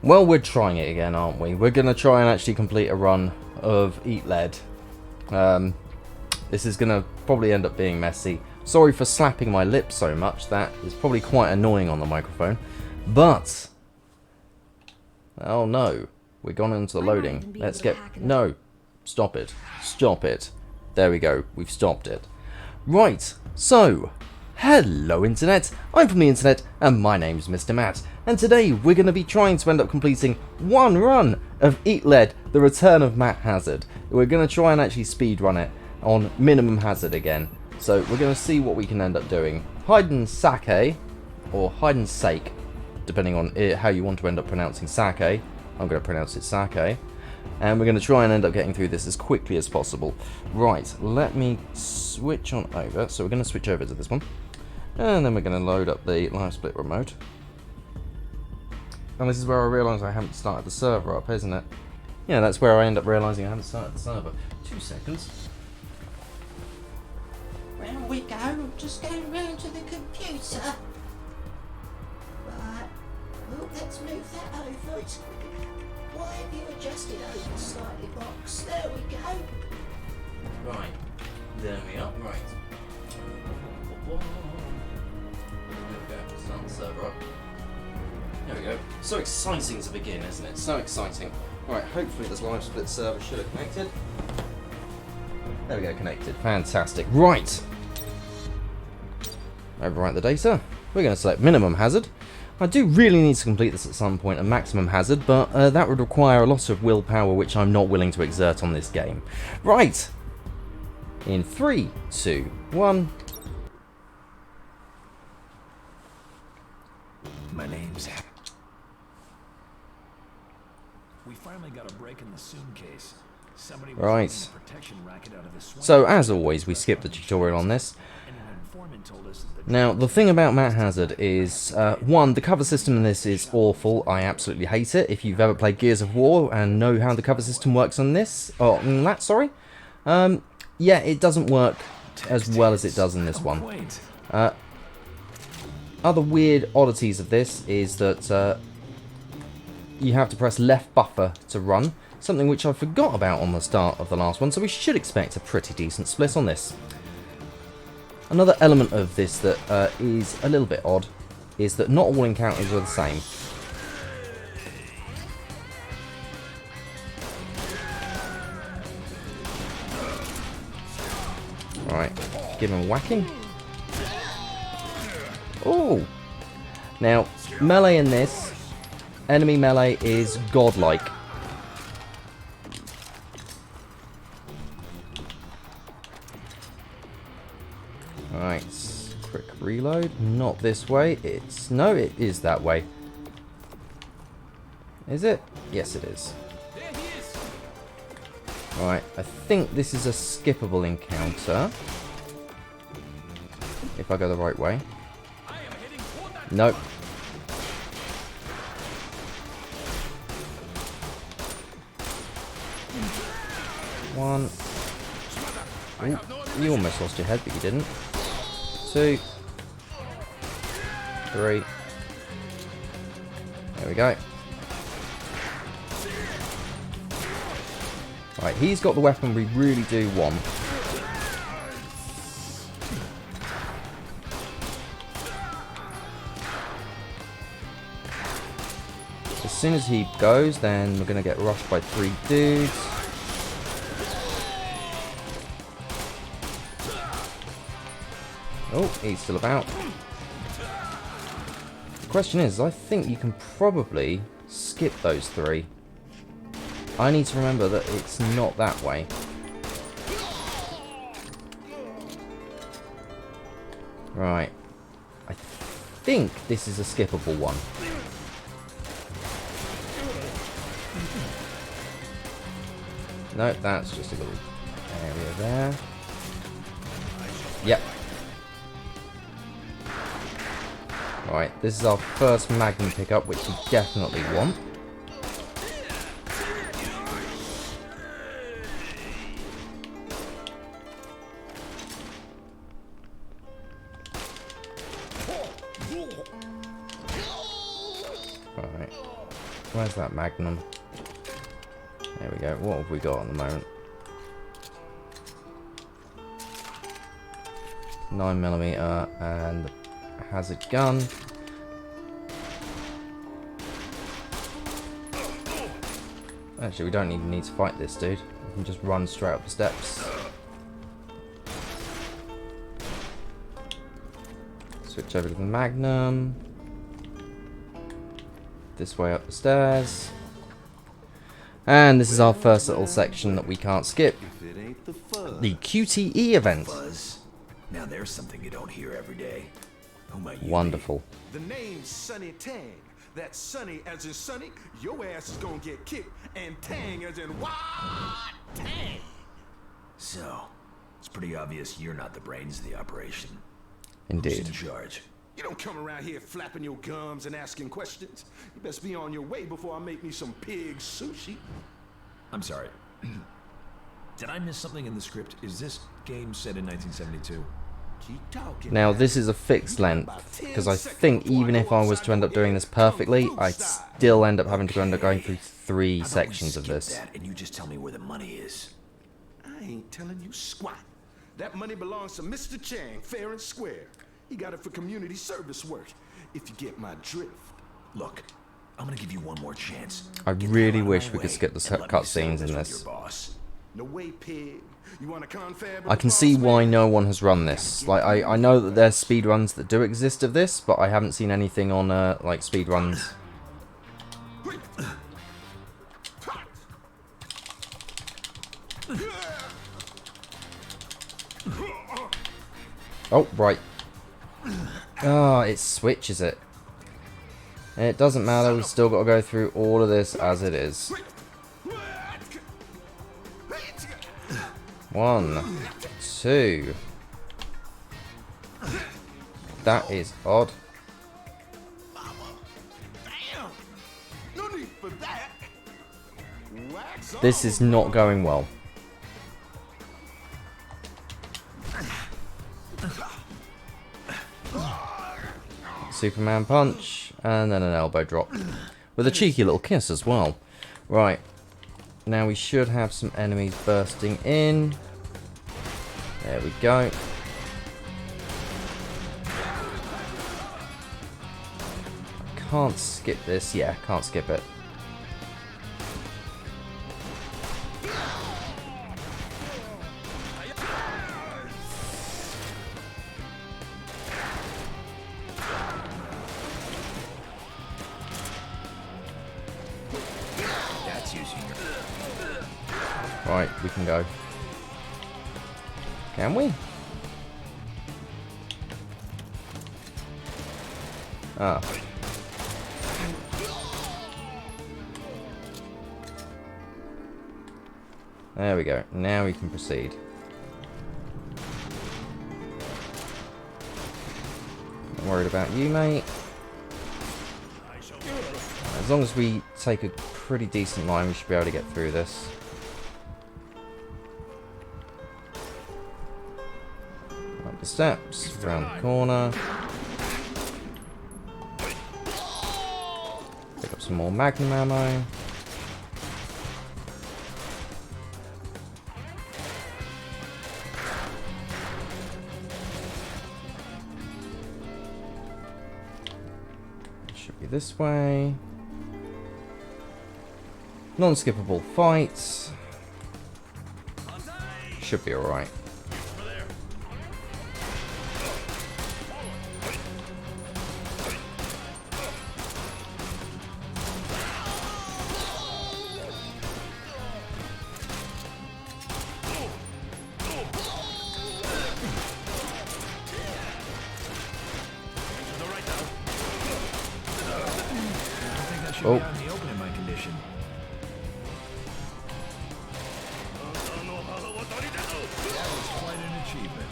Well, we're trying it again, aren't we? We're going to try and actually complete a run of Eat Lead. This is going to probably end up being messy. Sorry for slapping my lips so much. That is probably quite annoying on the microphone. But... oh no. We've gone into the loading. Let's get... no. Stop it. Stop it. There we go. We've stopped it. Right. So... hello Internet, I'm from the Internet and my name's Mr. Matt, and today we're going to be trying to end up completing one run of Eat Lead, The Return of Matt Hazard. We're going to try and actually speedrun it on minimum hazard again, so we're going to see what we can end up doing. Hide and sake, or hide and sake, depending on how you want to end up pronouncing sake. I'm going to pronounce it sake. And we're going to try and end up getting through this as quickly as possible. Right, let me switch on over. So we're going to switch over to this one. And then we're going to load up the live split remote. And this is where I realise I haven't started the server up, isn't it? Yeah, that's where I end up realising I haven't started the server. 2 seconds. Round we go, I'm just going round to the computer. Right. Oh, let's move that over. Why have you adjusted over slightly, box? There we go. Right. There we are. Right. There we go. Start the server up. There we go. So exciting to begin, isn't it? So exciting. Right, hopefully this live split server should have connected. There we go, connected. Fantastic. Right. Overwrite the data. We're going to select minimum hazard. I do really need to complete this at some point at maximum hazard, but that would require a lot of willpower, which I'm not willing to exert on this game. Right! In 3, 2, 1... My name's... we finally got a break in the Soon case. Somebody was right. a protection racket out of the swamp. So, as always, we skipped the tutorial on this. And an informant told us that Now, the thing about Matt Hazard is, one, the cover system in this is awful. I absolutely hate it. If you've ever played Gears of War and know how the cover system works on this, or on that, sorry, yeah, it doesn't work as well as it does in this one. quaint. Other weird oddities of this is that you have to press left buffer to run, something which I forgot about on the start of the last one, so we should expect a pretty decent split on this. Another element of this that is a little bit odd is that not all encounters are the same. Right, give him a whacking. Oh! Now, melee in this, enemy melee is godlike. Right, quick reload. Not this way. It's... no, it is that way. Is it? Yes, it is. Right, I think this is a skippable encounter. If I go the right way. Nope. One. Ooh, you almost lost your head, but you didn't. 2, 3. There we go. Right, he's got the weapon we really do want. As soon as he goes, then we're going to get rushed by 3 dudes. Oh, he's still about. The question is, I think you can probably skip those 3. I need to remember that it's not that way. Right. I think this is a skippable one. No, that's just a little area there. Yep. Right, this is our first Magnum pickup, which we definitely want. Alright. Where's that Magnum? There we go. What have we got at the moment? 9mm and hazard gun. Actually, we don't even need to fight this dude. We can just run straight up the steps. Switch over to the Magnum. This way up the stairs. And this is our first little section that we can't skip. The QTE event. Buzz. Now there's something you don't hear every day. Who might you Wonderful. The name's Sonny Tang. That's Sonny as in Sonny. Your ass is gonna get kicked. And Tang as in what? Tang. be? So, it's pretty obvious you're not the brains of the operation. Who's Indeed. in charge? You don't come around here flapping your gums and asking questions. You best be on your way before I make me some pig sushi. I'm sorry. Did I miss something in the script? Is this game set in 1972? Keep talking. Now man. this is a fixed length, About 10 because I seconds think before even go if I was upside to end up your doing head, this perfectly, come I'd poolside. still end up having to end up going through 3 How about we sections of skip this. that and you just tell me where the money is. I ain't telling you squat. That money belongs to Mr. Chang, fair and square. He got it for community service work, if you get my drift. Look, I'm gonna give you one more chance. I Get the really hell out of wish my we could way skip the and let me settle cutscenes in with this. your boss. No way, pig. You want to confab with I the can see boss why man? no one has run this. Like, I know that there's speedruns that do exist of this, but I haven't seen anything on, like, speedruns. Oh, right. Ah, it switches it. And it doesn't matter, we've still got to go through all of this as it is. 1, 2. That is odd. Damn! No need for that. Wax This on. is not going well. Superman punch, and then an elbow drop. With a cheeky little kiss as well. Right. Now we should have some enemies bursting in. There we go. Can't skip this. Yeah, can't skip it. That's using your... Right, we can go. Can we? Ah. There we go. Now we can proceed. Not worried about you, mate. As long as we take a pretty decent line, we should be able to get through this. Up the steps, around the corner. Pick up some more magnum ammo. Should be this way. Non-skippable fights. Should be alright. I think I should Oh. be out in the open in my condition. That was quite an achievement.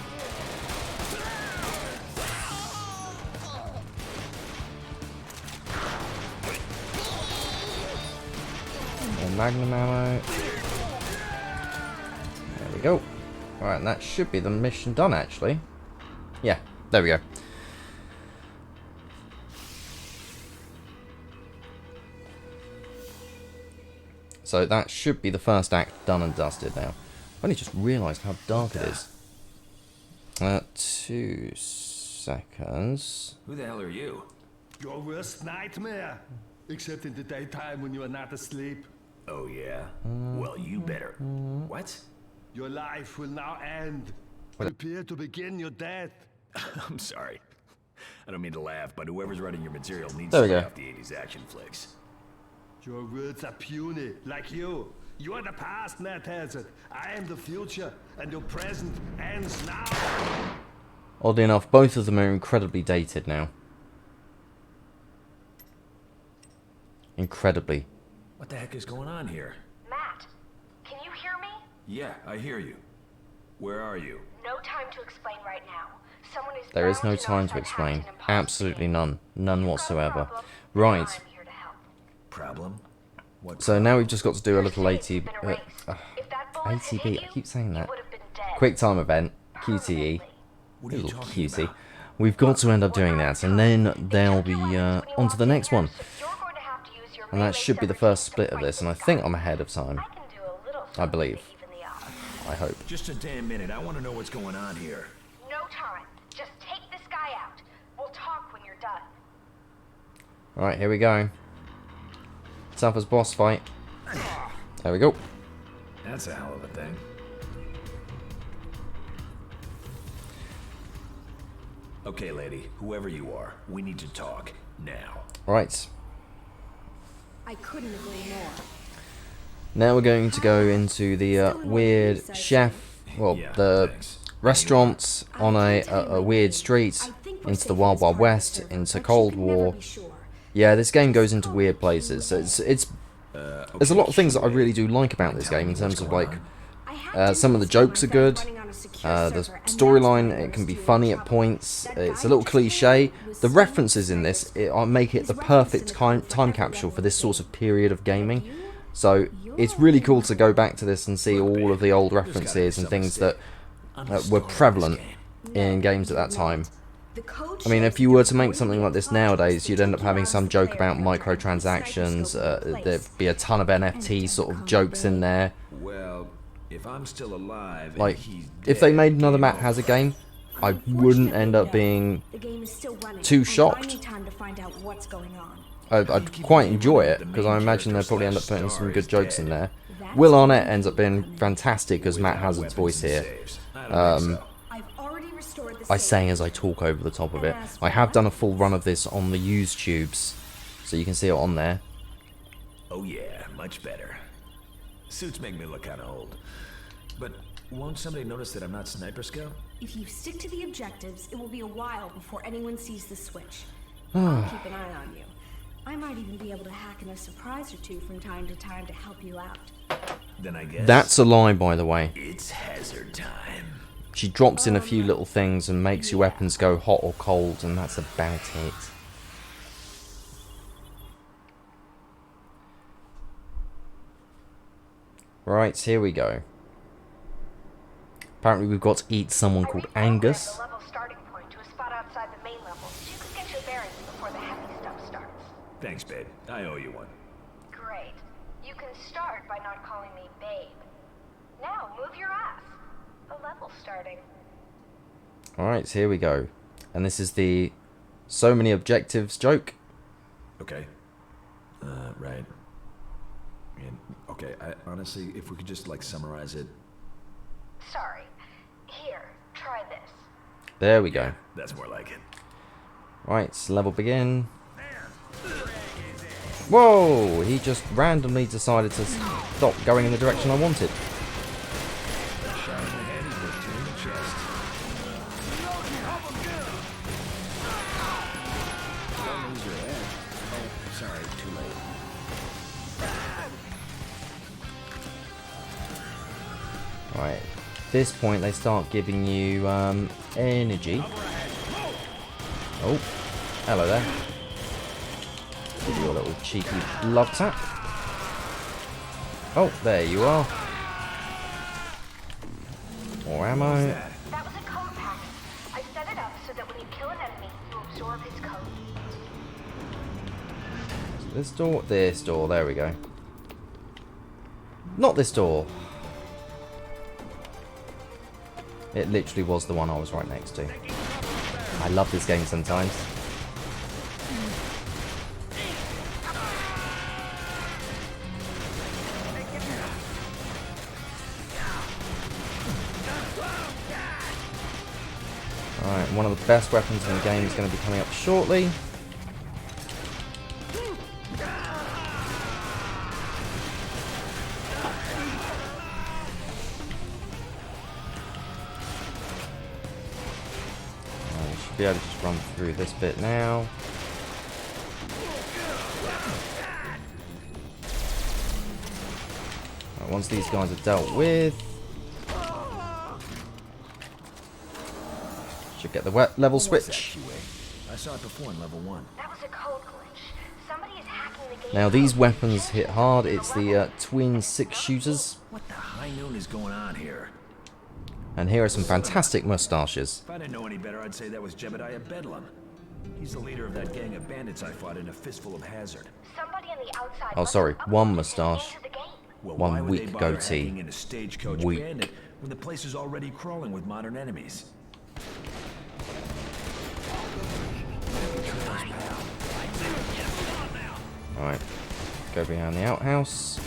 More magnum ammo. There we go. Alright, and that should be the mission done, actually. Yeah, there we go. So that should be the first act done and dusted now. I've only just realised how dark it is. 2 seconds. Who the hell are you? Your worst nightmare. Except in the daytime when you are not asleep. Oh, yeah? Well, you better. What? Your life will now end. Prepare to begin your death. I'm sorry. I don't mean to laugh, but whoever's writing your material needs There to we stay go. off the 80s action flicks. Your words are puny, like you. You are the past, Matt Hazard. I am the future, and your present ends now. Oddly enough, both of them are incredibly dated now. Incredibly. What the heck is going on here? Matt, can you hear me? Yeah, I hear you. Where are you? No time to explain right now. Someone is There is bound no know time if to I've explain. hacked an imposter Absolutely game. none. None You've got a whatsoever. problem, Right. I'm here to help. Problem? What? So now we've just got to do a little Your AT, state's been erased. If that bullet had ATB. hit I you, keep saying you that. would have been dead. Quick time event. QTE. Permanently. What are you Little talking QT. about? We've got to end up doing that, and then they'll be on to the next one. And that should be the first split of this, and I think I'm ahead of time. I believe. I hope. Just a damn minute. I want to know what's going on here. No time. Just take this guy out. We'll talk when you're done. Alright, here we go. Toughest boss fight. There we go. That's a hell of a thing. Okay, lady. Whoever you are, we need to talk now. Right. I couldn't agree more. Now we're going to go into the weird chef, well, Yeah, the thanks. restaurants on a weird street, into the Wild Wild West, into Cold War. Yeah, this game goes into weird places. So there's a lot of things that I really do like about this game in terms of like some of the jokes are good. The storyline, it can be funny at points. It's a little cliche. The references in this make it the perfect time capsule for this sort of period of gaming. So it's really cool to go back to this and see all of the old references and things that were prevalent in games at that time. I mean, if you were to make something like this nowadays, you'd end up having some joke about microtransactions. There'd be a ton of NFT sort of jokes in there. Well, if I'm still alive, Like, and he's if they dead, made another game Matt over. Hazard game, I wouldn't end up being too shocked. I'd quite enjoy it, because I imagine they'll probably end up putting some good jokes in there. Will Arnett ends up being fantastic as Matt Hazard's voice here. I say as I talk over the top of it. I have done a full run of this on the used tubes, so you can see it on there. Oh yeah, much better. Suits make me look kind of old. But won't somebody notice that I'm not Sniper Scout? If you stick to the objectives, it will be a while before anyone sees the switch. I'll keep an eye on you. I might even be able to hack in a surprise or two from time to time to help you out. Then I guess That's a lie, by the way. it's Hazard time. She drops in a few little things and makes your weapons go hot or cold, and that's about it. Right, here we go. Apparently we've got to eat someone called Angus. The level starting point to a spot outside the main level, so you can get your bearings before the heavy stuff starts. Thanks, babe. I owe you one. Great. You can start by not calling me babe. Now move your ass. The level's starting. Alright, so here we go. And this is the so many objectives joke. Okay. Right. And, okay, honestly, if we could just, like, summarize it. Sorry. Here, try this. There we go. That's more like it. Right, so level begin. Whoa! He just randomly decided to stop going in the direction I wanted. Shot in the head is worth two in the chest. Don't lose your head. Oh, sorry, too late. Right, at this point they start giving you energy. Oh, hello there. Give you a little cheeky love tap. Oh, there you are. More ammo. That was a code pack. I set it up so that when you kill an enemy, you absorb his code. This door, there we go. Not this door. It literally was the one I was right next to. I love this game sometimes. Alright, one of the best weapons in the game is going to be coming up shortly. Be able to just run through this bit now. Right, once these guys are dealt with, should get the level switch. I saw it before in level 1. That was a code glitch. Somebody is hacking the game. Now these weapons hit hard. It's the twin 6-shooters. What the high noon is going on here? And here are some fantastic mustaches. If I didn't know any better, I'd say that was Jebediah Bedlam. He's the leader of that gang of bandits I fought in a fistful of hazard. Somebody on the outside. Oh, sorry, must have one uploaded mustache. the game to the game. Well, One why would weak they bother goatee. hacking into Stagecoach Weak. Bandit when the place is already crawling with modern enemies? Alright, go behind the outhouse.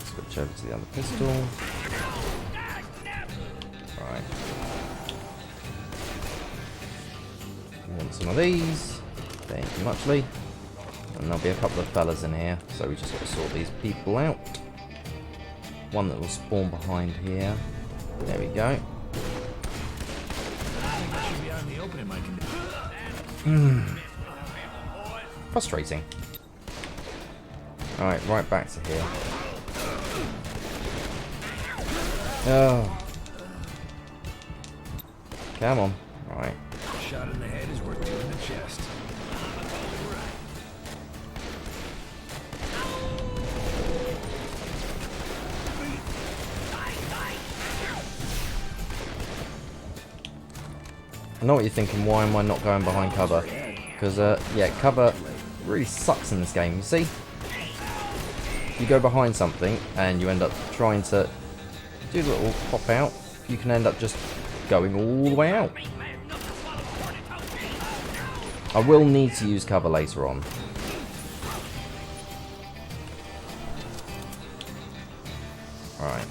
Switch over to the other pistol. Alright. Want some of these. Thank you muchly. And there'll be a couple of fellas in here, so we just got to sort these people out. One that will spawn behind here. There we go. Frustrating. Alright, right back to here. Oh. Come on. Alright. Shot in the head is worth two in the chest. I know what you're thinking, why am I not going behind cover? Because, yeah, cover really sucks in this game, you see? You go behind something, and you end up trying to do a little pop out, you can end up just going all the way out. I will need to use cover later on. Alright.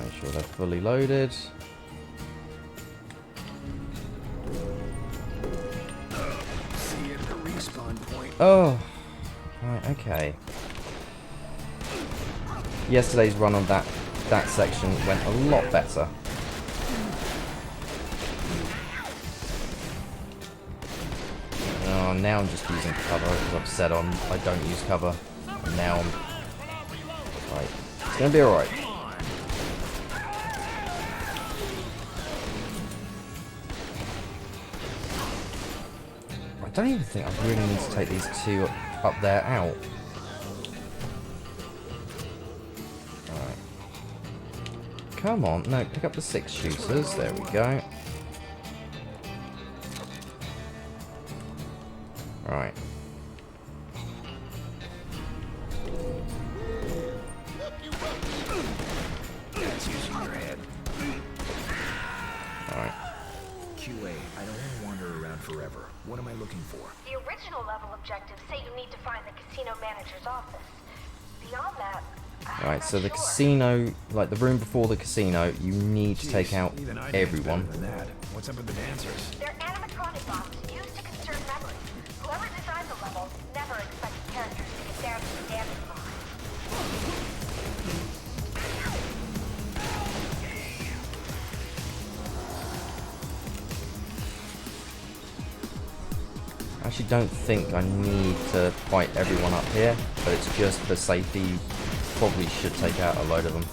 Make sure they're fully loaded. See you at the respawn point. Oh, right, okay. Yesterday's run on that section went a lot better. Oh, now I'm just using cover because I've said I don't use cover. And now I'm... Right, it's going to be alright. I don't even think I really need to take these two up there out. Alright. Come on, no, pick up the 6-shooters, there we go. Right. That's using your head. Alright. QA, I don't want to wander around forever. What am I looking for? The original level objectives say you need to find the casino manager's office. Beyond that, I'm Alright, not so the sure. casino, like the room before the casino, you need to take out Even I know everyone. better than that. What's up with the dancers? They're animatronic bombs used to conserve memory. Whoever designed the level never expected characters to get down to the dancing floor. I actually don't think I need to fight everyone up here, but it's just for safety. Probably should take out a load of them.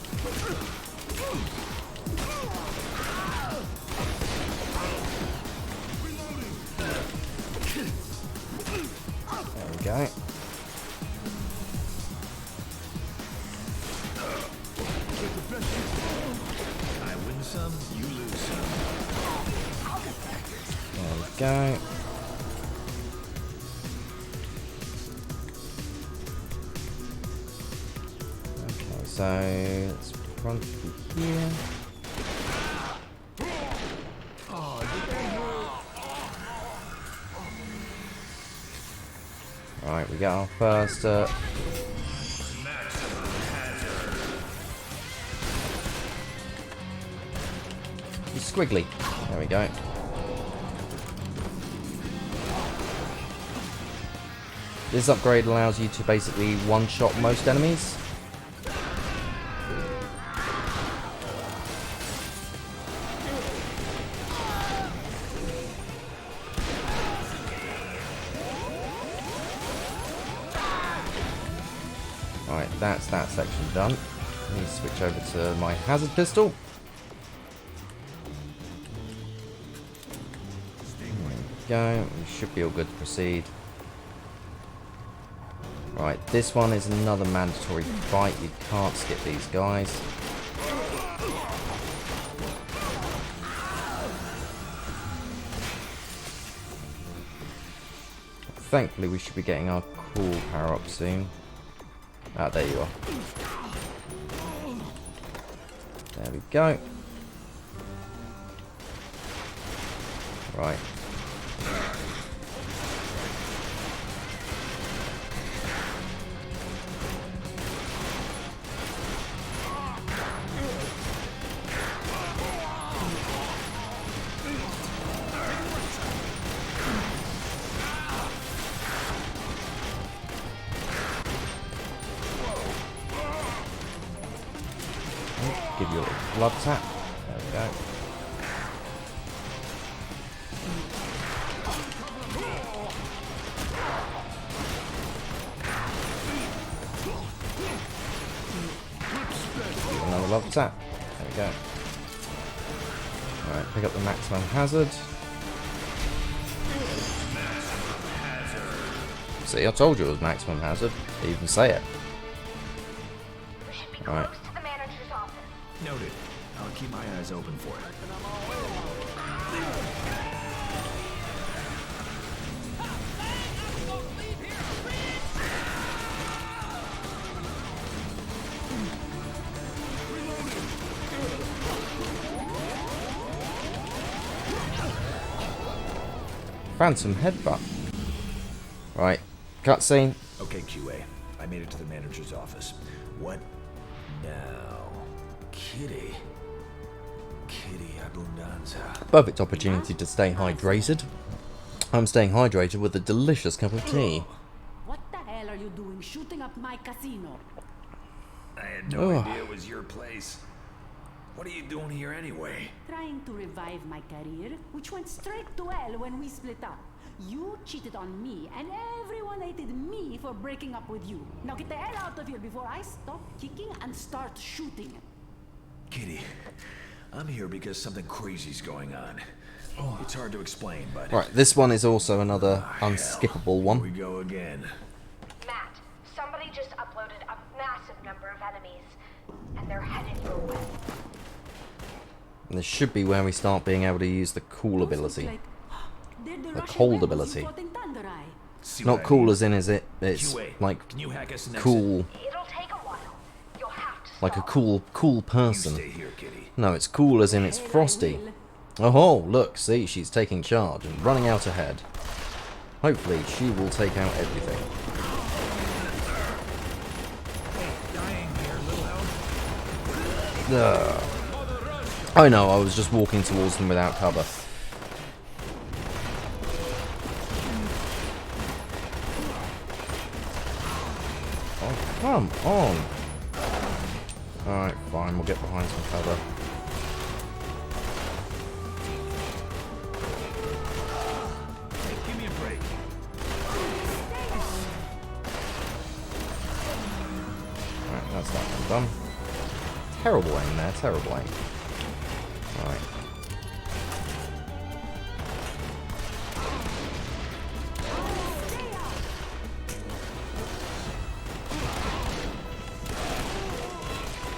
There we go. go. Okay, so let's run through here. Right, we got our first squiggly. There we go. This upgrade allows you to basically one-shot most enemies. Right, that's that section done. Let me switch over to my hazard pistol. Go. We should be all good to proceed. Right, this one is another mandatory fight. You can't skip these guys. Thankfully, we should be getting our cool power up soon. Ah, there you are. There we go. Right. Give you a little blood tap. There we go. Another love tap. There we go. Alright, pick up the maximum hazard. See, I told you it was maximum hazard. They even say it. We should be Alright. close to the manager's office. Noted. I'll keep my eyes open for it. Phantom headbutt. Right, cutscene. Okay, QA. I made it to the manager's office. What now? Kitty. Kitty Abundanza. Perfect opportunity to stay hydrated. I'm staying hydrated with a delicious cup of tea. What the hell are you doing shooting up my casino? I had no idea it was your place. What are you doing here anyway? Trying to revive my career, which went straight to hell when we split up. You cheated on me, and everyone hated me for breaking up with you. Now get the hell out of here before I stop kicking and start shooting. Kitty, I'm here because something crazy's going on. It's hard to explain, but... Right, this one is also another unskippable Here one. we go again. Matt, somebody just uploaded a massive number of enemies, and they're headed your way. And this should be where we start being able to use the cool Those ability. look like- they're the The Russian cold rebels ability. you fought in Thunder Eye. See what Not I cool mean? as in, is it? It's QA, like can you hack us an exit? cool, It'll take a while. You'll have to like a stall. cool You person. stay here, Kitty. No, it's cool as in it's Hell, I frosty. will. Oh, look, see, she's taking charge and running out ahead. Hopefully, she will take out everything. Dying here, little help. Ugh. I know, I was just walking towards them without cover. Oh, come on. Alright, fine, we'll get behind some cover. Hey, give me a break. Alright, that's that one done. Terrible aim there, terrible aim. Alright.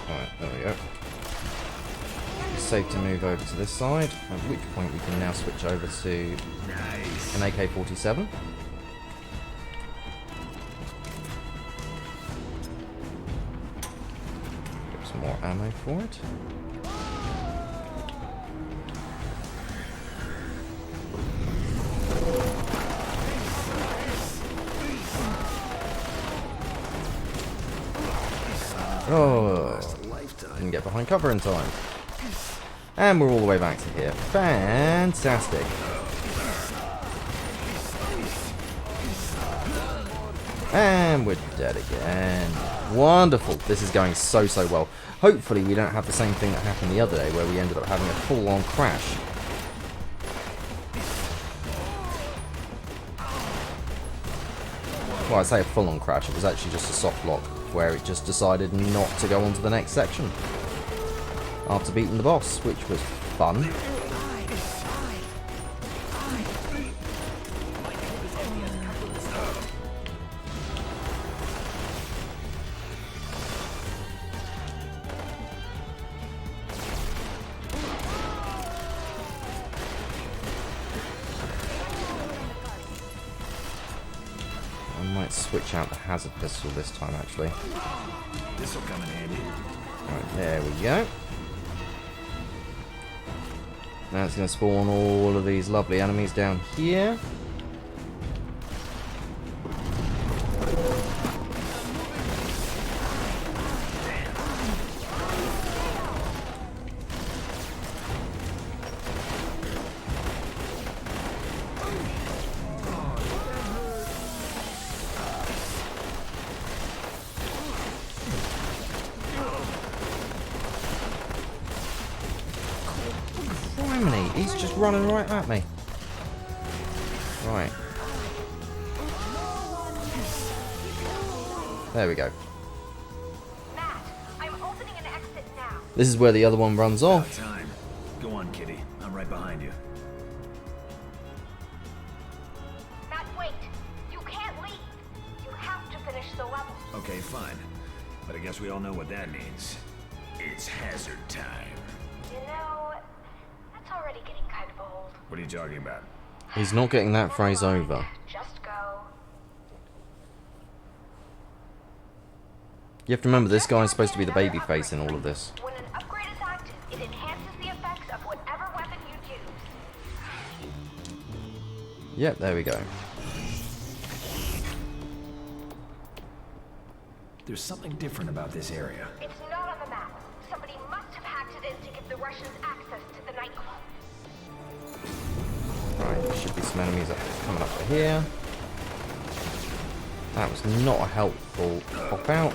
Alright, there we go. It's safe to move over to this side, at which point we can now switch over to an AK-47. Get some more ammo for it. Oh, didn't get behind cover in time. And we're all the way back to here. Fantastic. And we're dead again. Wonderful. This is going so well. Hopefully we don't have the same thing that happened the other day where we ended up having a full-on crash. Well, I say a full-on crash. It was actually just a soft lock where it just decided not to go on to the next section after beating the boss, which was fun. I might switch out the hazard pistol this time, actually. This'll come in handy. Right, there we go. Now it's going to spawn all of these lovely enemies down here. He's just running right at me. Right. There we go. Matt, I'm opening an exit now. This is where the other one runs off. Time. Go on, Kitty. I'm right behind you. Matt, wait. You can't leave. You have to finish the level. Okay, fine. But I guess we all know what that means. It's hazard time. You know, that's already getting kind of old. What are you talking about? He's not getting that phrase over. Just go. You have to remember, this guy's supposed to be the baby face in all of this. When an upgrade is active, it enhances the effects of whatever weapon you use. Yep, there we go. There's something different about this area. It's not on the map. Somebody must have hacked it in to give the Russians access to the nightclub. Right, there should be some enemies coming up to here. That was not a helpful pop out.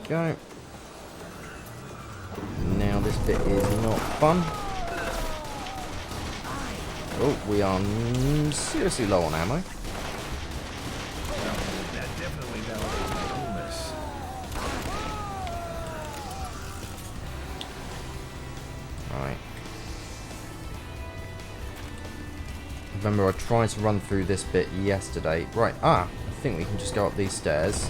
Go. Now this bit is not fun. Oh, we are seriously low on ammo. That definitely validates my coolness. Right. Remember, I tried to run through this bit yesterday. Right, I think we can just go up these stairs.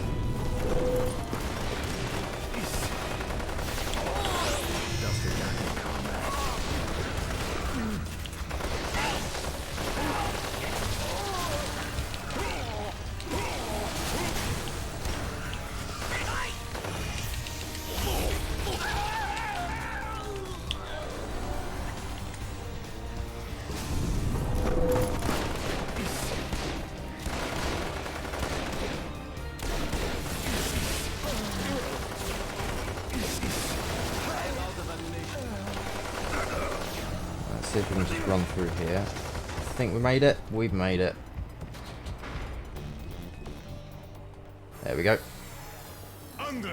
See if we can just run through here. I think we made it. We've made it. There we go. And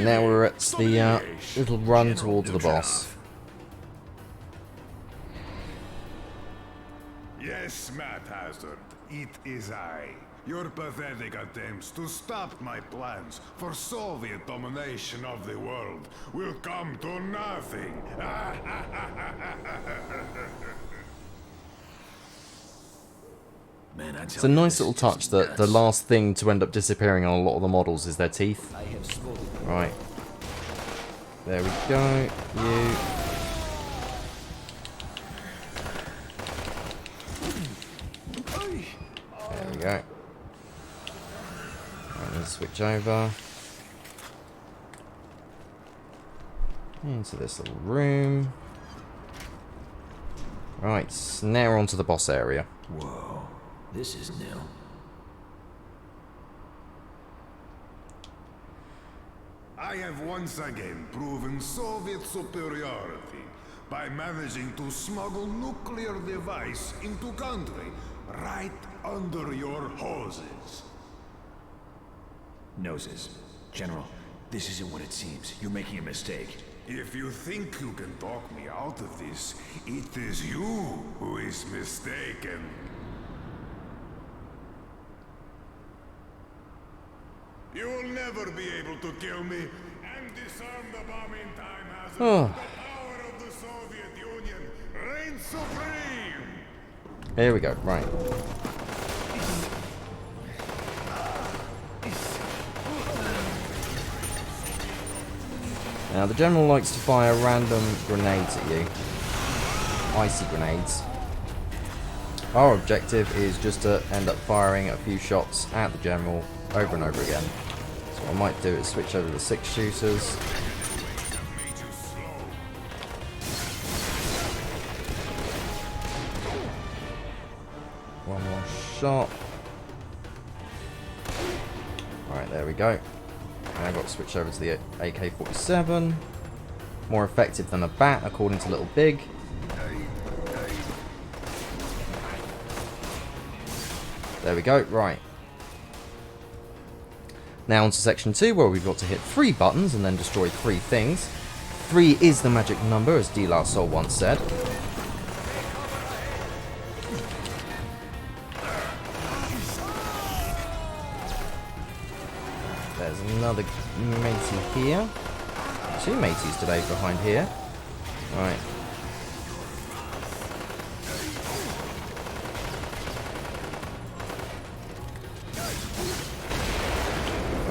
now we're at the little run towards the boss. Yes, Matt Hazard, it is I. Your pathetic attempts to stop my plans for Soviet domination of the world will come to nothing. Man, I It's a tell you, nice this little is touch that the nuts. last thing to end up disappearing on a lot of the models is their teeth. I have spoken. Right. There we go. You. There we go. Right, let's switch over. Into this little room. Right, now we're onto the boss area. Whoa, this is new. I have once again proven Soviet superiority by managing to smuggle nuclear device into country right under your hoses. Noses. General, this isn't what it seems. You're making a mistake. If you think you can talk me out of this, it is you who is mistaken. You will never be able to kill me and disarm the bombing time hazard. Oh. The power of the Soviet Union reigns supreme. Here we go, right. Now the general likes to fire random grenades at you. Icy grenades. Our objective is just to end up firing a few shots at the general over and over again. So what I might do is switch over to 6 shooters. One more shot. Alright, there we go. Now I've got to switch over to the AK-47. More effective than a bat, according to Little Big. There we go, right. Now on to section 2, where we've got to hit 3 buttons and then destroy 3 things. 3 is the magic number, as De La Soul once said. There's another matey here. 2 mateys today behind here. Right.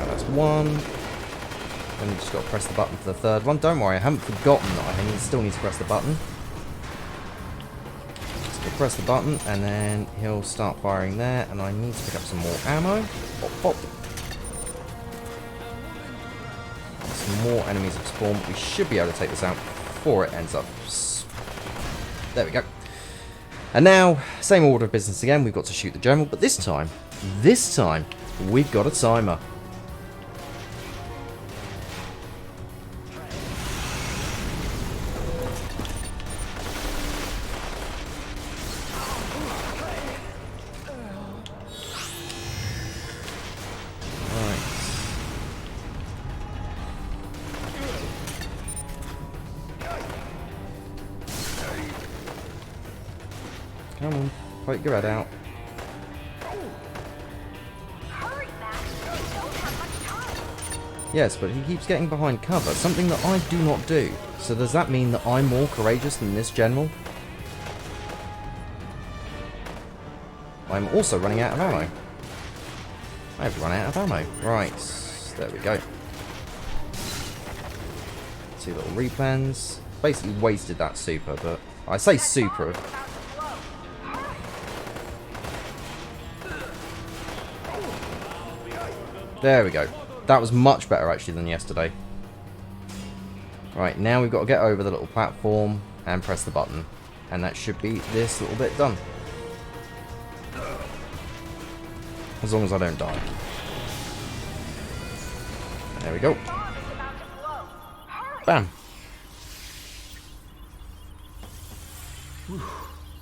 That's 1. Then you just got to press the button for the 3rd one. Don't worry, I haven't forgotten that I still need to press the button. So press the button and then he'll start firing there, and I need to pick up some more ammo. Pop, pop. Some more enemies have spawned. We should be able to take this out before it ends up. There we go. And now, same order of business again. We've got to shoot the general, but this time, we've got a timer. Come on, poke your head out. Hurry, Max. You don't have much time. Yes, but he keeps getting behind cover, something that I do not do. So does that mean that I'm more courageous than this general? I'm also running out of ammo. I have run out of ammo. Right, there we go. 2 little replens. Basically wasted that super, but I say super. There we go. That was much better actually than yesterday. Right, now we've got to get over the little platform and press the button. And that should be this little bit done. As long as I don't die. There we go. Bam. Whew,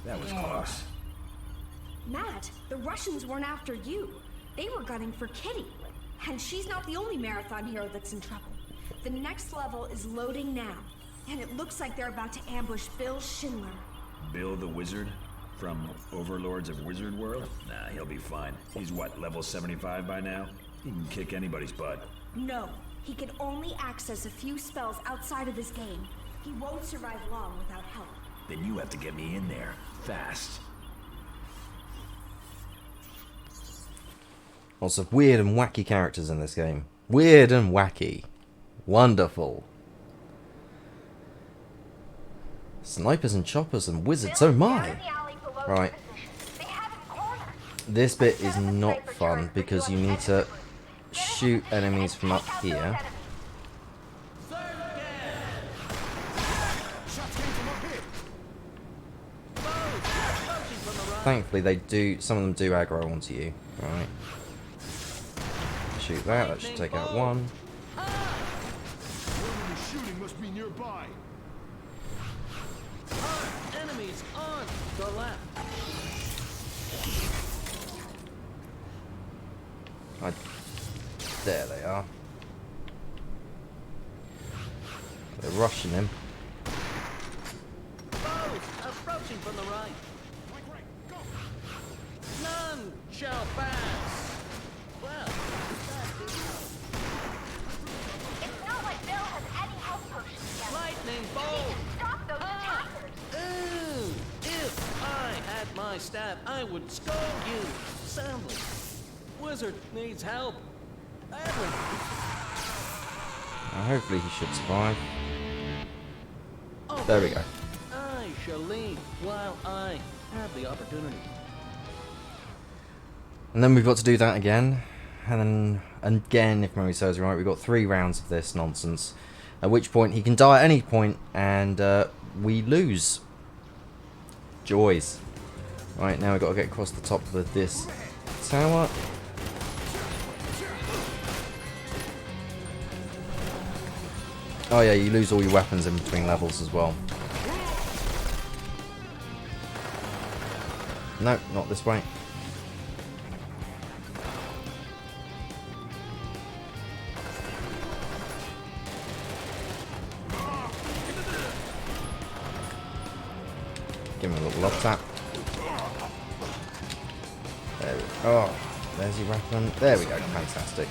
that was close. Matt, the Russians weren't after you. They were gunning for Kitty. And she's not the only marathon hero that's in trouble. The next level is loading now. And it looks like they're about to ambush Bill Schindler. Bill the Wizard? From Overlords of Wizard World? Nah, he'll be fine. He's what, level 75 by now? He can kick anybody's butt. No, he can only access a few spells outside of his game. He won't survive long without help. Then you have to get me in there, fast. Lots of weird and wacky characters in this game. Weird and wacky. Wonderful. Snipers and choppers and wizards, oh my! Right. This bit is not fun because you need to shoot enemies from up here. Thankfully they do, some of them do aggro onto you. Right. Shoot that, that should take out one. Shooting must be nearby. Enemies on the left. There they are. They're rushing him. Foes approaching from the right. None shall pass. Well, It's not like Bill has any health potions yet. lightning We bolt. need to stop those attackers. Ooh, if I had my staff, I would scold you soundly. Wizard needs help. Badly. Hopefully he should survive. Oh, There we go. I shall lead while I have the opportunity. And then we've got to do that again. And then again, if memory serves me right, we've got 3 rounds of this nonsense. At which point he can die at any point and we lose. Joys. Right, now we've got to get across the top of this tower. Oh yeah, you lose all your weapons in between levels as well. No, not this way. Give him a little love tap. There we go. Oh, there's your weapon. There we go, fantastic.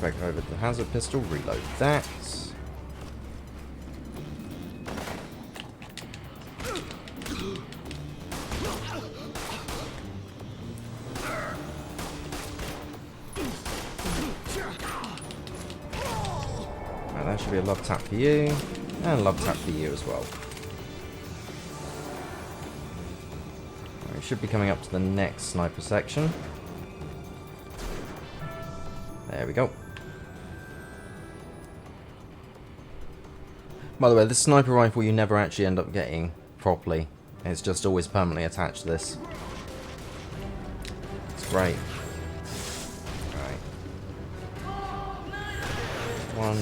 Back over the hazard pistol, reload that. Now that should be a love tap for you, and a love tap for you as well. We should be coming up to the next sniper section. There we go. By the way, this sniper rifle you never actually end up getting properly. It's just always permanently attached to this. It's great. Right. One.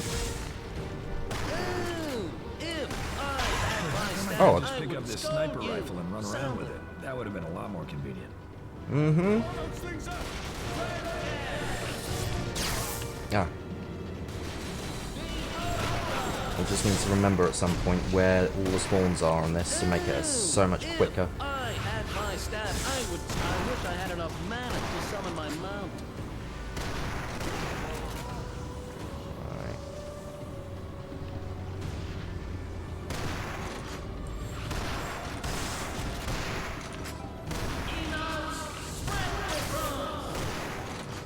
Oh, I'll just Pick up this sniper rifle and run around with it. That would have been a lot more convenient. Mm-hmm. Yeah. We just need to remember at some point where all the spawns are on this to make it so much quicker. If I had my staff, I wish I had enough mana to summon my mount. Alright.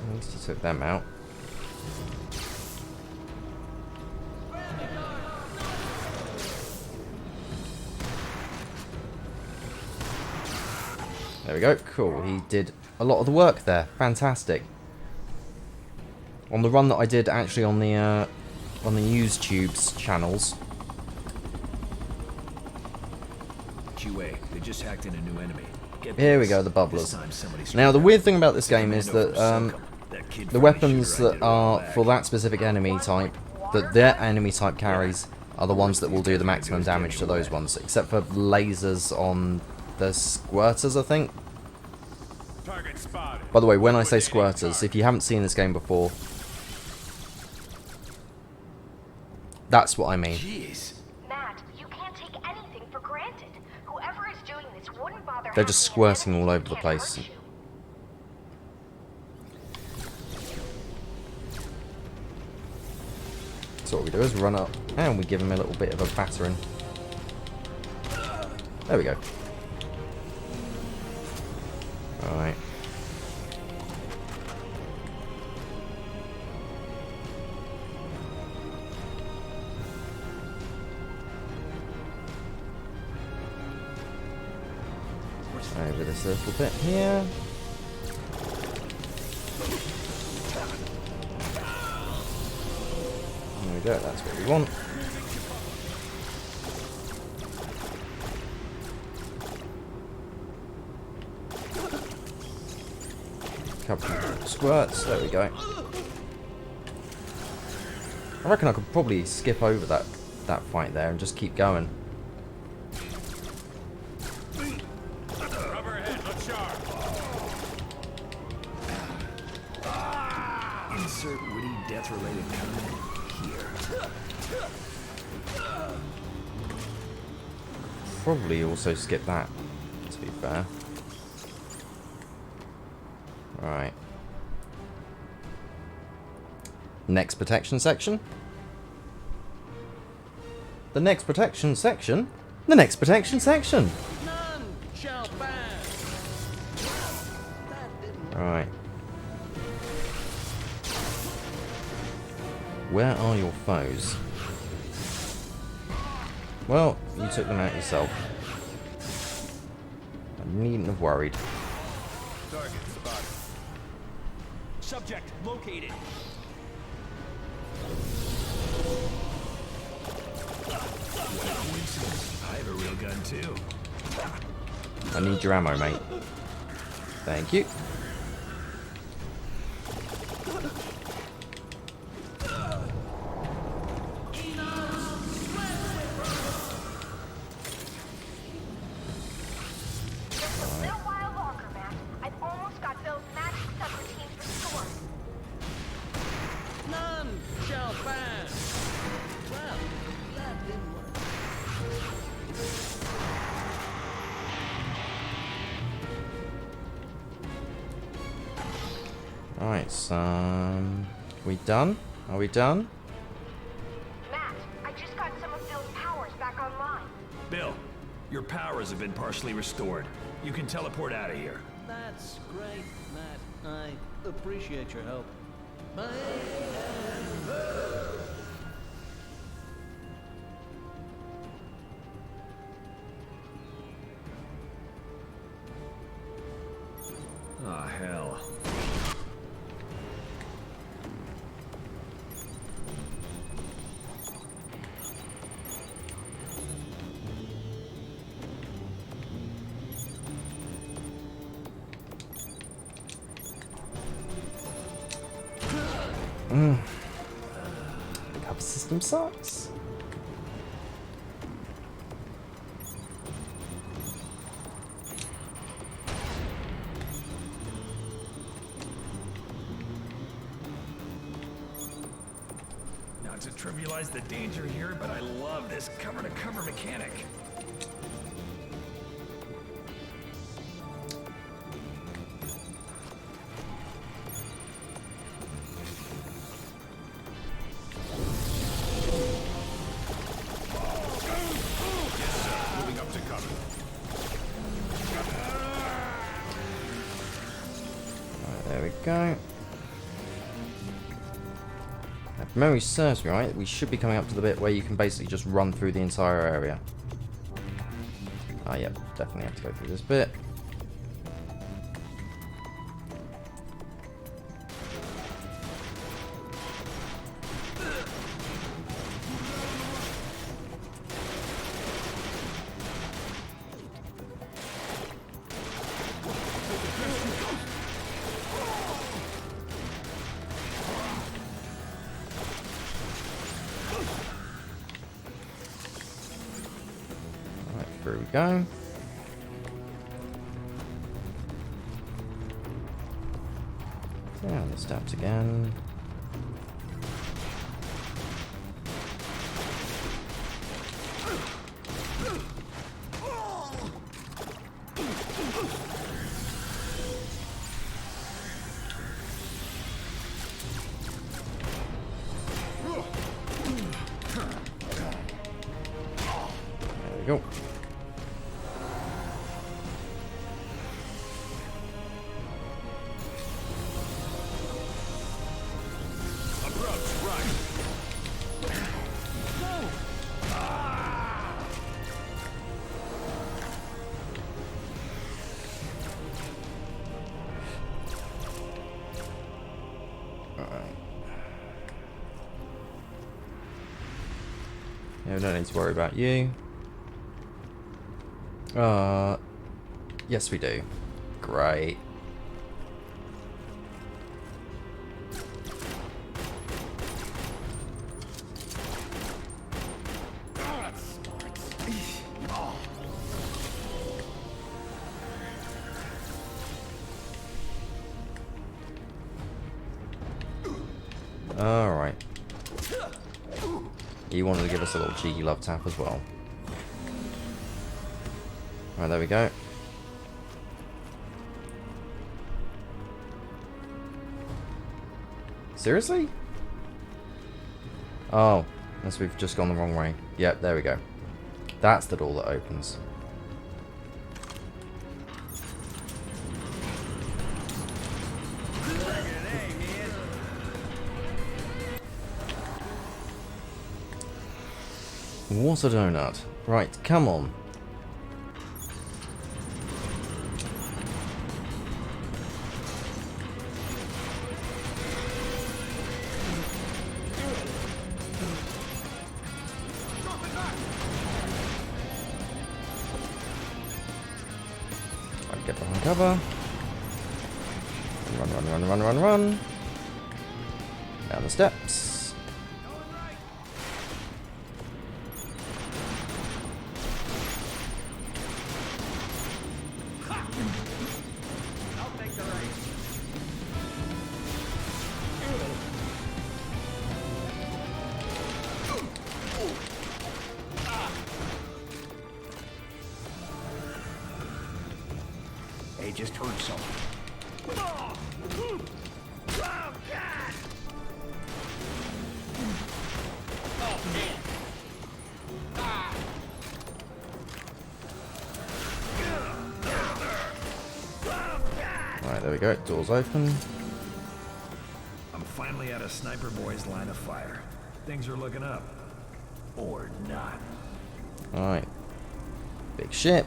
At least he took them out. There we go, cool. He did a lot of the work there. Fantastic. On the run that I did actually on the YouTube's channels. QA, they just hacked in a new enemy. Here we go, the bubblers. Now the weird thing about this game is that the weapons that are for that specific enemy type, that their enemy type carries, are the ones that will do the maximum damage to those ones, except for lasers on the squirters, I think. By the way, when I say squirters, if you haven't seen this game before, that's what I mean. Matt, you can't take anything for granted. Whoever is doing this wouldn't bother. They're just squirting all over the place. So what we do is run up and we give him a little bit of a battering. There we go. Alright. Over this little bit here. There we go, that's what we want. Couple of squirts, there we go. I reckon I could probably skip over that fight there and just keep going. Insert witty death-related comment here. Probably also skip that, to be fair. Right. Next protection section. The next protection section. The next protection section. None shall pass. That didn't Right. Where are your foes? Well, you took them out yourself. I needn't have worried. Target spotted. Subject located. What a coincidence. I have a real gun too. I need your ammo, mate. Thank you. little while longer, Matt. I've almost got those magic subroutines restored. None shall pass. Well, that didn't work. Alright, so... we done? Are we done? Matt, I just got some of Bill's powers back online. Bill, your powers have been partially restored. You can teleport out of here. That's great, Matt. I appreciate your help. Bye. Ah, hell. The cover system sucks. Not to trivialize the danger here, but I love this cover-to-cover mechanic. Moving up to cover. Right, there we go. If memory serves me right, we should be coming up to the bit where you can basically just run through the entire area. Ah, yep, definitely have to go through this bit. Alright, through we go. Down the steps again. There we go. Approach, right. We don't need to worry about you. Yes we do. Great. Alright. He wanted to give us a little cheeky love tap as well. Right, there we go. Seriously? Oh, unless we've just gone the wrong way. Yep, there we go. That's the door that opens. What a donut. Right, come on. Right, get behind cover. Run, run, run, run, run, run. Down the steps. Hey, just heard something. Right, there we go. Doors open. I'm finally out of Sniper Boy's line of fire. Things are looking up. Or not. Alright. Big ship.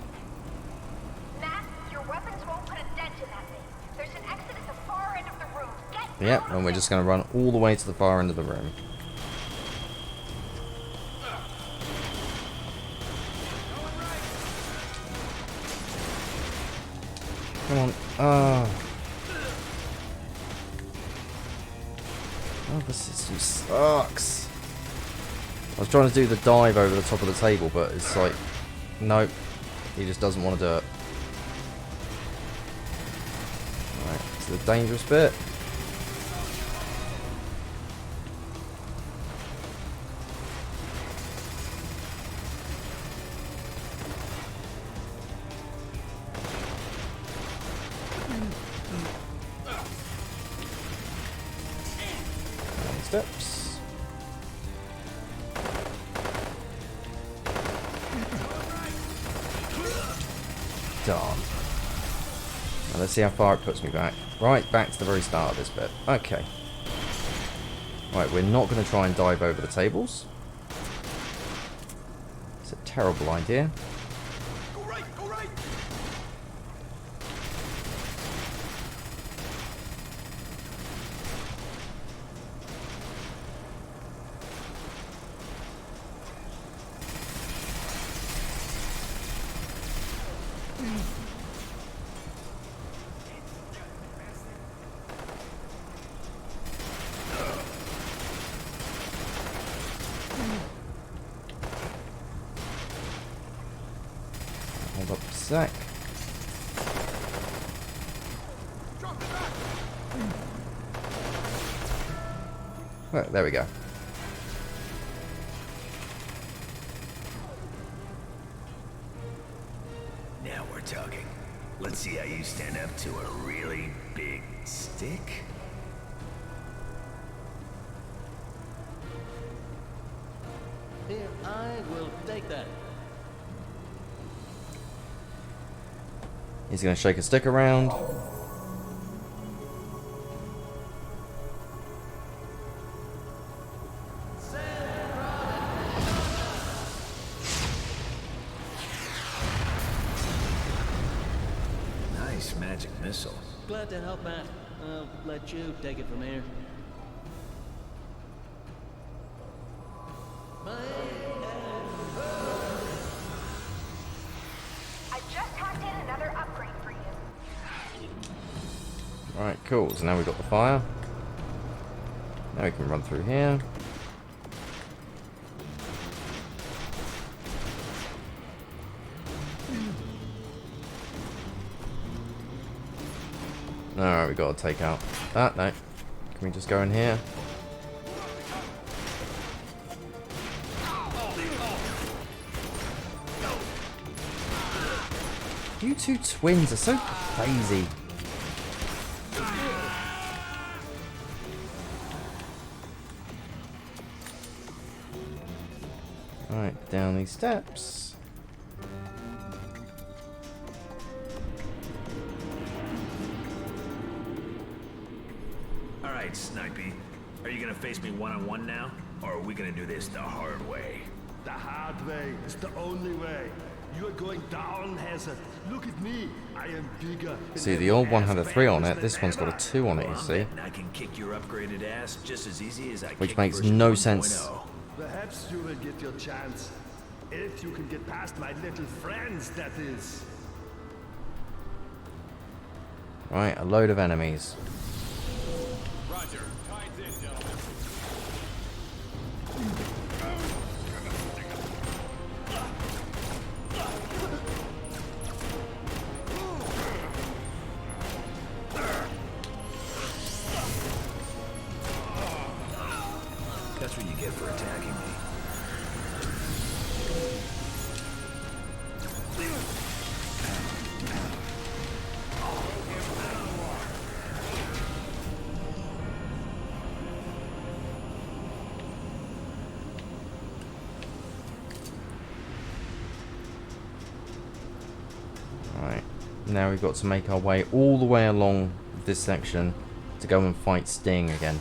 Matt, your weapons won't put a dent in that thing. There's an exit at the far end of the room. Get Yep, out and of we're there. just going to run all the way to the far end of the room. Come on. Oh, the system sucks. I was trying to do the dive over the top of the table, but it's like, nope. He just doesn't want to do it. Right, to the dangerous bit. Steps. Darn. Now let's see how far it puts me back. Right, back to the very start of this bit. Okay. Right, we're not going to try and dive over the tables. It's a terrible idea. Go right, go right. Hold up a sec. Oh, there we go. Now we're talking. Let's see how you stand up to a really big stick. Here, I will take that. He's going to shake a stick around. Nice magic missile. Glad to help, Matt. I'll let you take it from here. My Right, cool. So now we've got the fire. Now we can run through here. Alright, we got to take out that. No. Can we just go in here? You two twins are so crazy. Alright, down these steps. Alright, Snipey. Are you gonna face me one-on-one now? Or are we gonna do this the hard way? The hard way is the only way. You are going down, Hazard. Look at me. I am bigger. See, the old one had a 3 on it. This one's got a 2 on it, you see. I can kick your upgraded ass just as easy as I Which kick makes version no 1.0. sense. Perhaps you will get your chance. If you can get past my little friends, that is. Right, a load of enemies. Roger. Tide's in, gentlemen. That's what you get for attacking me. Right, now we've got to make our way all the way along this section to go and fight Sting again.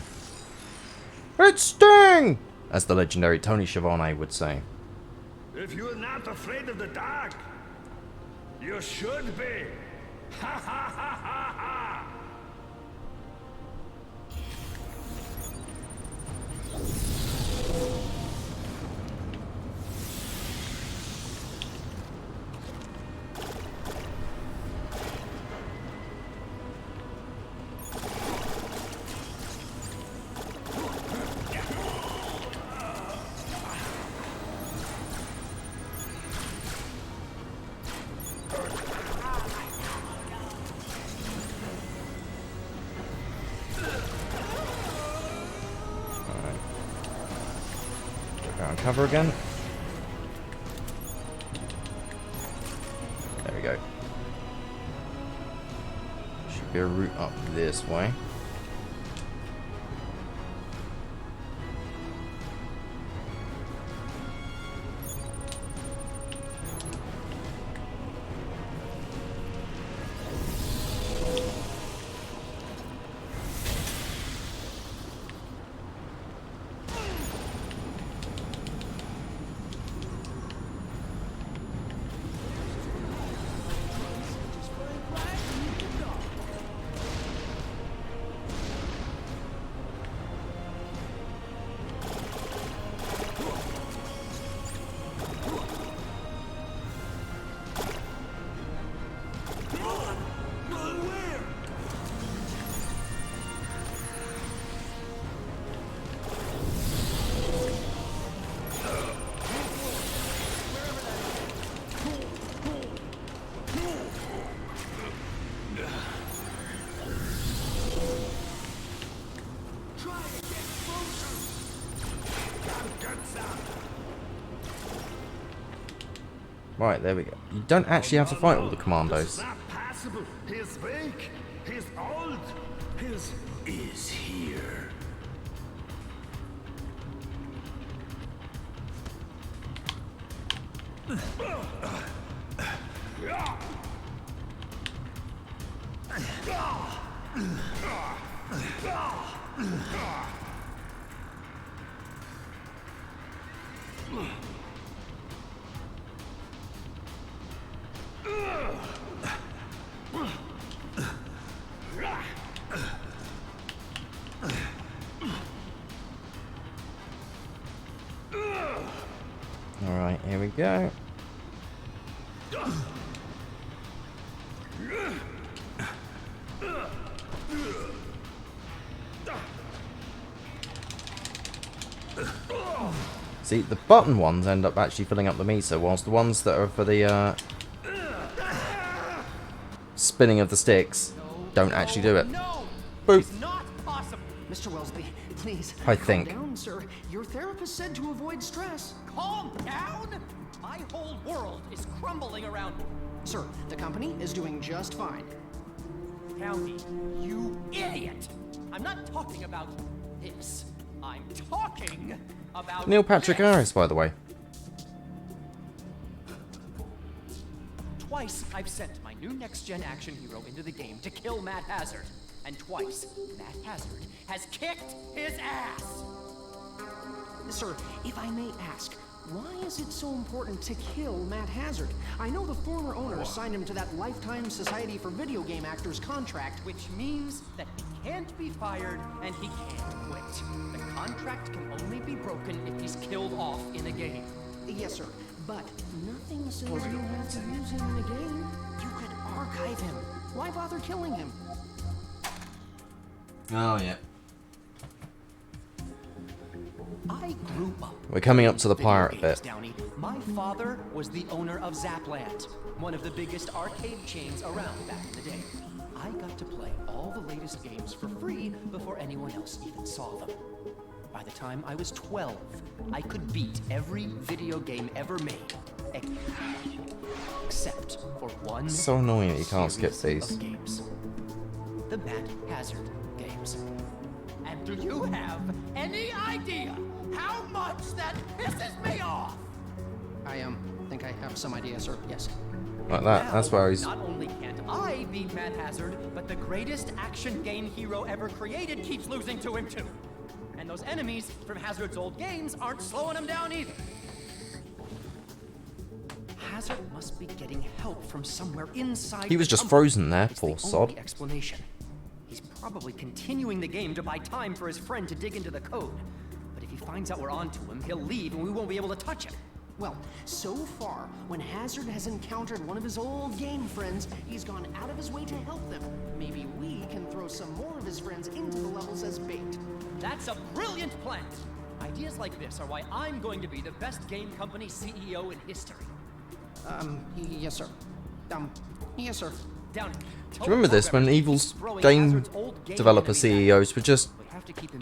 It's Sting! As the legendary Tony Schiavone would say. If you are not afraid of the dark, you should be. Ha ha ha ha ha! Cover again. There we go. Should be a route up this way. Right, there we go. You don't actually have to fight all the commandos. This is not possible. He's weak. He's old. He's Is here. Alright, here we go. See, the button ones end up actually filling up the meter, whilst the ones that are for the spinning of the sticks don't actually do it. No, Boop. it's not possible. Mr. Wellesley, please. I think. Calm down, sir. Your therapist said to avoid stress. Calm down? My whole world is crumbling around me. Sir, the company is doing just fine. County, you idiot! I'm not talking about this. I'm talking about Neil Patrick this. Harris, by the way. Twice I've sent my new next-gen action hero into the game to kill Matt Hazard. And twice, Matt Hazard has kicked his ass! Sir, if I may ask, why is it so important to kill Matt Hazard? I know the former owner signed him to that Lifetime Society for Video Game Actors contract. Which means that he can't be fired and he can't quit. The contract can only be broken if he's killed off in a game. Yes, sir, but nothing says you have to use him in a game. You could archive him. Why bother killing him? Oh, yeah. I grew up. We're coming up to the video pirate games, bit. Downey. My father was the owner of Zapland, one of the biggest arcade chains around back in the day. I got to play all the latest games for free before anyone else even saw them. By the time I was 12, I could beat every video game ever made, except for one. So annoying that you can't skip series these. of games. The Matt Hazard games. And do you have any idea how much that pisses me off? I think I have some idea, sir. Yes. Like that. That's where he's. Not only can't I beat Matt Hazard, but the greatest action game hero ever created keeps losing to him too. And those enemies from Hazard's old games aren't slowing him down either. Hazard must be getting help from somewhere inside. He was the just company. frozen there, It's poor the sod. only explanation. He's probably continuing the game to buy time for his friend to dig into the code. But if he finds out we're onto him, he'll leave and we won't be able to touch him. Well, so far, when Hazard has encountered one of his old game friends, he's gone out of his way to help them. Maybe we can throw some more of his friends into the levels as bait. That's a brilliant plan. Ideas like this are why I'm going to be the best game company CEO in history. Yes, sir. Yes, sir. Down. Do you remember this when Evil's game developer CEOs were just,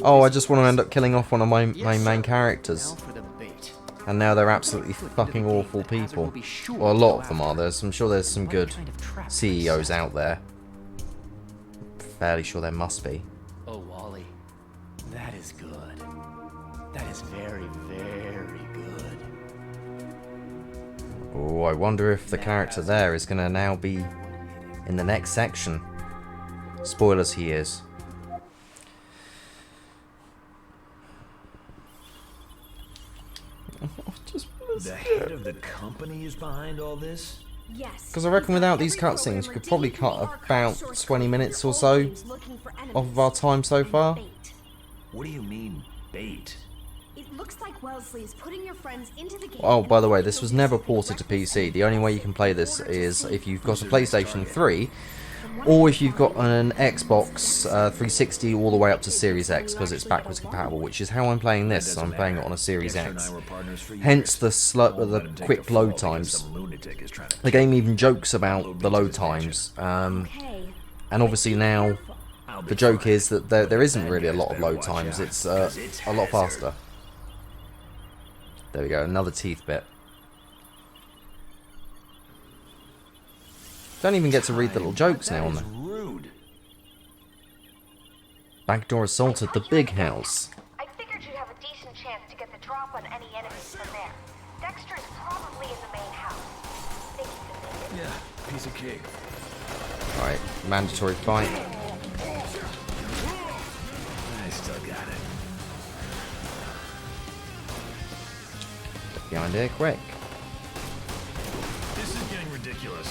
oh, I just want to end up killing off one of my main characters. And now they're absolutely fucking awful people. Well, a lot of them are. I'm sure there's some good CEOs out there. Fairly sure there must be. Oh, Wally. That is good. That is very, very good. Oh, I wonder if the character there is going to now be in the next section. Spoilers, he is. The head of the company is behind all this? Yes. Because I reckon without these cutscenes, we could probably cut about 20 minutes or so off of our time so far. What do you mean, bait? It looks like Wellesley is putting your friends into the game. Oh, by the way, this was never ported to PC. The only way you can play this is if you've got a PlayStation 3, or if you've got an Xbox 360 all the way up to Series X, because it's backwards compatible, which is how I'm playing this. I'm playing it on a Series X. Hence the quick load times. The game even jokes about the load times. And obviously now, the joke is that there isn't really a lot of load times. It's a lot faster. There we go, another teeth bit. Don't even get to read the little jokes now on there. Backdoor assault at the big house. I figured you'd have a decent chance to get the drop on any enemies from there. Dexter's probably in the main house. Think you can make it? Yeah, piece of cake. Alright, mandatory fight. I still got it. Get behind here quick. This is getting ridiculous.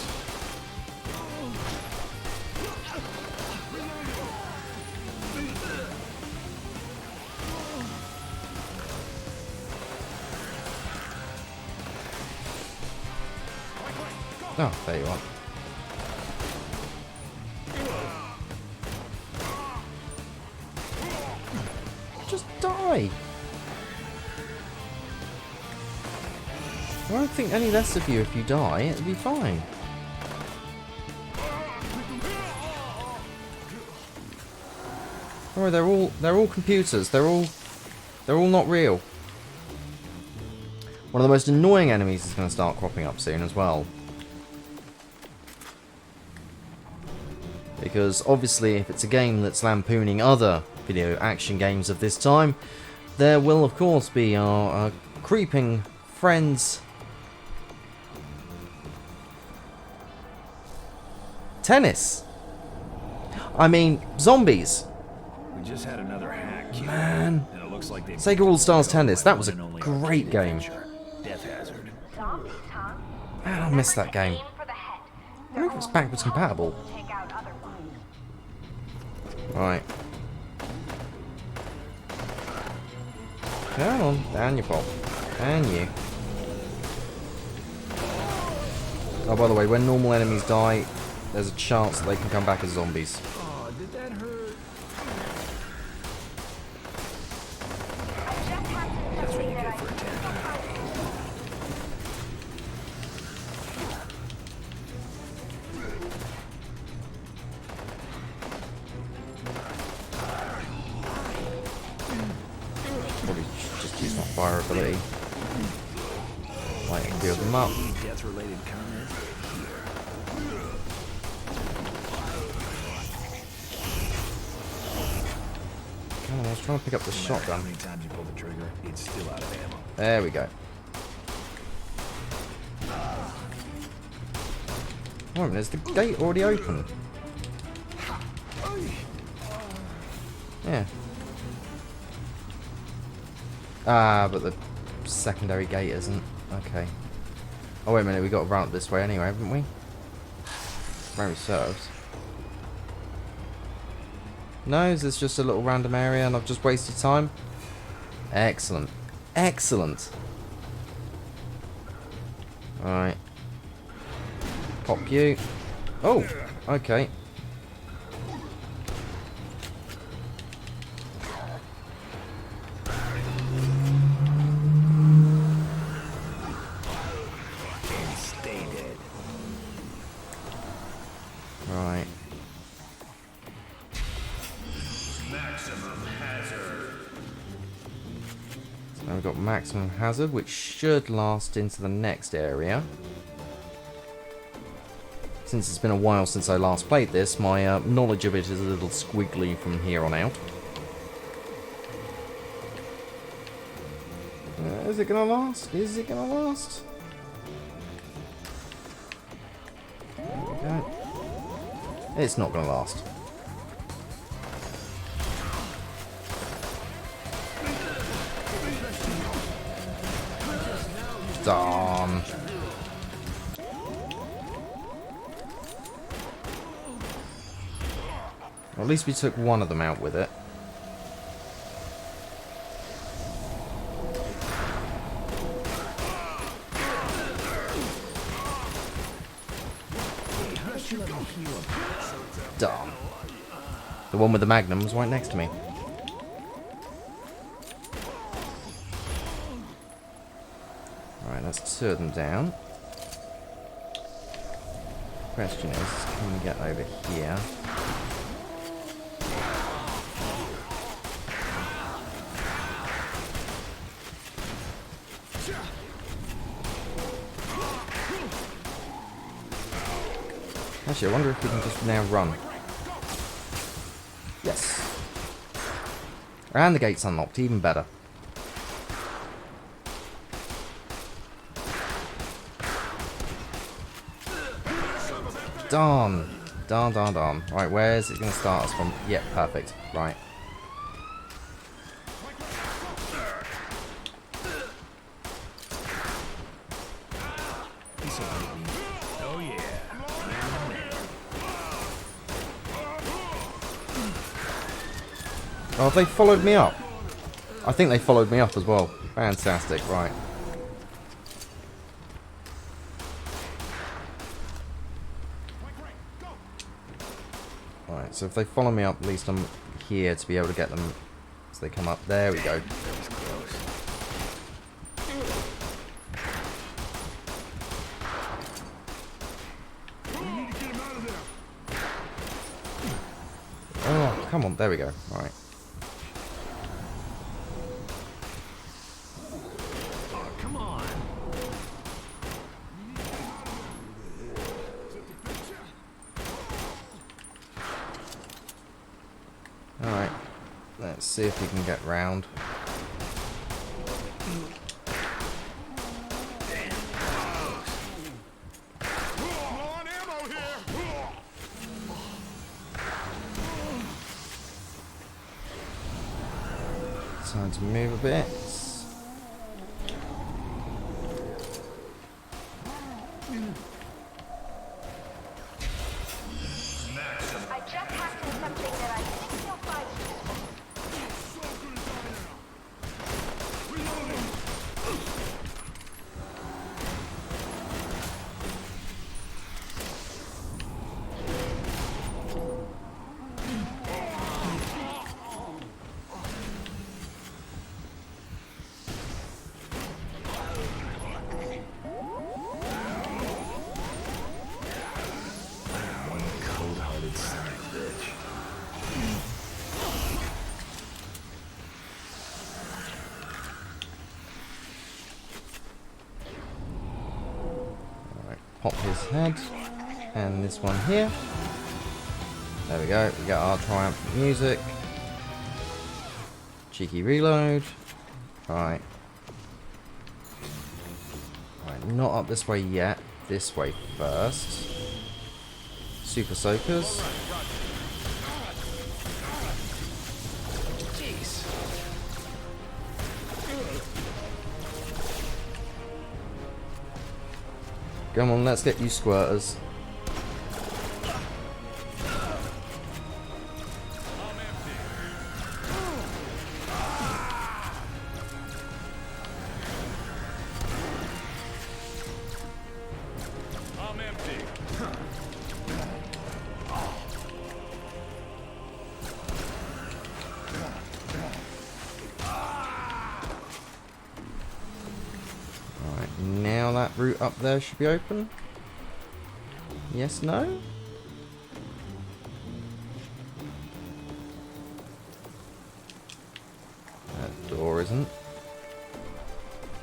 Oh, there you are. Just die. I don't think any less of you if you die. It'll be fine. Oh, they're all computers. They're all not real. One of the most annoying enemies is going to start cropping up soon as well. Because obviously if it's a game that's lampooning other video action games of this time, there will of course be our creeping friends. Tennis! I mean, zombies! We just had another hack. Man. And it looks like they Sega All-Stars Tennis, that was a great game. Death Hazard. Zombies, huh? Man, I missed that game. Aim for the head. I think it was backwards compatible. Take out other ones. Right. Come on, down you pop. And you. Oh, by the way, when normal enemies die, there's a chance that they can come back as zombies. Oh, did that hurt? That's what you get for attacking. Probably should just use my fire ability. Light and build them up. Death-related comment here. Come on, I was trying to pick up the No matter shotgun. How many times you pull the trigger, it's still out of ammo. There we go. Wait a minute, is the gate already open? Yeah. Ah, but the secondary gate isn't. Okay. Oh, wait a minute, we got to run up this way anyway, haven't we? Memory serves. No, is this just a little random area and I've just wasted time? Excellent. Excellent. Alright. Pop you. Oh, okay. Stay dead. Right. Maximum hazard. So now we've got maximum hazard, which should last into the next area. Since it's been a while since I last played this, my knowledge of it is a little squiggly from here on out. Is it gonna last? Is it gonna last? There we go. It's not gonna last. Darn. Well, at least we took one of them out with it. Darn. The one with the magnum was right next to me. Alright, that's two of them down. Question is, can we get over here? Actually, I wonder if we can just now run. Yes. And the gate's unlocked, even better. Darn. Darn, darn, darn. Right, where is it going to start us from? Yeah, perfect. Right. Oh yeah. Oh, they followed me up. I think they followed me up as well. Fantastic, right. Right, so if they follow me up, at least I'm here to be able to get them as they come up. There we go. come on. There we go. Alright. Oh, come on. Alright. Let's see if we can get round. Time to move a bit. I just hacked in something that I think you'll find useful. Cold-hearted son of a bitch. Alright, pop his head. And this one here. There we go. We got our triumphant music. Cheeky reload. Right. Right, not up this way yet. This way first. Super soakers. Jeez. Come on, let's get you squirters. I'm empty. Alright, now that route up there should be open. Yes, no? That door isn't.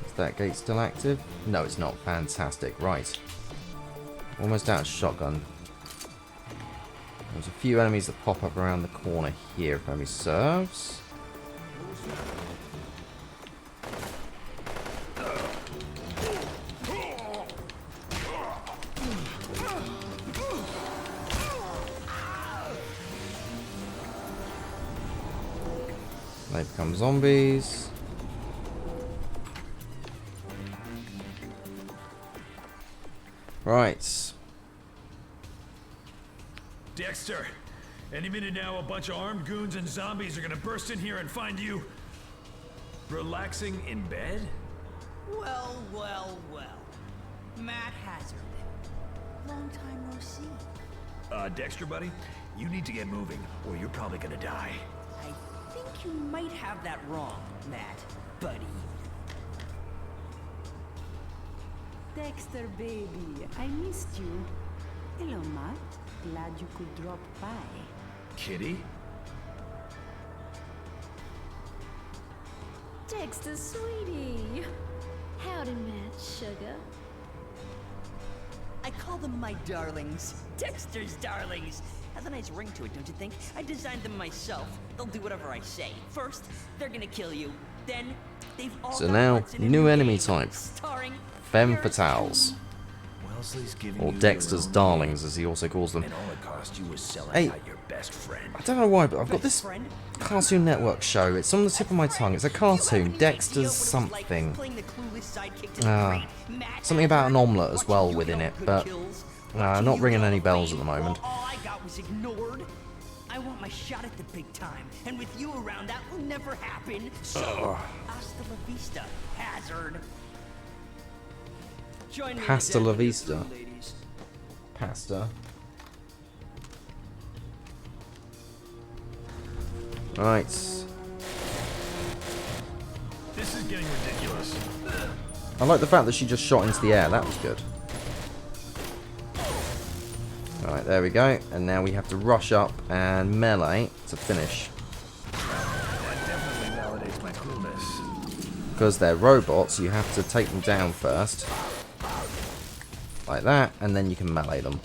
Is that gate still active? No, it's not. Fantastic. Right. Almost out of shotgun. There's a few enemies that pop up around the corner here, if memory serves. They become zombies. Right. Dexter, any minute now, a bunch of armed goons and zombies are gonna burst in here and find you relaxing in bed? Well, well, well. Matt Hazard. Long time no see. Dexter, buddy, you need to get moving, or you're probably gonna die. I think you might have that wrong, Matt, buddy. Dexter, baby, I missed you. Hello, Matt. Glad you could drop by. Kitty? Dexter, sweetie. Howdy, Matt, sugar. I call them my darlings. Dexter's darlings. Has a nice ring to it, don't you think? I designed them myself. They'll do whatever I say. First, they're gonna kill you. Then, they've all So got now, parts in a new enemy game type. starring Femme Paris fatales. Wellesley's giving Or you Dexter's your own darlings, name, as he also calls them. and all it cost you was selling Hey. out your best friend. I don't know why, but I've got this Cartoon Network show. It's on the tip of my tongue. It's a cartoon. Dexter's something. Something about an omelette as well within it, but not ringing any bells at the moment. All I got was ignored. I want my shot at the big time, and with you around, that will never happen. So, hasta la vista, Hazard. Join me in Hasta the la den with vista. you, ladies. Pasta. Right. This is getting ridiculous. I like the fact that she just shot into the air. That was good. Alright, Right, there we go. And now we have to rush up and melee to finish. That definitely validates my coolness. Because they're robots, you have to take them down first. Like that, and then you can melee them.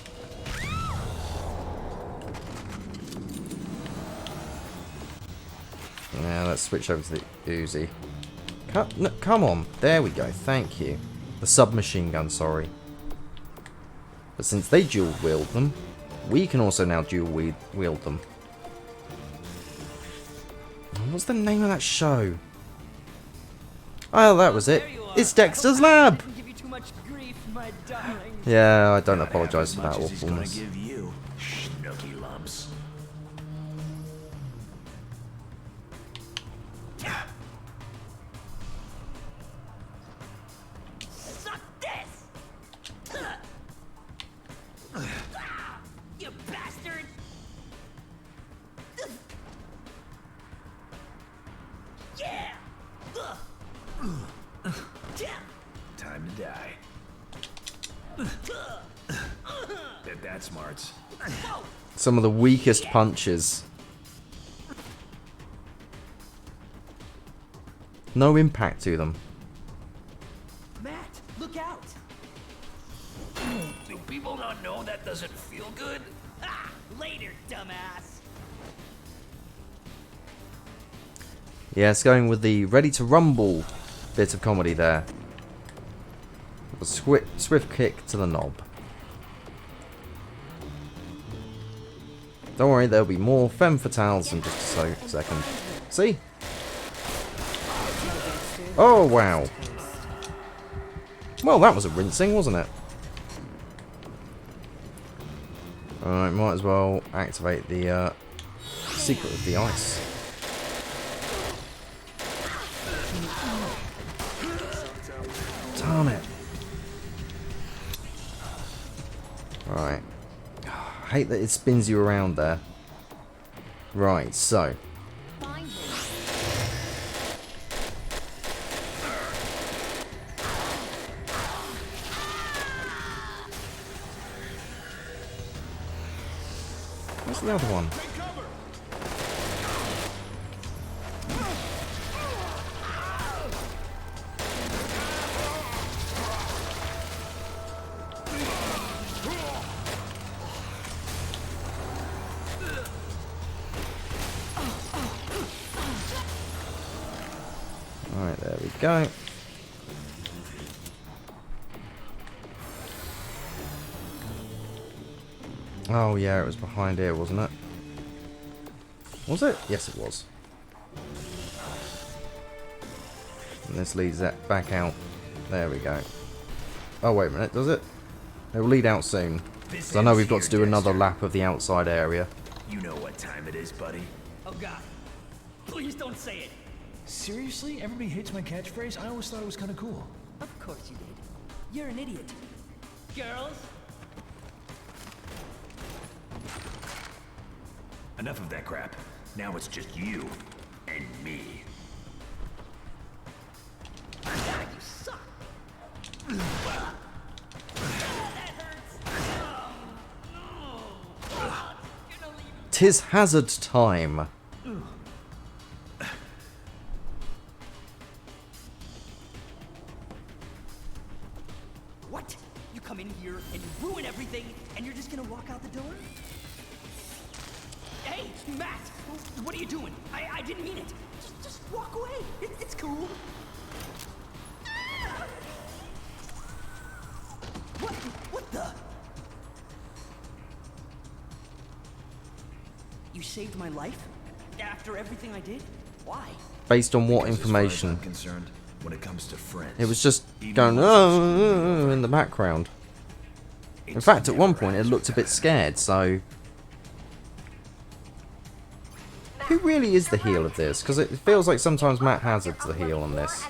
Now let's switch over to the Uzi. Come on, there we go, thank you. The submachine gun, sorry. But since they dual wield them, we can also now dual wield them. What's the name of that show? Oh, that was it. It's Dexter's Lab! Yeah, I don't apologise for that awfulness. Give you snooky lumps. Suck this! You bastard! Yeah! Time to die. Bet that smarts. Some of the weakest punches. No impact to them. Matt, look out! Do people not know that doesn't feel good? Ah, later, dumbass! Yeah, it's going with the ready to rumble bit of comedy there. A swift kick to the knob. Don't worry, there'll be more femme fatales in just a second. See? Oh, wow. Well, that was a rinsing, wasn't it? Alright, might as well activate the secret of the ice. Darn it. Right. I hate that it spins you around there. Right, so. Where's the other one? Alright, there we go. Oh yeah, it was behind here, wasn't it? Was it? Yes, it was. And this leads that back out. There we go. Oh, wait a minute, does it? It will lead out soon. Because I know we've got to do another lap of the outside area. You know what time it is, buddy. Oh god. Please don't say it. Seriously? Everybody hates my catchphrase? I always thought it was kind of cool. Of course you did. You're an idiot. Girls? Enough of that crap. Now it's just you and me. God, you suck. Tis hazard time. What? You come in here and you ruin everything, and you're just gonna walk out the door? Hey, Matt! What are you doing? I didn't mean it. Just walk away. It's cool. What the? You saved my life? After everything I did? Why? Based on what Because as far as information? I'm concerned, when it comes to friends, It was just even going once in the background. In fact, at one point it looked a bit scared, so... Who really is the heel of this? Because it feels like sometimes Matt Hazard's the heel on this.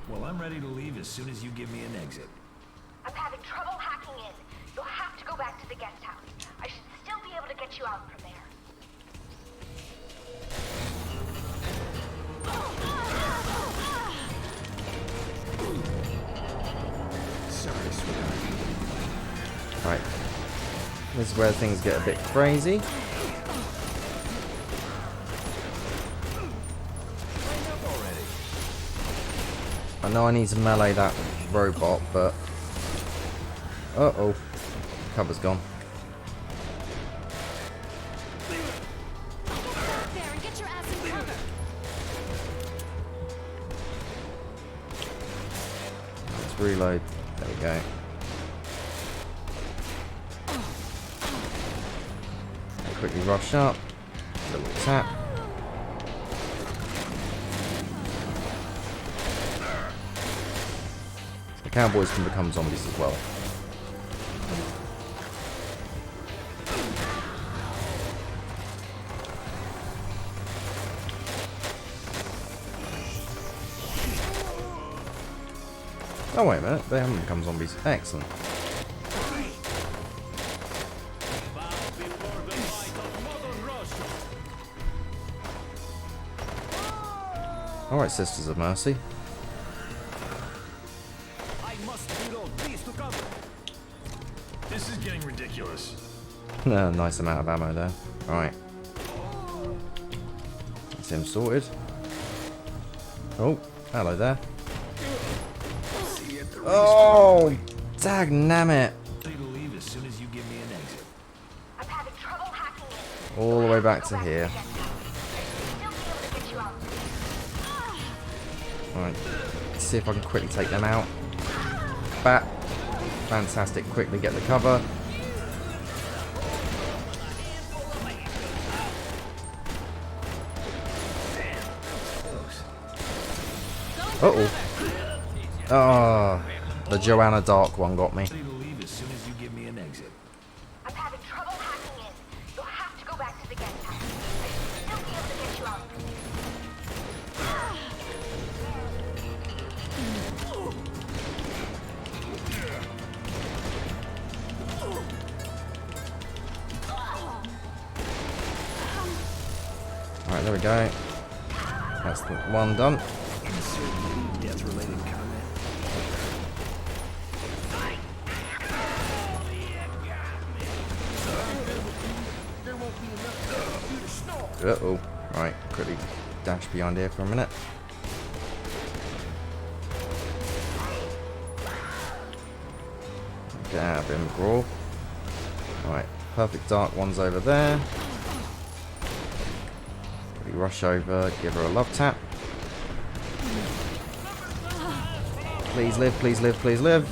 Well, I'm ready to leave as soon as you give me an exit. I'm having trouble hacking in. You'll have to go back to the guest house. I should still be able to get you out from there. Sorry, sweetheart. This is where things get a bit crazy. I know I need to melee that robot, but... Uh-oh. Cover's gone. Let's reload. There we go. Quickly rush up. Little tap. The cowboys can become zombies as well. Oh wait a minute, they haven't become zombies. Excellent. Alright, Sisters of Mercy. I must reload. Please to cover. This is getting ridiculous. Nice amount of ammo there. Alright. That's him sorted. Oh, hello there. Oh, dagnammit. Leave as soon as you give me an exit. I'm having trouble hacking in. All the way back to here. Alright, let's see if I can quickly take them out. Bat. Fantastic, quickly get the cover. Uh-oh. Oh, the Joanna Dark one got me. Leave as soon as you give me an exit. I'm having trouble hacking in. You'll have to go back to the guest house. I should still be able to get you out. Alright, there we go. That's the one done. Death-related comment. Uh-oh. Right, quickly dash behind here for a minute. Get out of him, Brawl. Alright, perfect dark one's over there. Quickly rush over, give her a love tap. Please live, please live, please live.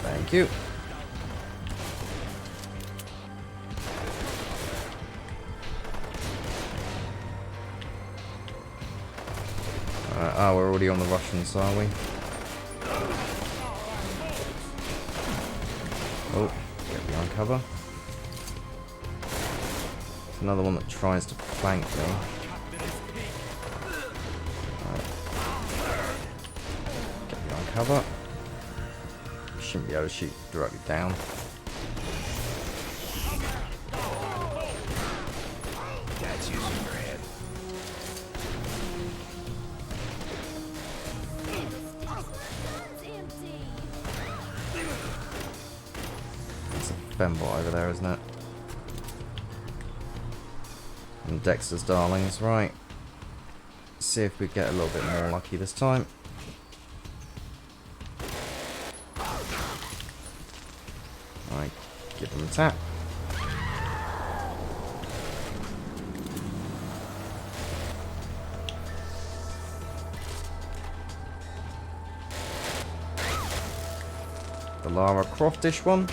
Thank you. Oh, we're already on the Russians, are we? Oh, get behind cover. Another one that tries to flank me. Get behind cover. Shouldn't be able to shoot directly down. That's using your head. That's a Fembot over there, isn't it? And Dexter's darlings, right. See if we get a little bit more lucky this time. Right, give them a tap. The Lara Croftish one.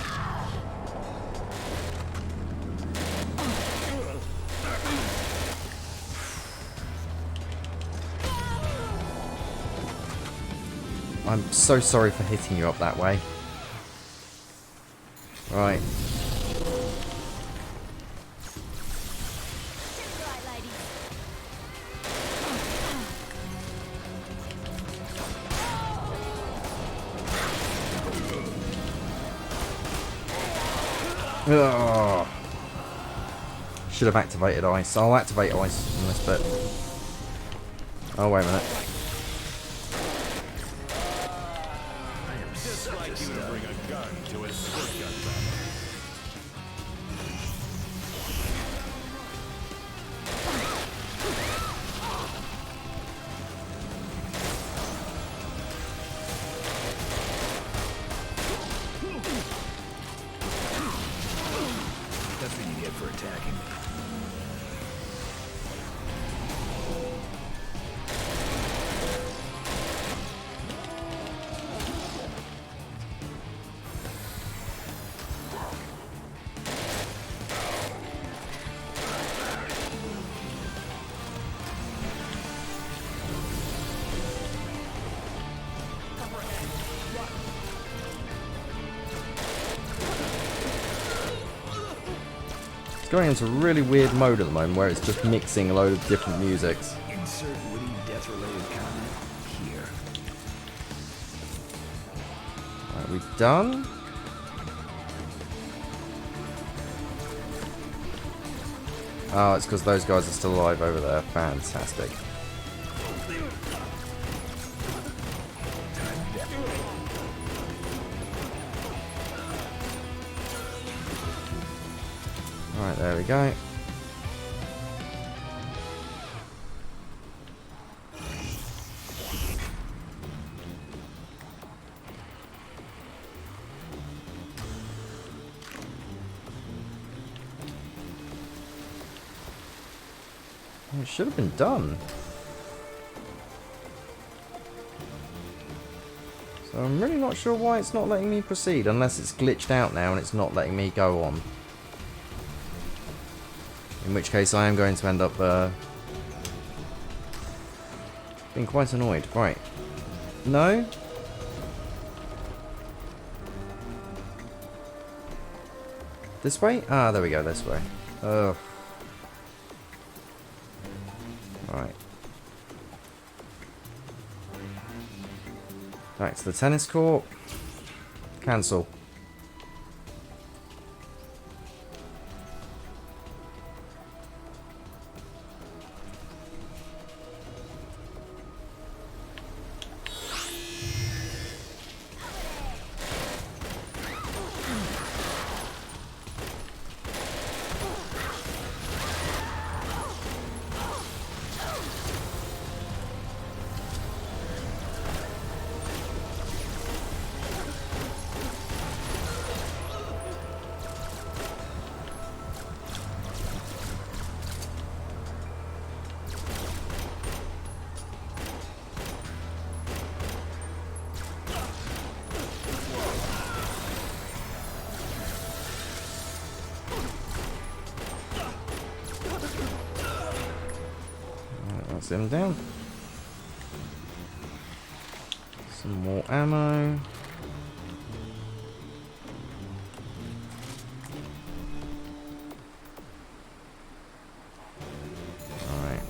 I'm so sorry for hitting you up that way. Right. Oh. Should have activated ice. I'll activate ice in this bit. Oh, wait a minute. for attacking me. Going into a really weird mode at the moment where it's just mixing a load of different musics. Insert witty death-related comment here. Are we done? Oh, it's because those guys are still alive over there. Fantastic. Right, there we go. It should have been done. So I'm really not sure why it's not letting me proceed, unless it's glitched out now and it's not letting me go on. In which case I am going to end up being quite annoyed. Right. No? This way? Ah, there we go, this way. Ugh. Right. Back to the tennis court. Cancel. That's him down. Some more ammo. Alright.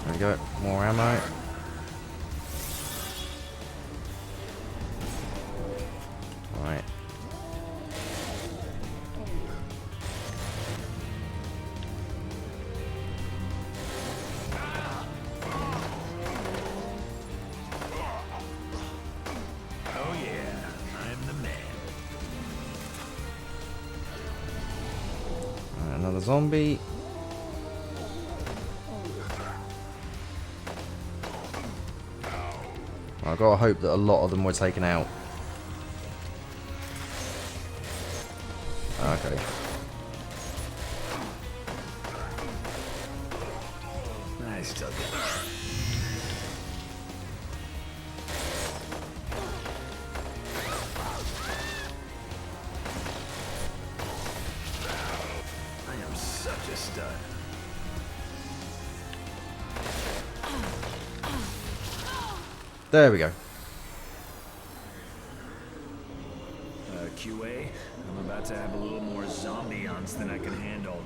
There we go, more ammo. Right. Oh yeah, I'm the man. Right, another zombie. I've got to hope that a lot of them were taken out. Okay. I still get it. I am such a stud. There we go. QA, I'm about to have a little more zombie-ons than I can handle.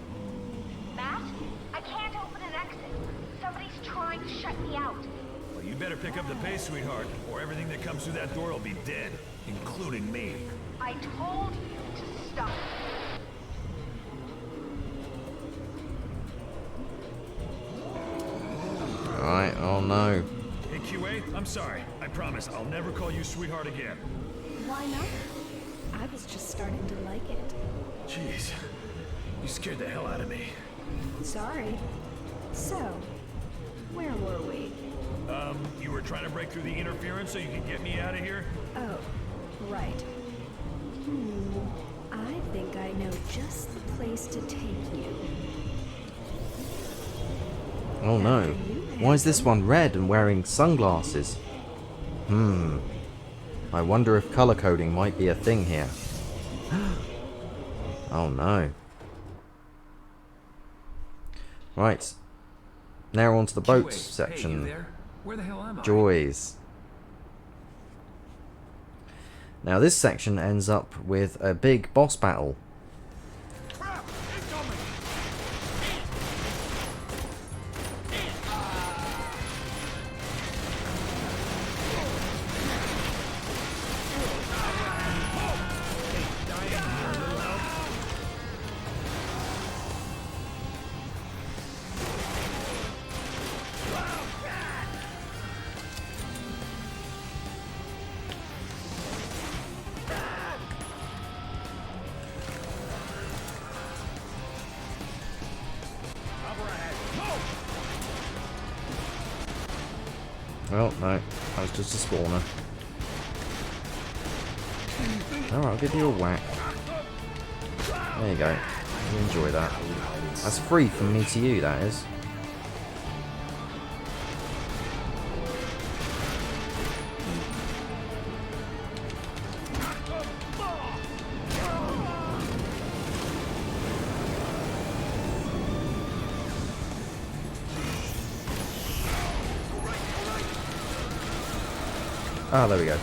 Matt, I can't open an exit. Somebody's trying to shut me out. Well, you better pick up the pace, sweetheart, or everything that comes through that door will be dead, including me. I told you to stop. no. Hey, QA, I'm sorry. I promise I'll never call you sweetheart again. Why not? I was just starting to like it. Jeez, you scared the hell out of me. Sorry. So, where were we? You were trying to break through the interference so you could get me out of here? Oh, right. I think I know just the place to take you. Oh no. Why is this one red and wearing sunglasses? I wonder if color coding might be a thing here. Oh no. Right. Now on to the boats section. Hey, you there? Where the hell am I? Joys. Now this section ends up with a big boss battle. Well, no, that was just a spawner. Alright, I'll give you a whack. There you go. You enjoy that. That's free from me to you, that is. Ah, there we go.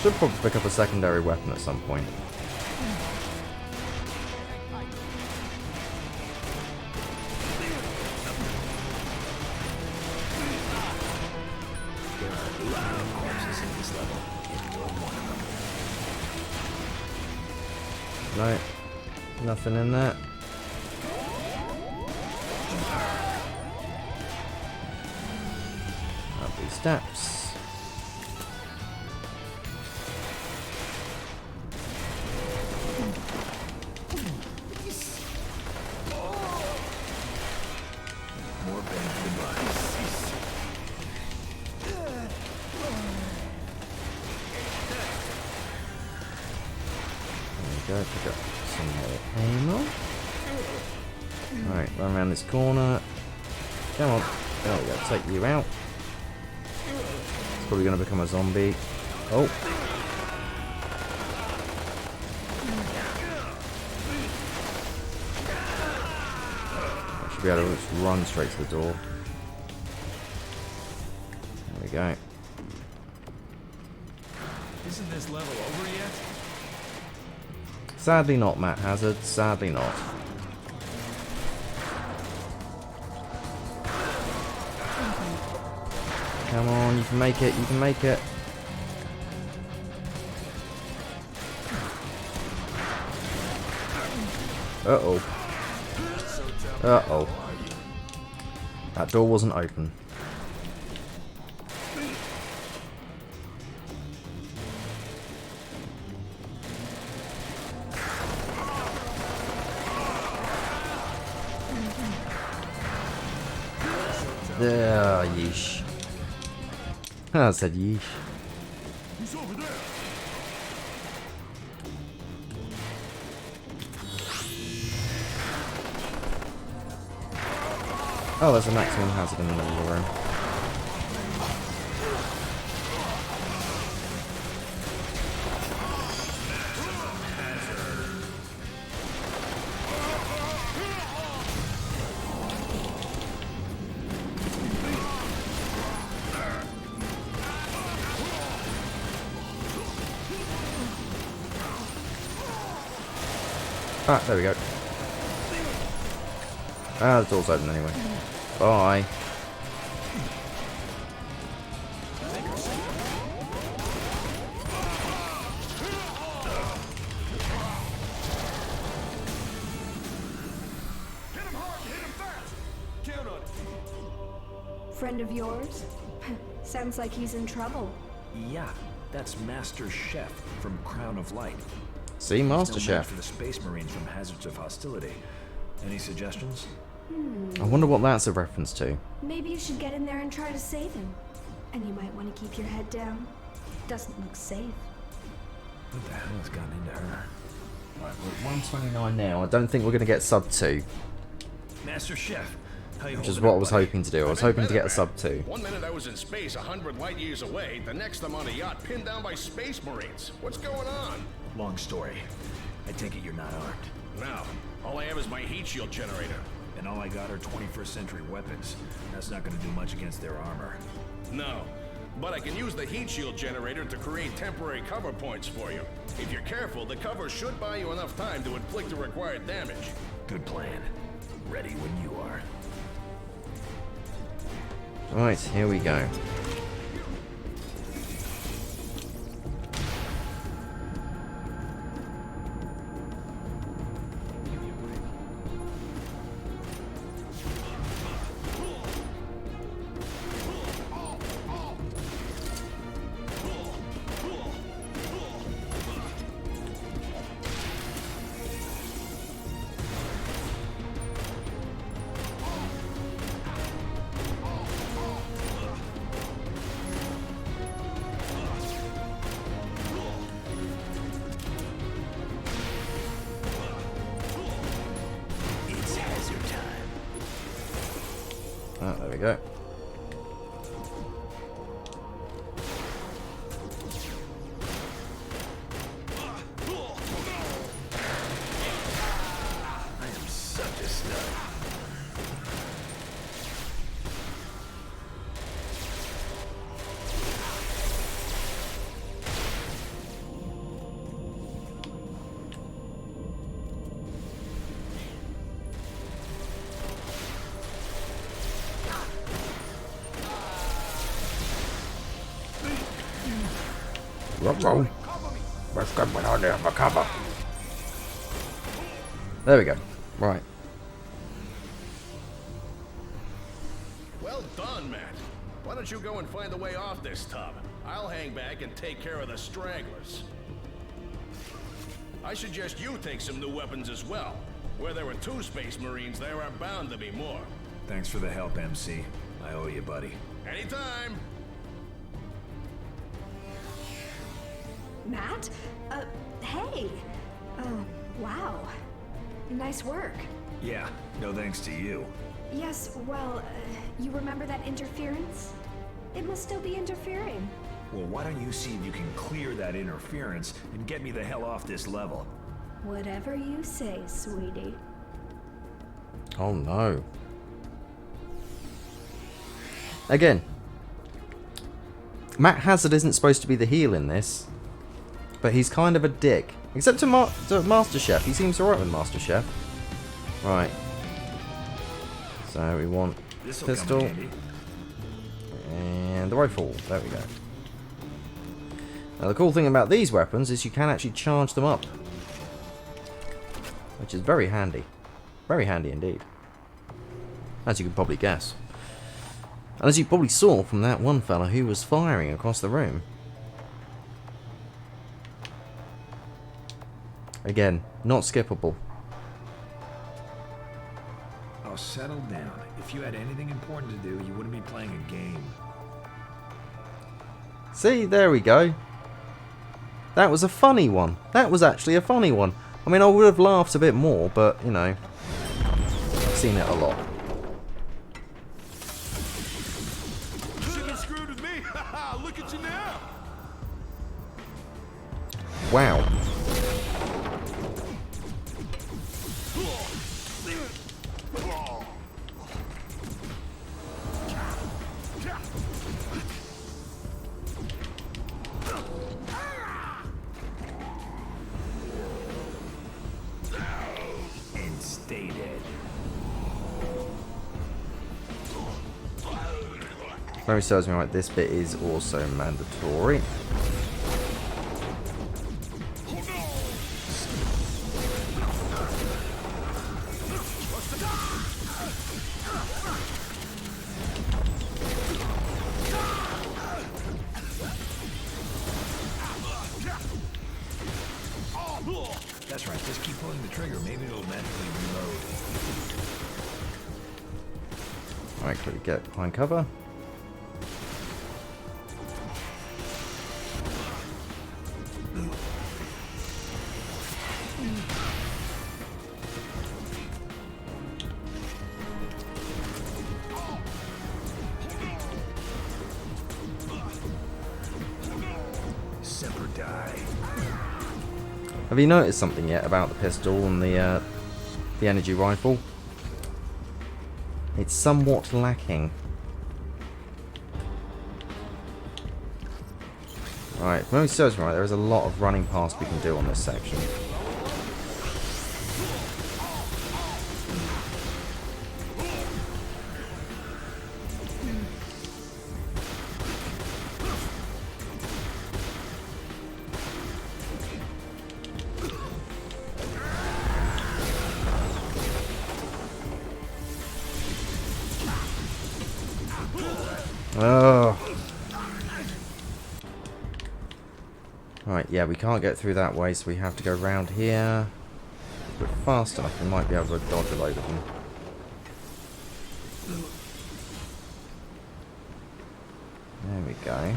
Should probably pick up a secondary weapon at some point. There are a lot of corpses in this level, and you're one of them. No, nothing in there. Up these steps. More bang for the buck. There we go, pick up some more ammo. Alright, run around this corner. Come on. There we go, take you out. It's probably going to become a zombie. Oh. I should be able to just run straight to the door. There we go. Isn't this level over yet? Sadly not, Matt Hazard. Sadly not. Come on, you can make it. You can make it. Uh-oh. Uh-oh. That door wasn't open. There, yeesh. I said yeesh. He's over there. Oh, there's a maximum hazard in the middle of the room. Ah, there we go. Ah, the door's open anyway. Bye. Friend of yours? Sounds like he's in trouble. Yeah, that's Master Chef from Crown of Light. See, Master He's no match Chef. for the Space Marines from Hazards of Hostility. Any suggestions? I wonder what that's a reference to. Maybe you should get in there and try to save him. And you might want to keep your head down. Doesn't look safe. What the hell has gotten into her? Right, we're at 129 now. I don't think we're going to get sub 2. Master Chef, how you Which is holding what up, I was buddy? hoping to do. I was hoping to get a sub 2. One minute I was in space 100 light years away, the next I'm on a yacht pinned down by space marines. What's going on? Long story. I take it you're not armed. No, all I have is my heat shield generator. And all I got are 21st century weapons. That's not gonna do much against their armor. No, but I can use the heat shield generator to create temporary cover points for you. If you're careful, the cover should buy you enough time to inflict the required damage. Good plan. Ready when you are. Right, here we go. It's hazard time. Oh, there we go. I am such a stud. There we go. Right. Well done, Matt. Why don't you go and find a way off this tub? I'll hang back and take care of the stragglers. I suggest you take some new weapons as well. Where there were 2 space marines, there are bound to be more. Thanks for the help, MC. I owe you, buddy. Anytime. Matt? Hey! Wow. Nice work. Yeah, no thanks to you. Yes, well, you remember that interference? It must still be interfering. Well, why don't you see if you can clear that interference and get me the hell off this level? Whatever you say, sweetie. Oh no. Again, Matt Hazard isn't supposed to be the heel in this, but he's kind of a dick. Except to Master Chef. He seems alright with Master Chef. Right. So we want This'll pistol come in handy. and the rifle. There we go. Now the cool thing about these weapons is you can actually charge them up, which is very handy. Very handy indeed. As you can probably guess. And as you probably saw from that one fella who was firing across the room. Again, not skippable. Oh, settle down. If you had anything important to do, you wouldn't be playing a game. See, there we go. That was a funny one. That was actually a funny one. I mean, I would have laughed a bit more, but, you know, I've seen it a lot. Shouldn't have screwed with me. Look at you now. Wow. And stay dead. Memory serves me right, this bit is also mandatory. pulling the trigger, maybe it'll magically reload. Alright, quickly get behind cover. Semper die. Have you noticed something yet about the pistol and the energy rifle? It's somewhat lacking. Right, if memory serves me right, there is a lot of running past we can do on this section. Oh. Right, yeah, we can't get through that way, so we have to go round here. If we're fast enough, we might be able to dodge a load of them. There we go.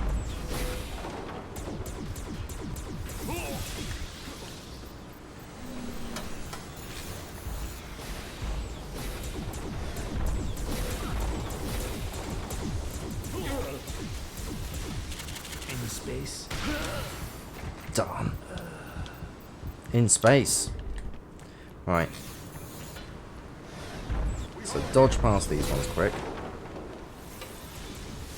In space. Darn. In space. Right. So dodge past these ones quick.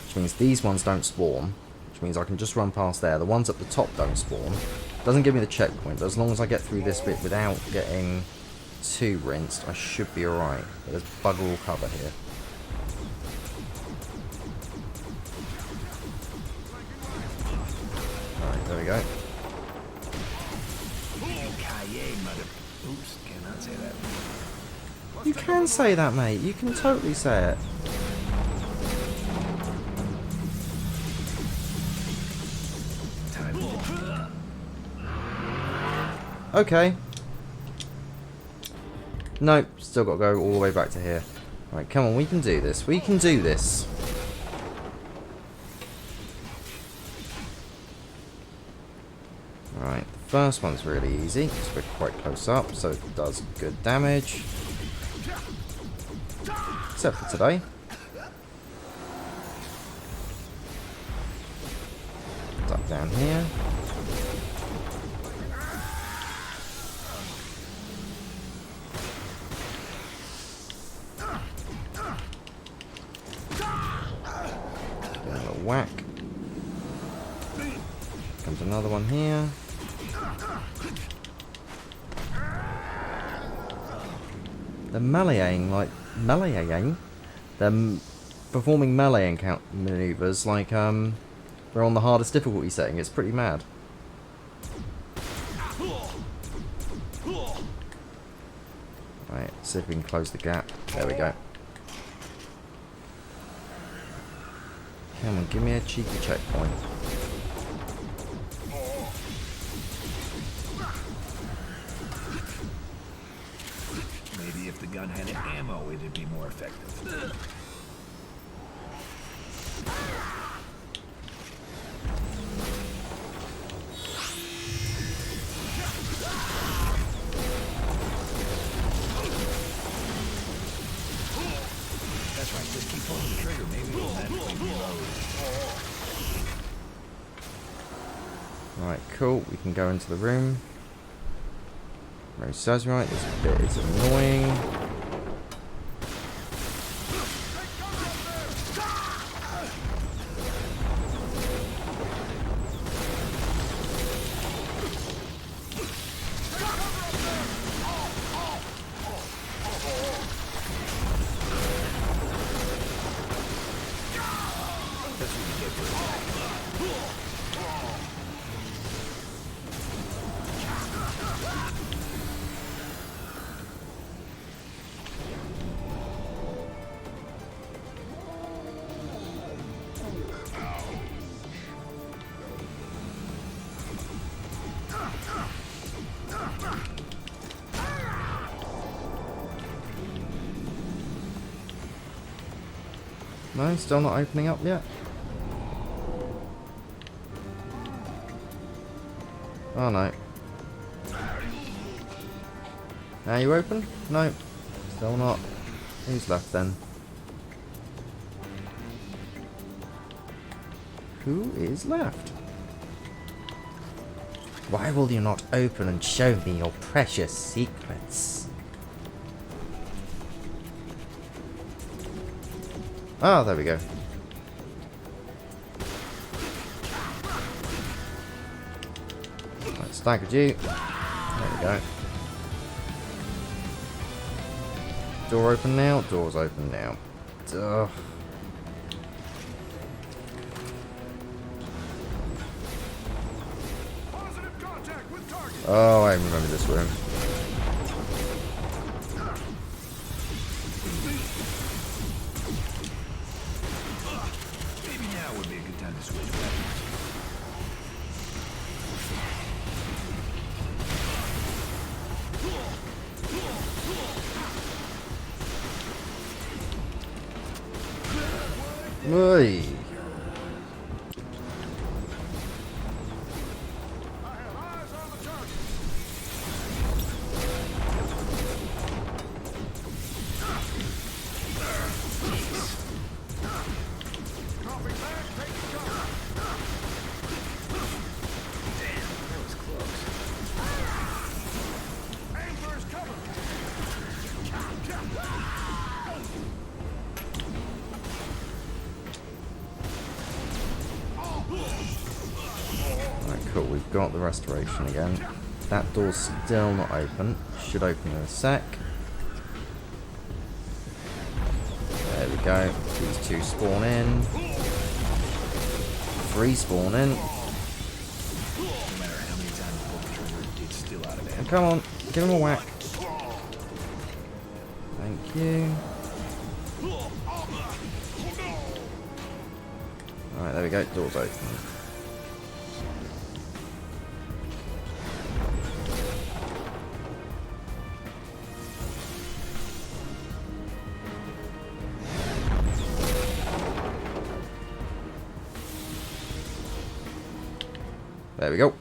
Which means these ones don't spawn. Which means I can just run past there. The ones at the top don't spawn. Doesn't give me the checkpoint, but as long as I get through this bit without getting too rinsed, I should be alright. But there's bugger all cover here. Alright, there we go. Oops, cannot say that. You can say that, mate. You can totally say it. Okay. Nope, still got to go all the way back to here. Right, come on, we can do this. We can do this. Right, the first one's really easy because we're quite close up, so it does good damage. Except for today. Duck down here. Get a little whack. Comes another one here. The meleeing, like meleeing, them performing melee maneuvers like we're on the hardest difficulty setting. It's pretty mad. Right, see if we can close the gap. There we go. Come on, give me a cheeky checkpoint. Maybe if the gun had ammo, it'd be more effective. That's right, just keep pulling the trigger, maybe it'll magically reload. Right, cool. We can go into the room. Rose says right, this bit is annoying. No, still not opening up yet. Oh no. Now you open? No. Still not. Who's left then? Who is left? Why will you not open and show me your precious secrets? Ah, there we go. Right, staggered you. There we go. Door open now? Door's open now. Ugh. Oh, I remember this room. Maybe now would be a good time to switch weapons. Oi. Cool, we've got the restoration again. That door's still not open. Should open in a sec. There we go. These two spawn in. 3 spawn in. No matter how many times I pull the trigger, it's still out of ammo. Come on, give him a whack. Thank you. Alright, there we go. Door's open. There we go.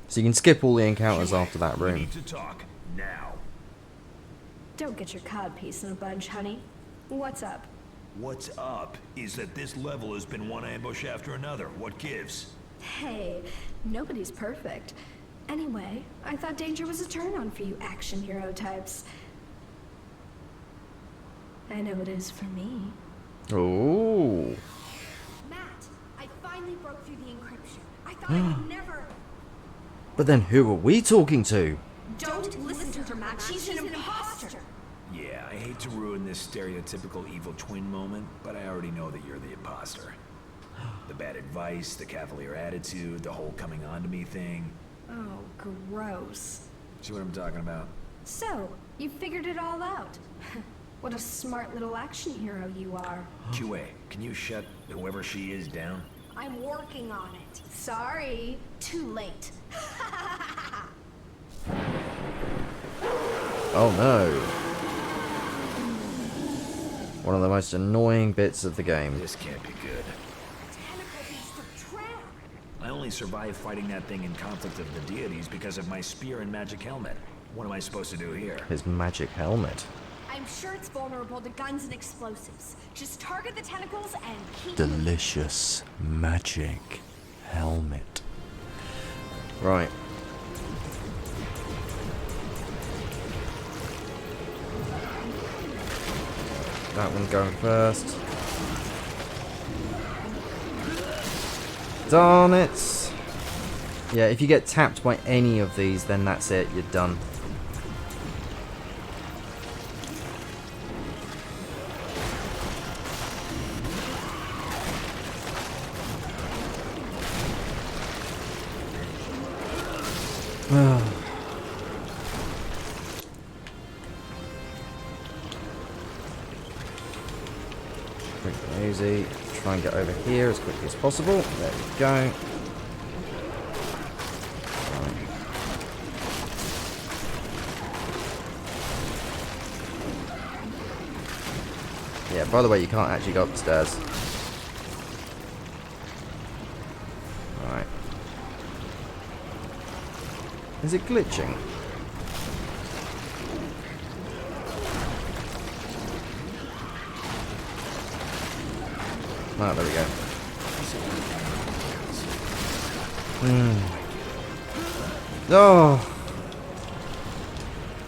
So you can skip all the encounters after that room. We need to talk now. Don't get your codpiece in a bunch, honey. What's up? What's up is that this level has been one ambush after another. What gives? Hey, nobody's perfect. Anyway, I thought danger was a turn-on for you action hero types. I know it is for me. Oh. Matt, I finally broke through the encryption. I thought I would never... But then who are we talking to? Don't listen to her, Matt. She's an imposter. Yeah, I hate to ruin this stereotypical evil twin moment, but I already know that you're the imposter. The bad advice, the cavalier attitude, the whole coming on to me thing. Oh, gross. See what I'm talking about? So, you figured it all out. What a smart little action hero you are. QA, can you shut whoever she is down? I'm working on it. Sorry, too late. Oh no. One of the most annoying bits of the game. This can't be good. I only survived fighting that thing in Conflict of the Deities because of my spear and magic helmet. What am I supposed to do here? His magic helmet. I'm sure it's vulnerable to guns and explosives. Just target the tentacles and keep... Delicious magic helmet. Right. That one going first. Darn it! Yeah, if you get tapped by any of these, then that's it, you're done. Quick and easy. Try and get over here as quickly as possible. There we go. Yeah, by the way, you can't actually go up the stairs. Alright. Is it glitching? Oh, there we go. Oh!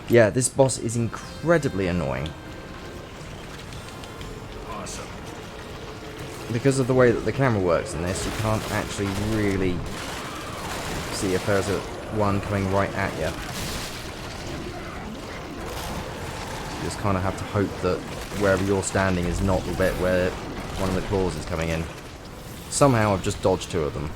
Yeah, this boss is incredibly annoying. Awesome. Because of the way that the camera works in this, you can't actually really see if there's one coming right at you. You just kind of have to hope that wherever you're standing is not the bit where one of the claws is coming in. Somehow I've just dodged two of them.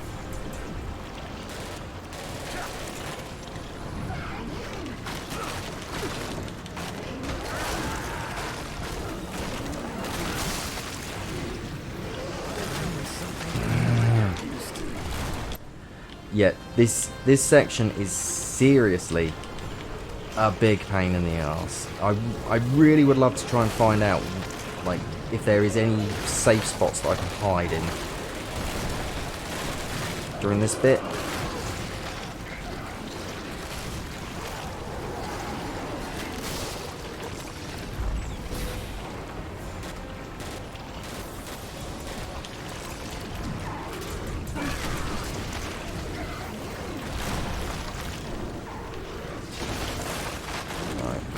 Yeah, this section is seriously a big pain in the ass. I really would love to try and find out, like, if there is any safe spots that I can hide in during this bit.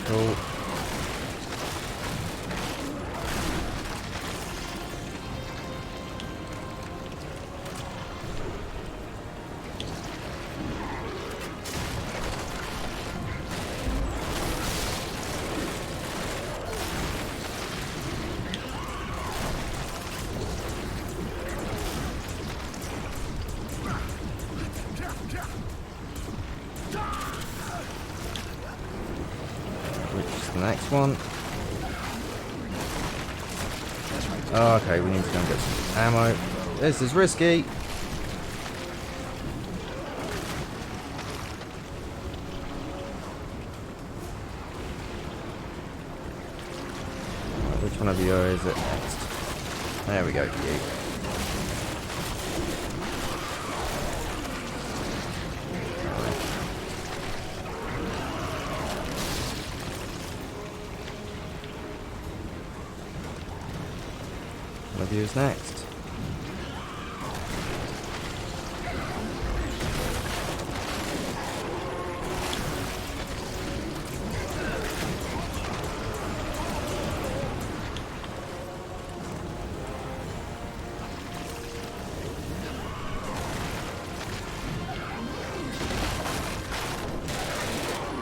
Cool. Which is the next one? Oh, okay, we need to go and get some ammo. This is risky. Right, which one of you is it next? There we go, you. One of you is next.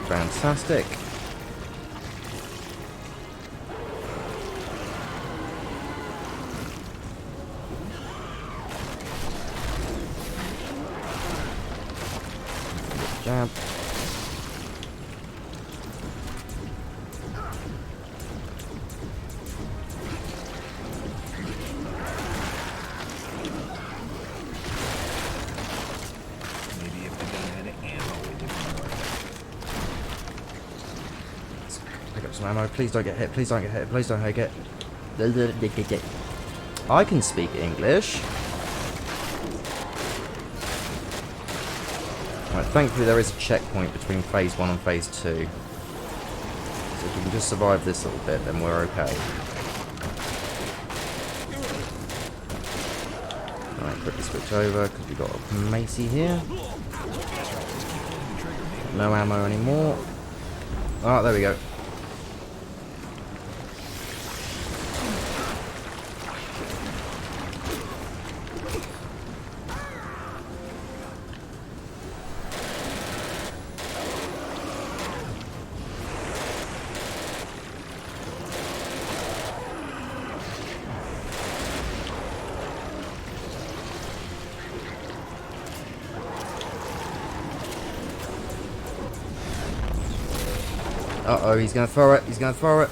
Fantastic. Jab. Maybe if the gun had ammo, it would be more effective. Pick up some ammo. Please don't get hit. Please don't get hit. Please don't get hit. I can speak English. Right, thankfully there is a checkpoint between phase 1 and phase 2. So if we can just survive this little bit, then we're okay. Alright, quickly switch over, because we've got a Macy here. No ammo anymore. Oh, there we go. Uh-oh, he's gonna throw it. He's gonna throw it.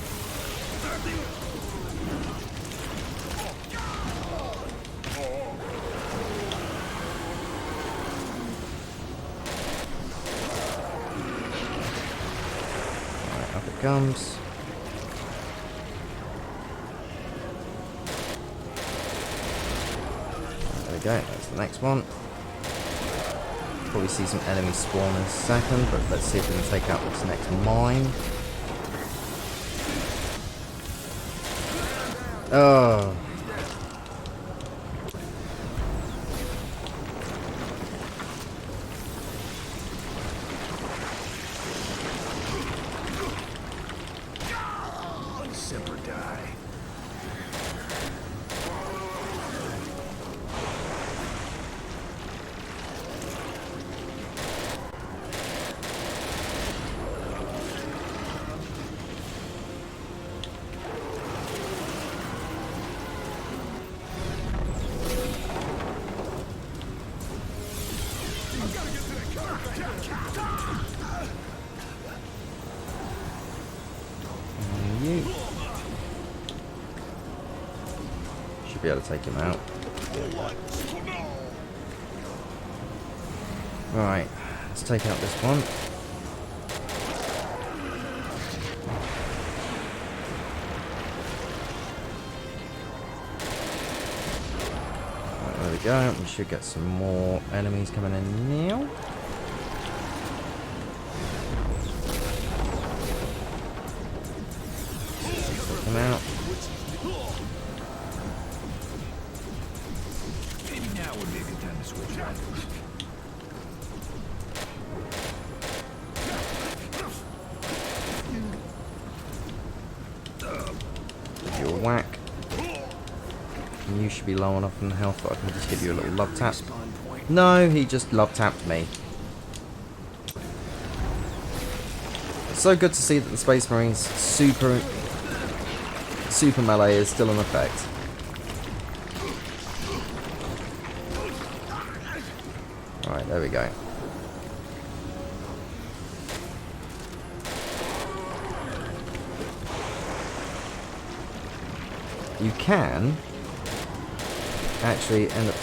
Alright, up it comes. go, that's the next one. Probably see some enemies spawn in a second, but let's see if we can take out this next mine. Oh. Simper die. Should be able to take him out. Right, let's take out this one. Right, there we go. We should get some more enemies coming in now. Take them out. Maybe now would be a good time to switch weapons. Give you a whack. And you should be low enough in health that I can just give you a little love tap. No, he just love tapped me. It's so good to see that the Space Marines super melee is still in effect. Right, there we go. You can actually end up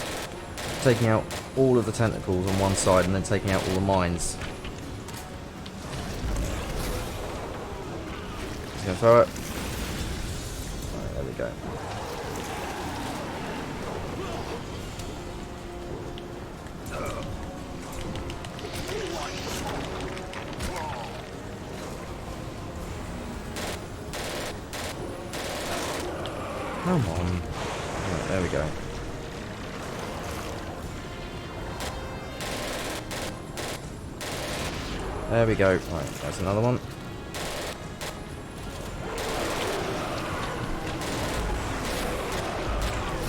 taking out all of the tentacles on one side and then taking out all the mines. Just gonna throw it. Right, there we go. Come on. Right, there we go. There we go. Right, that's another one.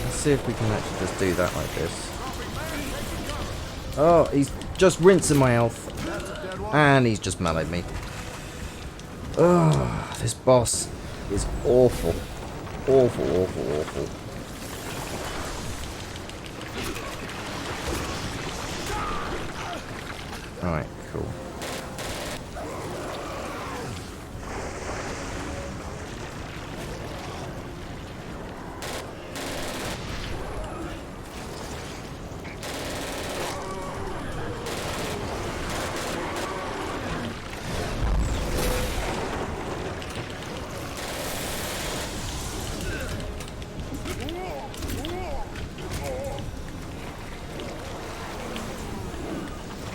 Let's see if we can actually just do that like this. Oh, he's just rinsing my health. And he's just meleeed me. Oh, this boss is awful. Awful, awful, awful. Alright, cool.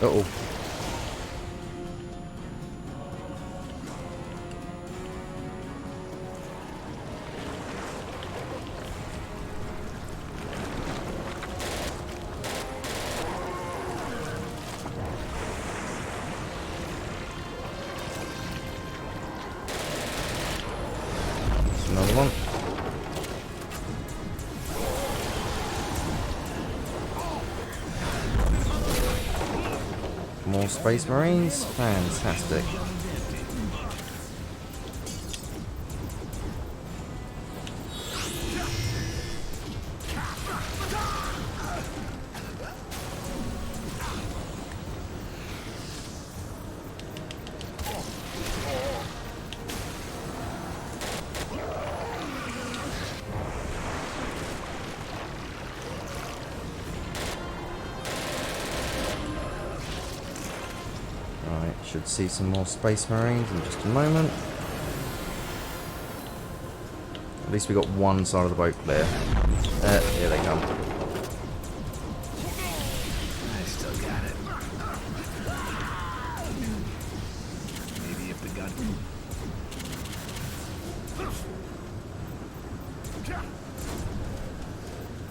Uh-oh. Another one. More Space Marines? Fantastic. Right, should see some more Space Marines in just a moment. At least we got one side of the boat clear. Here they come.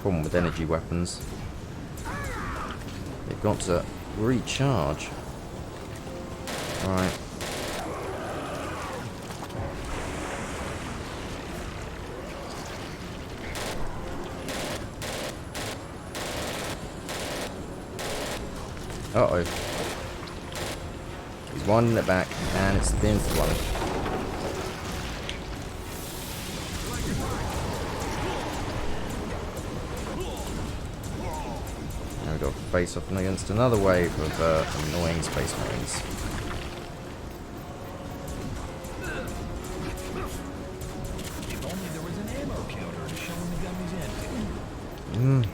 Problem with energy weapons. They've got to recharge. Right. Uh-oh. He's winding it back, and it's the bin's one. Now we've got to face off against another wave of annoying space marines. If only there was an ammo counter to show when the gun was empty.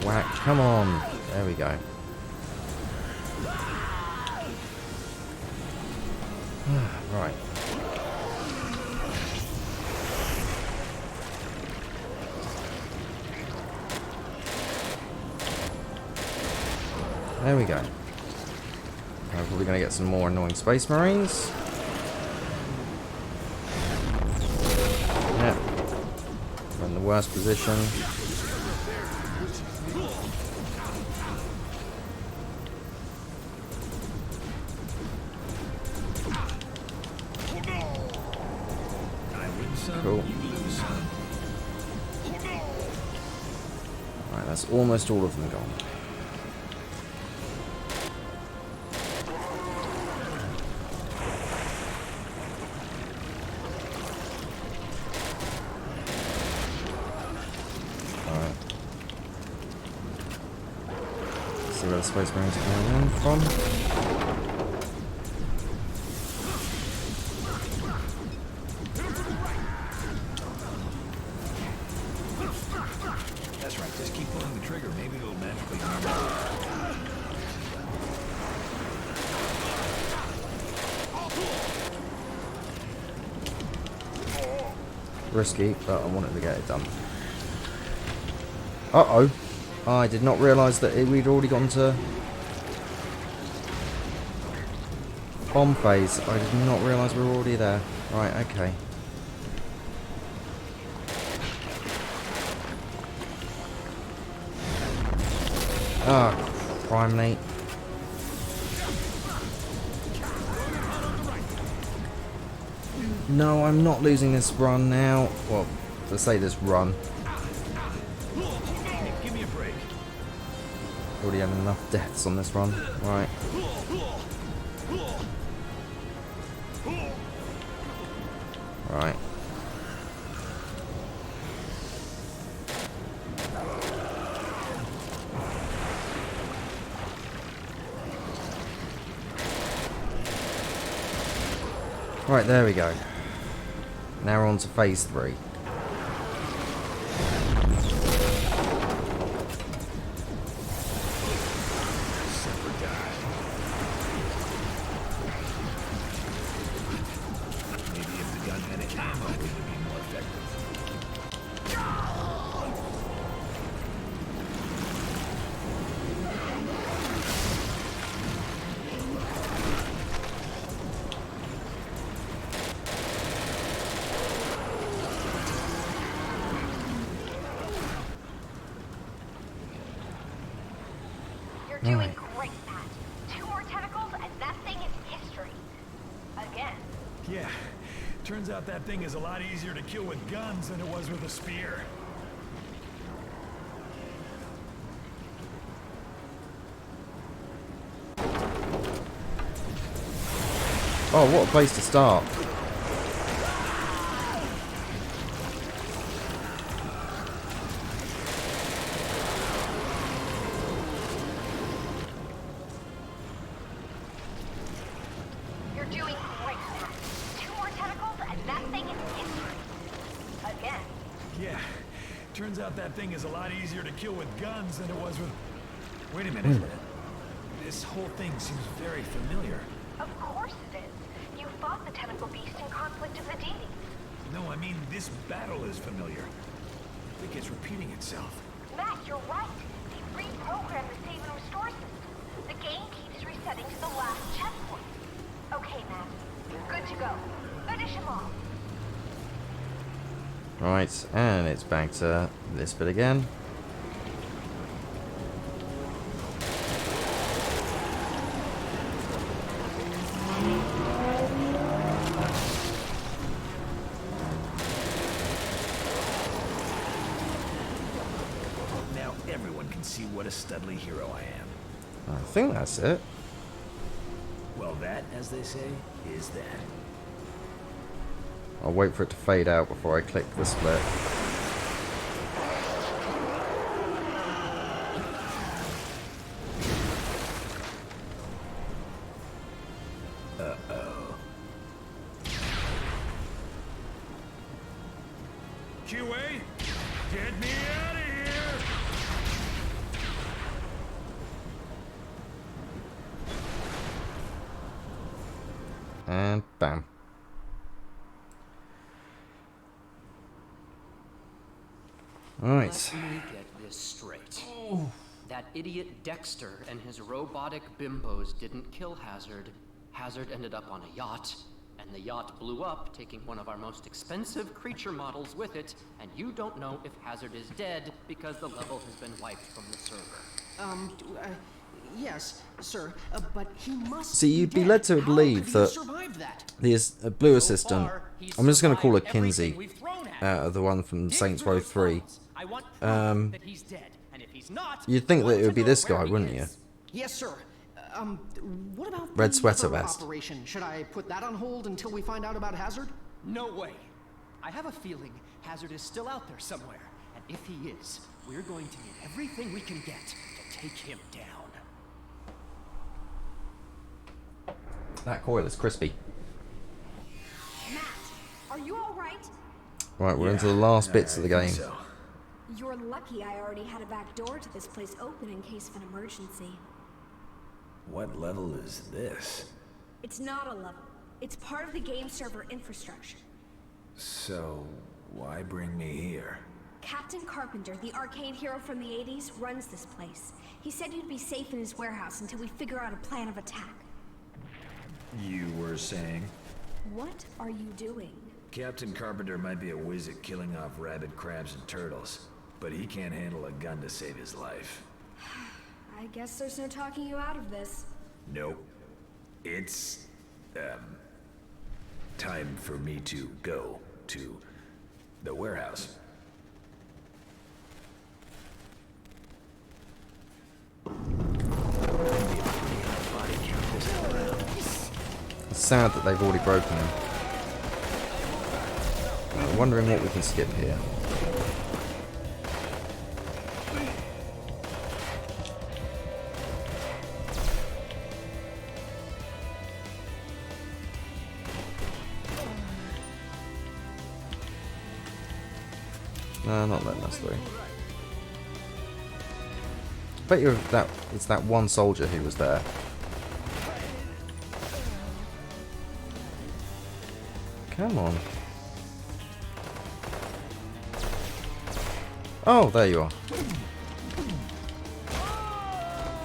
Whack, come on. There we go. Right. There we go. I'm probably going to get some more annoying space marines. Yeah. We're in the worst position. Cool. Right, that's almost all of them gone. Alright. See where the space marines are coming in from. That's right, just keep pulling the trigger. Maybe it'll magically Risky, but I wanted to get it done. Uh-oh. I did not realise that we'd already gone to bomb phase. I did not realise we were already there. Right, okay. Ah, primate. No, I'm not losing this run now. Well, to say this run. give me a break. Already had enough deaths on this run. Right. Right. Right, there we go. Now we're on to phase 3. Maybe if the gun had an ammo, it would be more effective. You're doing great, Matt. 2 more tentacles and that thing is history. Again. Yeah, turns out that thing is a lot easier to kill with guns than it was with a spear. Oh, what a place to start. You're doing great, Matt. 2 more tentacles and that thing is history. Again. Yeah, turns out that thing is a lot easier to kill with guns than it was with... Wait a minute. This whole thing seems very familiar. Of course it is. You fought the tentacle beast in Conflict of the Deities. No, I mean, this battle is familiar. I think it's repeating itself. Matt, you're right. They reprogrammed the save and restore system. The game keeps resetting to the last checkpoint. Okay, Matt. Good to go. Finish him off. Right, and it's back to this bit again. Now everyone can see what a studly hero I am. I think that's it. Well, that, as they say, is that. I'll wait for it to fade out before I click the split. Uh-oh. QA, get me out of here! And bam. Right. Let me get this straight. That idiot Dexter and his robotic bimbos didn't kill Hazard. Hazard ended up on a yacht, and the yacht blew up, taking one of our most expensive creature models with it, and you don't know if Hazard is dead because the level has been wiped from the server. Yes, sir, but he must. See, you'd be led to believe that the blue assistant, I'm just going to call her Kinsey, the one from Saints Row 3. You'd think that it would be this guy, wouldn't you? Yes, sir. What about Red the sweater Burrow vest. operation? Should I put that on hold until we find out about Hazard? No way. I have a feeling Hazard is still out there somewhere, and if he is, we're going to need everything we can get to take him down. That coil is crispy. Matt, are you all right? Right, we're into the last bits of the game. So. You're lucky I already had a back door to this place open in case of an emergency. What level is this? It's not a level. It's part of the game server infrastructure. So, why bring me here? Captain Carpenter, the arcade hero from the 80s, runs this place. He said you'd be safe in his warehouse until we figure out a plan of attack. You were saying? What are you doing? Captain Carpenter might be a whiz at killing off rabid crabs and turtles, but he can't handle a gun to save his life. I guess there's no talking you out of this. Nope. It's, time for me to go to the warehouse. It's sad that they've already broken him. I'm wondering what we can skip here. No, not letting us through. I bet you that it's that one soldier who was there. Come on. Oh, there you are.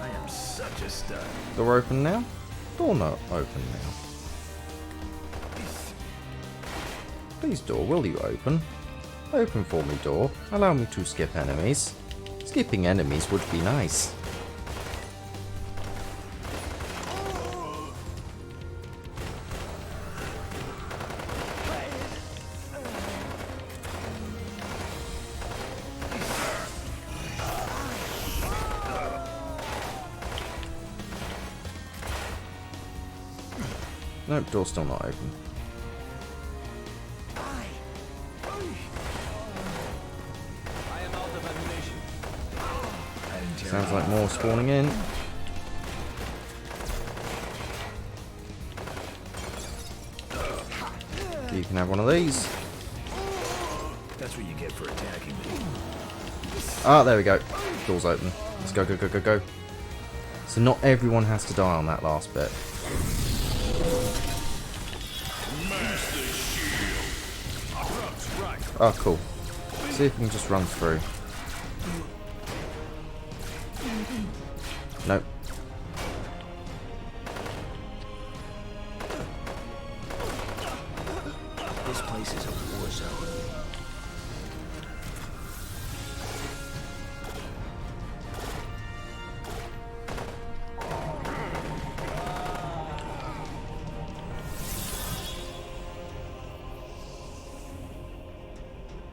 I am such a stud. Door open now? Door not open now. Please, door, will you open? Open for me, door. Allow me to skip enemies. Skipping enemies would be nice. Nope, door's still not open. Sounds like more spawning in. You can have one of these. That's what you get for attacking me. Ah, there we go. Door's open. Let's go, go, go, go, go. So not everyone has to die on that last bit. Oh, cool. See if we can just run through. Nope. This place is a war zone.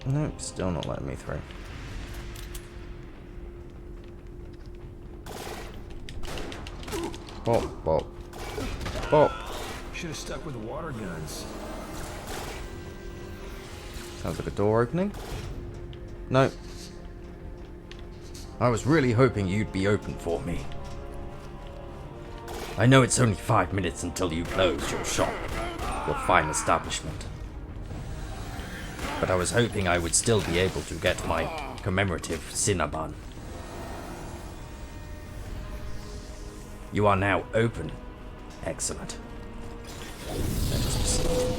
Nope, still not letting me through. Bop, bop, bop. Should have stuck with water guns. Sounds like a door opening. No. I was really hoping you'd be open for me. I know it's only 5 minutes until you close your shop, your fine establishment. But I was hoping I would still be able to get my commemorative Cinnabon. You are now open. Excellent. Let us proceed.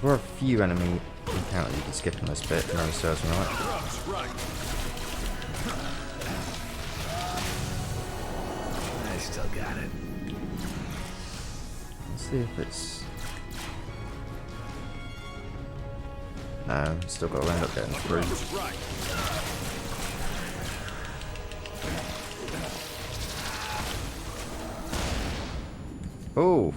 There were a few enemy encounters you can skip in this bit, if memory serves me right. I still got it. Let's see if it's... No, still got to end up getting through. Oh!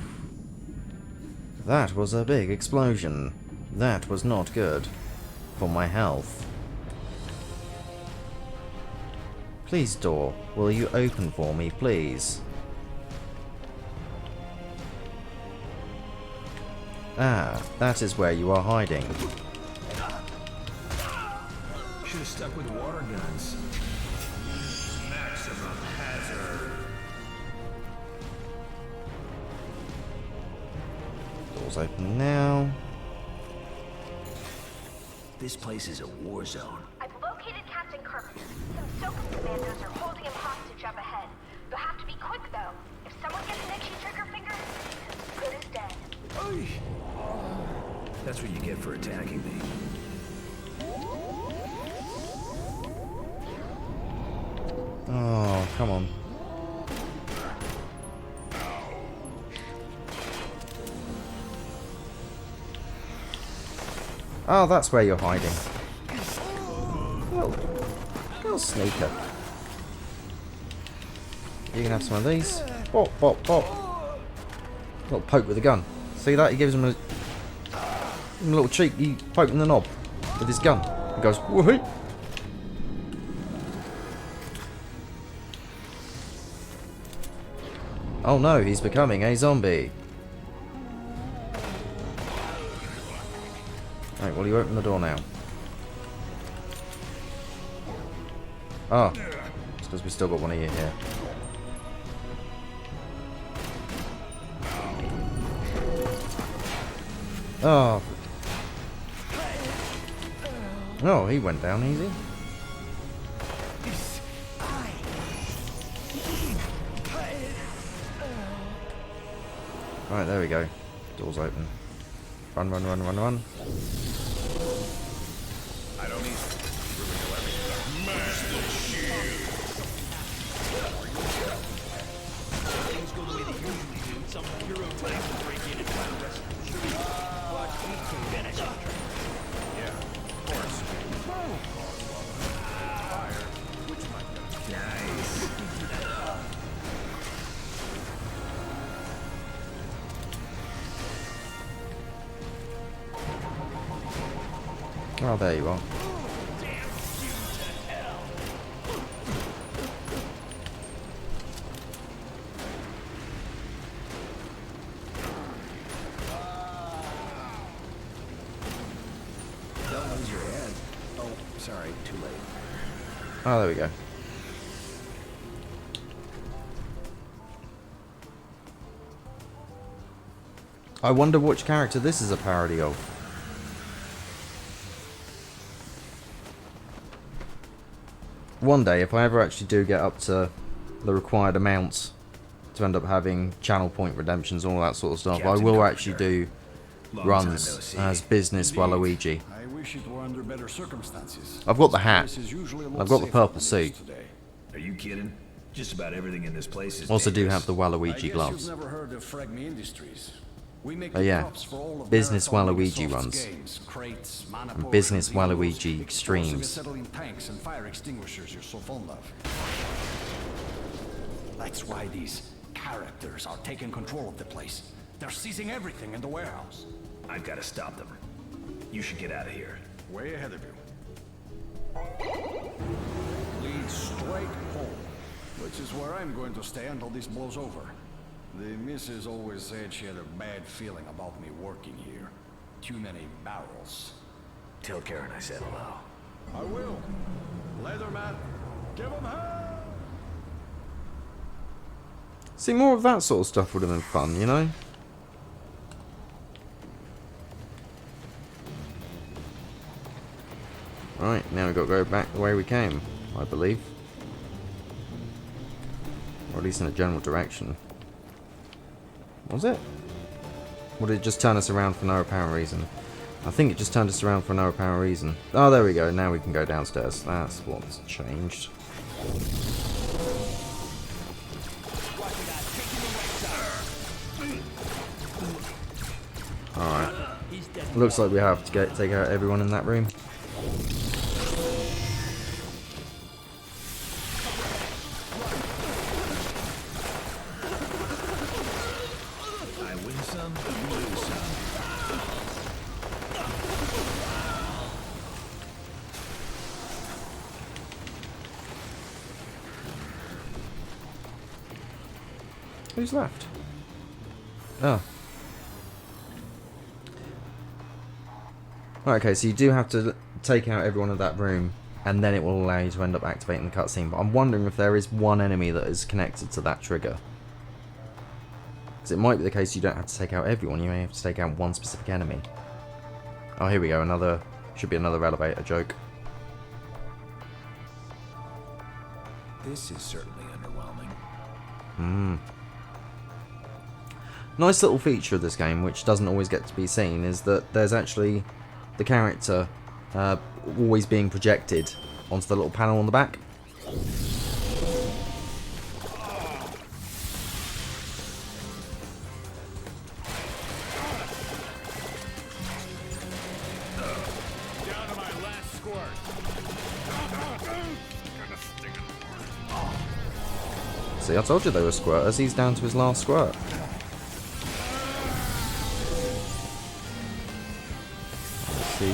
That was a big explosion. That was not good for my health. Please, door, will you open for me, please? Ah, that is where you are hiding. Should have stuck with water guns. Maximum hazard. Doors open now. This place is a war zone. I've located Captain Kirk. Some Soka commandos are holding him hostage up ahead. You'll have to be quick, though. If someone gets an itchy trigger finger, he's as good as dead. That's what you get for attacking me. Oh, come on. Oh, that's where you're hiding. Go sneaker. You can have some of these. Bop, bop, bop. Little poke with a gun. See that? He gives him a little cheek. He poke in the knob with his gun. He goes, woohoo! Oh no, he's becoming a zombie. Right, will you open the door now? Oh, it's because we still got one of you here. Oh. Oh, he went down easy. Right, there we go. Door's open. Run, run, run, run, run. I don't need to really know everything. Master shield. Things go the way they usually do. Some hero type will break in and try to rescue the tree. Watch me finish the trick. Yeah, of course. Fire. Which might go. Nice. Oh, there you are. Don't lose your head. Oh, sorry, too late. Oh, there we go. I wonder which character this is a parody of. One day, if I ever actually do get up to the required amounts to end up having channel point redemptions and all that sort of stuff, I will actually do runs as Business Waluigi. I wish it were under better circumstances. I've got the hat. This is usually a lot I've got the safer purple than it suit. is today. Are you kidding? Just about everything in this place is Also do dangerous. have the I Waluigi guess gloves. you've never heard of Fragme Industries. We make Oh the yeah, props for all of Business Marathon Waluigi Ubisoft's runs. games, crates, And Monopoly, Business Zingos, Waluigi explosive Extremes. acetylene tanks and fire extinguishers you're so fond of. That's why these characters are taking control of the place. They're seizing everything in the warehouse. I've got to stop them. You should get out of here. Way ahead of you. Lead straight home, which is where I'm going to stay until this blows over. The missus always said she had a bad feeling about me working here. Too many barrels. Tell Karen I said hello. I will. Later, man. Give him hell! See, more of that sort of stuff would have been fun, you know? Right, now we've got to go back the way we came, I believe. Or at least in a general direction. Was it? Or did it just turn us around for no apparent reason? I think it just turned us around for no apparent reason. Oh, there we go. Now we can go downstairs. That's what's changed. Alright. Looks like we have to take out everyone in that room. I win some, you lose some. Who's left? Oh. Okay, so you do have to take out everyone in that room, and then it will allow you to end up activating the cutscene. But I'm wondering if there is one enemy that is connected to that trigger. Because it might be the case you don't have to take out everyone, you may have to take out one specific enemy. Oh, here we go, another, should be another elevator joke. This is certainly underwhelming. Nice little feature of this game, which doesn't always get to be seen, is that there's actually the character always being projected onto the little panel on the back. Down to my last squirt. See, I told you they were squirters. He's down to his last squirt. Let's see.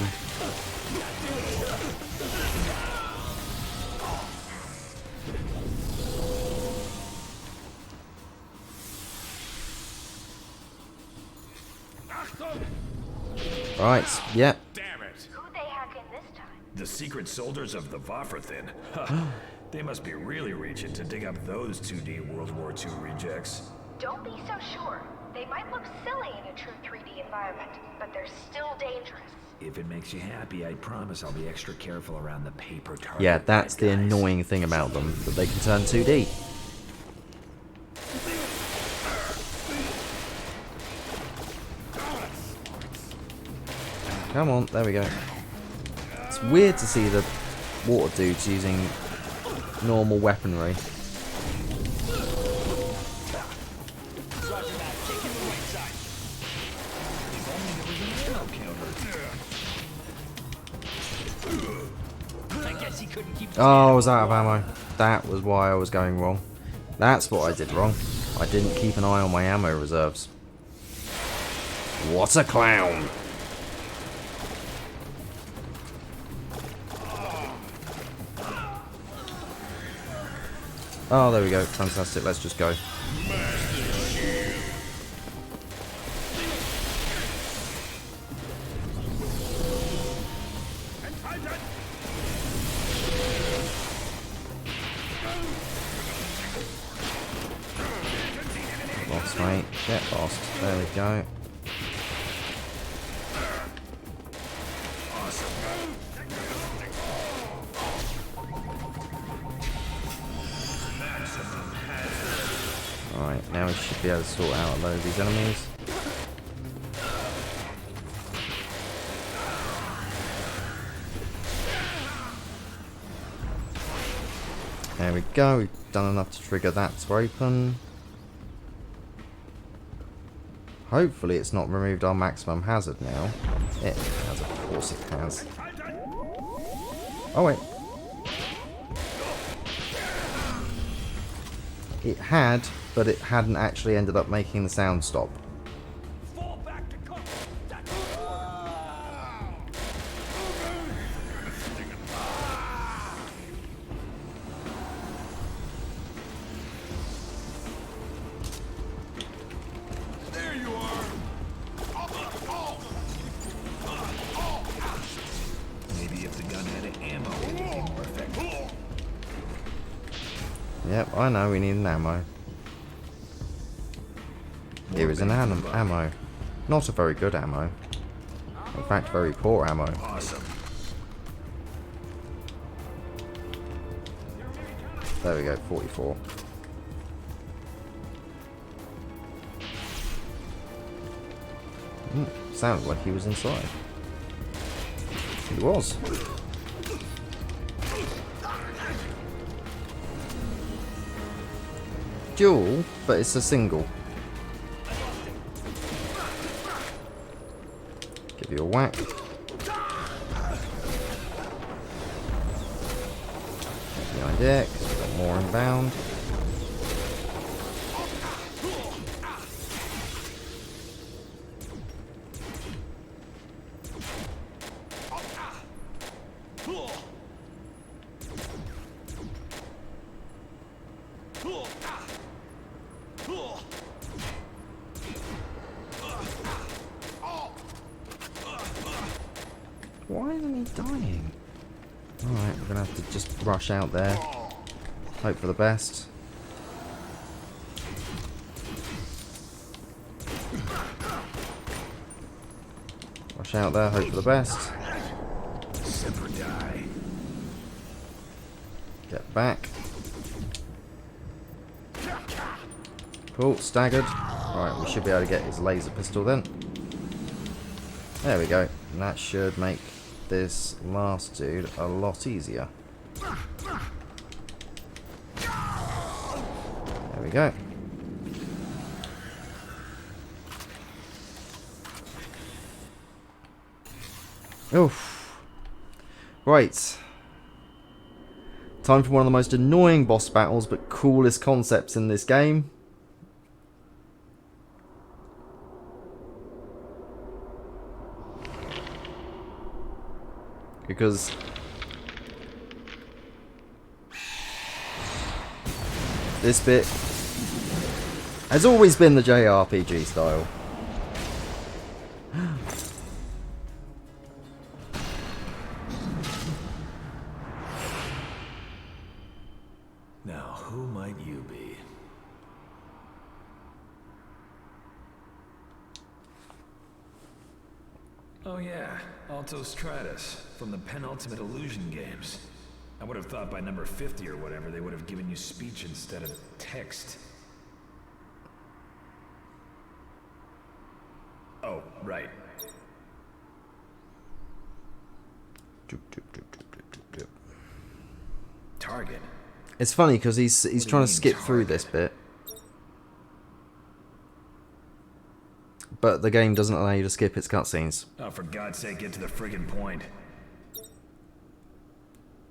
Right, yep. Damn it. Who'd they hack in this time? The secret soldiers of the Wafferthin. They must be really reaching to dig up those 2D World War II rejects. Don't be so sure. They might look silly in a true 3D environment, but they're still dangerous. If it makes you happy, I promise I'll be extra careful around the paper target. Yeah, that's the guys. annoying thing about them, that they can turn 2D. Come on, there we go. It's weird to see the water dudes using normal weaponry. Oh, I was out of ammo. That was why I was going wrong. That's what I did wrong. I didn't keep an eye on my ammo reserves. What a clown! Oh, there we go. Fantastic. Let's just go. Lost, mate. Get lost. There we go. Alright, now be able to sort out a load of these enemies. There we go, we've done enough to trigger that to open. Hopefully it's not removed our maximum hazard now. It has, of course it has. Oh wait. It had, but it hadn't actually ended up making the sound stop. Yep, I know, we need an ammo. Here is an ammo. Not a very good ammo. In fact, very poor ammo. Awesome. There we go, 44. Sounded like he was inside. He was. Dual, but it's a single. Give you a whack. Behind it, because we've got more inbound. Why isn't he dying? Alright, we're gonna have to just rush out there. Hope for the best. Rush out there, hope for the best. Get back. Cool, staggered. Right, we should be able to get his laser pistol then. There we go. And that should make this last dude a lot easier. There we go. Oof. Right. Time for one of the most annoying boss battles but coolest concepts in this game. Because this bit has always been the JRPG style. Now, who might you be? Oh yeah, Alto Stratus, from the Penultimate Illusion games. I would have thought by number 50 or whatever they would have given you speech instead of text. Oh, right. Target. It's funny because he's trying to skip through this bit. But the game doesn't allow you to skip its cutscenes. Oh, for God's sake, get to the friggin' point.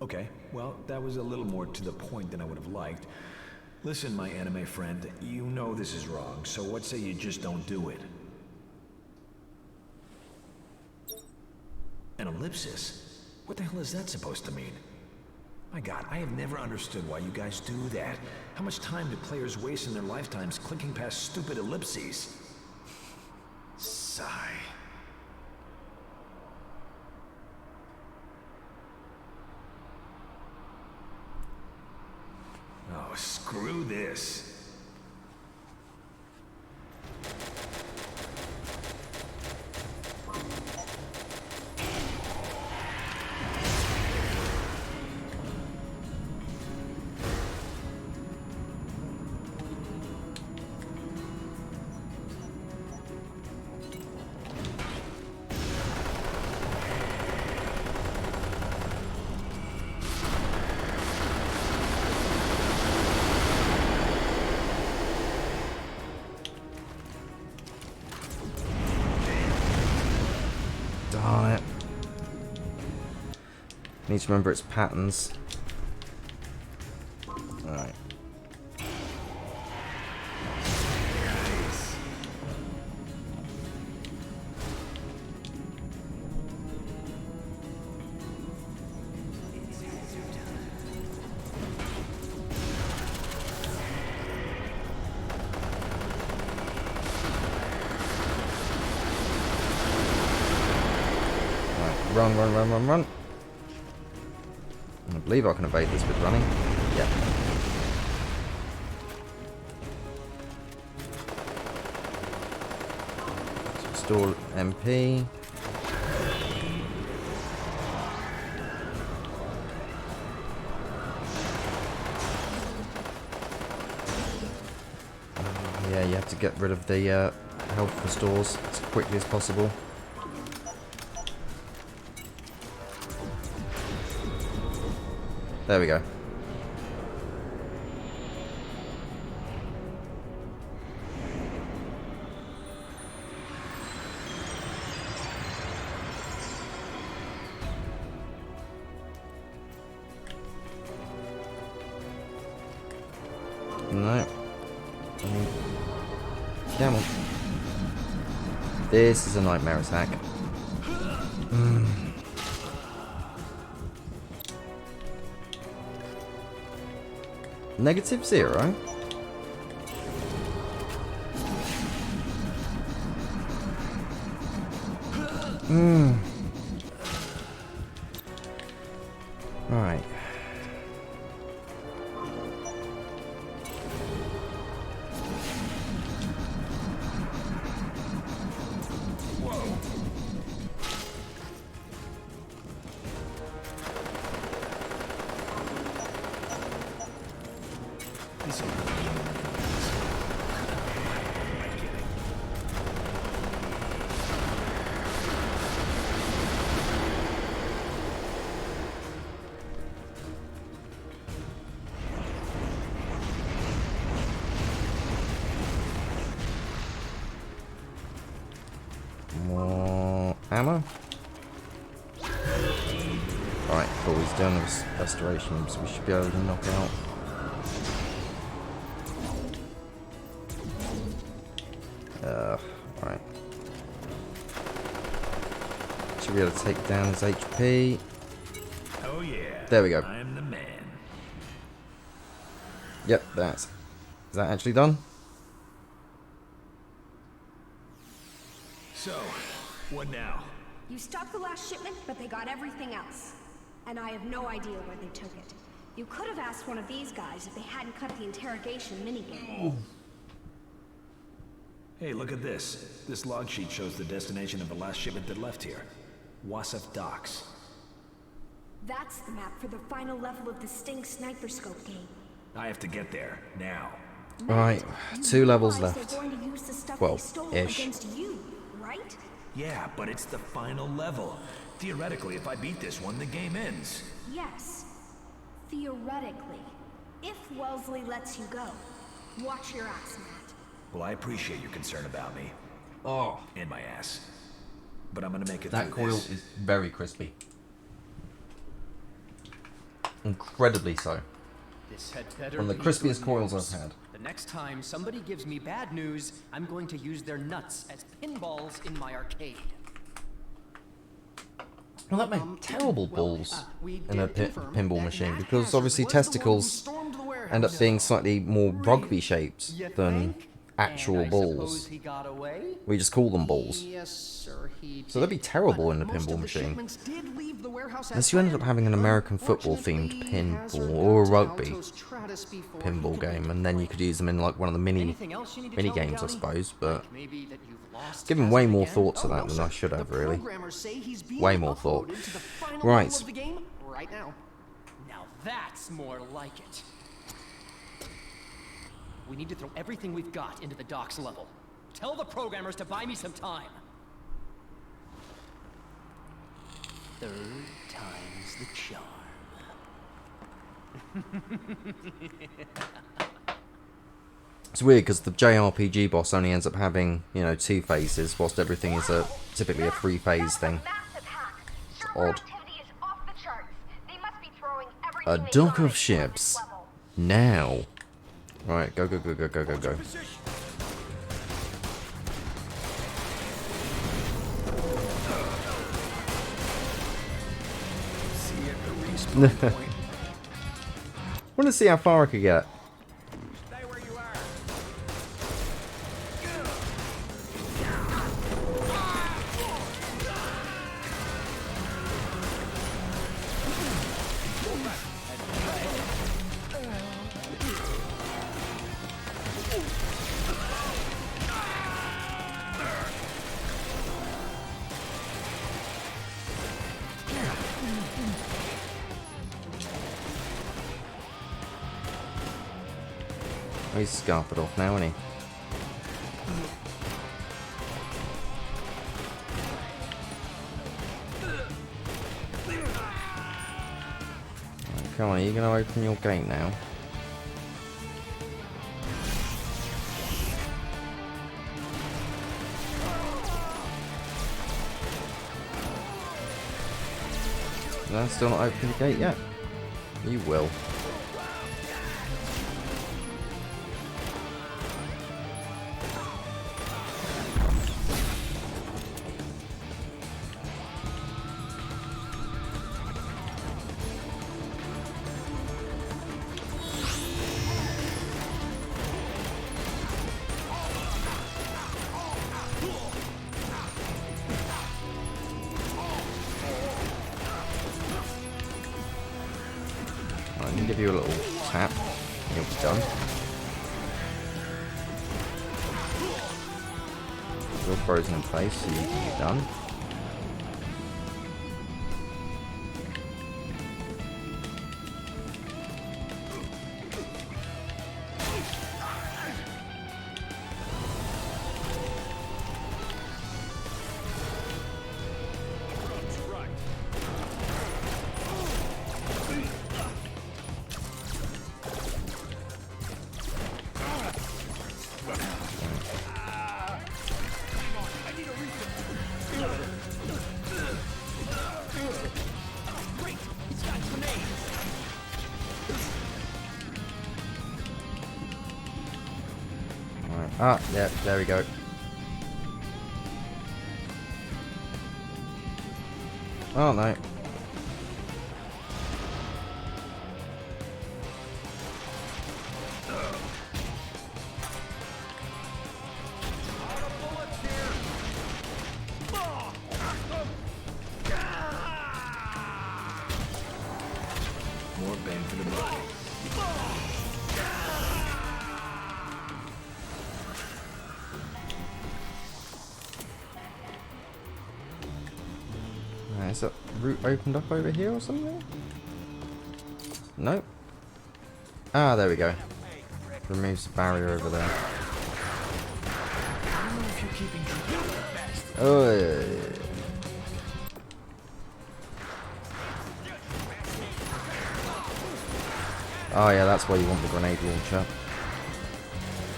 Okay, well, that was a little more to the point than I would have liked. Listen, my anime friend, you know this is wrong, so what say you just don't do it? An ellipsis? What the hell is that supposed to mean? My God, I have never understood why you guys do that. How much time do players waste in their lifetimes clicking past stupid ellipses? Sigh. Oh, screw this. Need to remember its patterns. Alright. Run, run, run, run, run. I believe I can evade this with running. Yep. Restore MP. Yeah, you have to get rid of the health restores as quickly as possible. There we go. No. Come on. This is a nightmare attack. -0. Right. More ammo. Alright, cool. He's done with restoration, so we should be able to knock out. Alright. Should be able to take down his HP. Oh yeah. There we go. I'm the man. Yep, is that actually done? So, what now? You stopped the last shipment, but they got everything else. And I have no idea where they took it. You could have asked one of these guys if they hadn't cut the interrogation minigame. Hey, look at this. This log sheet shows the destination of the last shipment that left here. Wasif Docks. That's the map for the final level of the Sting Sniper Scope game. I have to get there, now. Right, 2 levels left. They're going to use the stuff Well, they stole ish. against you, right? Yeah, but it's the final level. Theoretically, if I beat this one, the game ends. Yes. Theoretically. If Wellesley lets you go. Watch your ass, Matt. Well, I appreciate your concern about me. Oh. And my ass. But I'm gonna make it That through coil this. is very crispy. Incredibly so. This had better One of the be crispiest good coils news. I've had. The next time somebody gives me bad news, I'm going to use their nuts as pinballs in my arcade. Well, that made terrible balls we in a did confirm pinball that machine Matt because Hazard obviously was the one who testicles stormed the warehouse. end up being slightly more rugby shaped You than think? actual And I balls. suppose he got away? We just call them balls. Yes, sir, he So that'd be did. terrible But in a most pinball of the machine. shipments did leave the warehouse as Unless you ended up planned. having an American football themed Unfortunately, Hazard pinball got or a to rugby Alto's Stratus before he pinball could game, make and then you could use them in like one of the mini else you need to mini tell me, games, I Downey? suppose. But Maybe that you've lost given Hazard way more again? thought to Oh, that no, than sir. I should The have, really. programmers say he's being Way more thought. uploaded to the final Right. level of the game right now. Now that's more like it. We need to throw everything we've got into the docks level. Tell the programmers to buy me some time. Third time's the charm. It's weird because the JRPG boss only ends up having, 2 phases, whilst everything is typically a 3-phase thing. Massive hack. It's Server odd. activity is off the charts. A dock of ships. Now. Right, go, go, go, go, go, go, go. Want to see how far I could get. Oh, he's scarfed off now, isn't he? Right, come on, are you going to open your gate now? No, still not open the gate yet? You will. I can give you a little tap, and you'll be done. You're frozen in place, so you can be done. Ah, yeah, there we go. Oh no. More bang for the buck. Is that route opened up over here or something? Nope. Ah, there we go. Removes the barrier over there. Oh. Oh yeah, that's why you want the grenade launcher.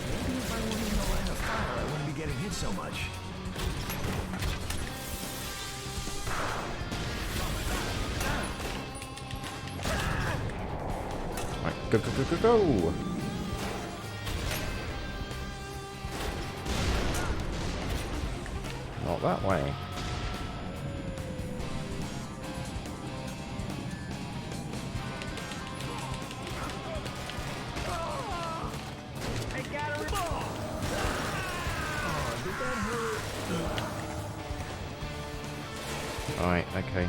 Maybe if I wasn't in the line of fire, I wouldn't be getting hit so much. Right, go, go, go, go, go! Not that way. Alright, okay.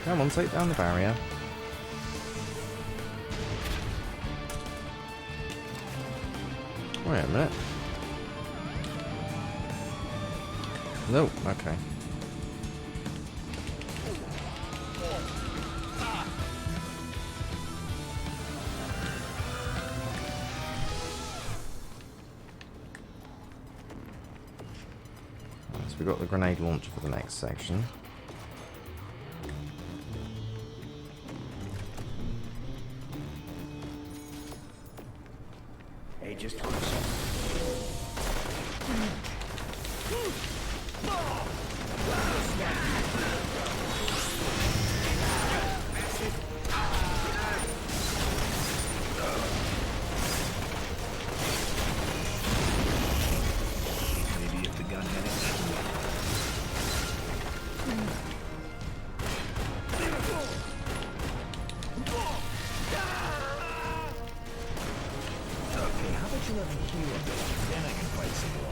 Come on, take down the barrier. Wait a minute. No, okay. So we've got the grenade launcher for the next section. Hey, just for a second. let me heal a bit, then I can fight some more.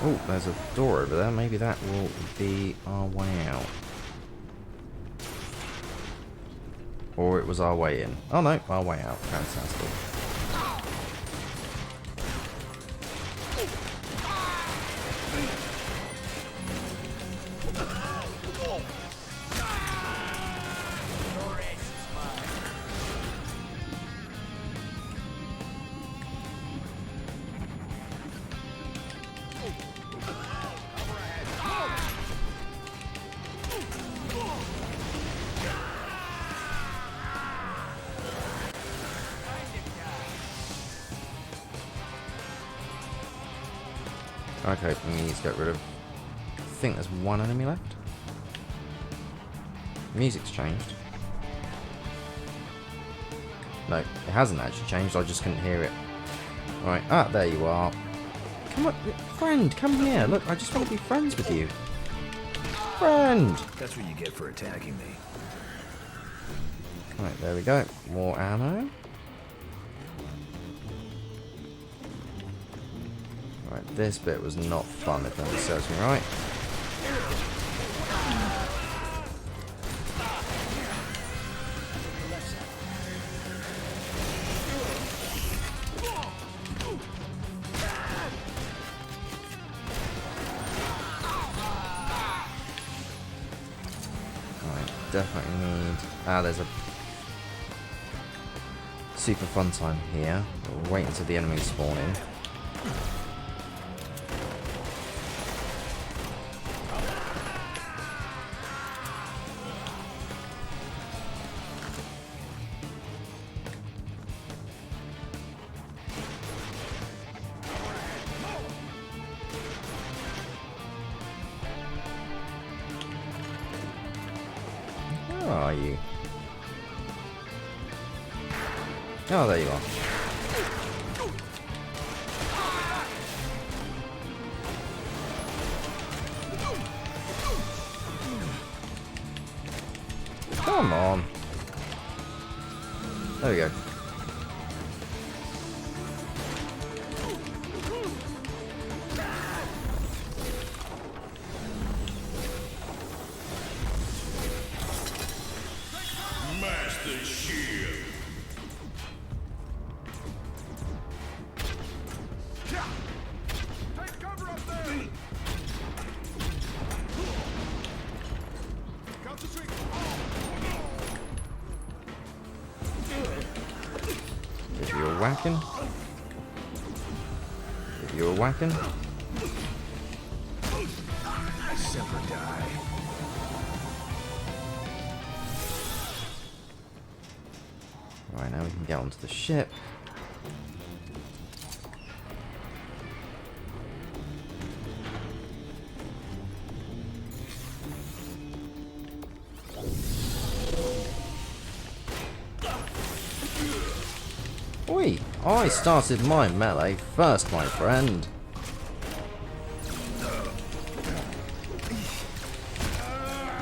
Oh, there's a door over there. Maybe that will be our way out. Or it was our way in. Oh no, our way out. Fantastic. Okay, we need to get rid of... I think there's one enemy left. Music's changed. No, it hasn't actually changed, I just couldn't hear it. Alright, there you are. Come on, friend, come here. Look, I just want to be friends with you. Friend! That's what you get for attacking me. Right, there we go. More ammo. Right, this bit was not fun if memory serves me right. Definitely need... there's a super fun time here. We'll wait until the enemies spawn in. Where are you? Oh, there you are. Come on. There we go. Master Shield. Take cover up there! Concentrate! If you're whacking. If you're whacking. Semper die. Right, now we can get onto the ship. Oi! I started my melee first, my friend.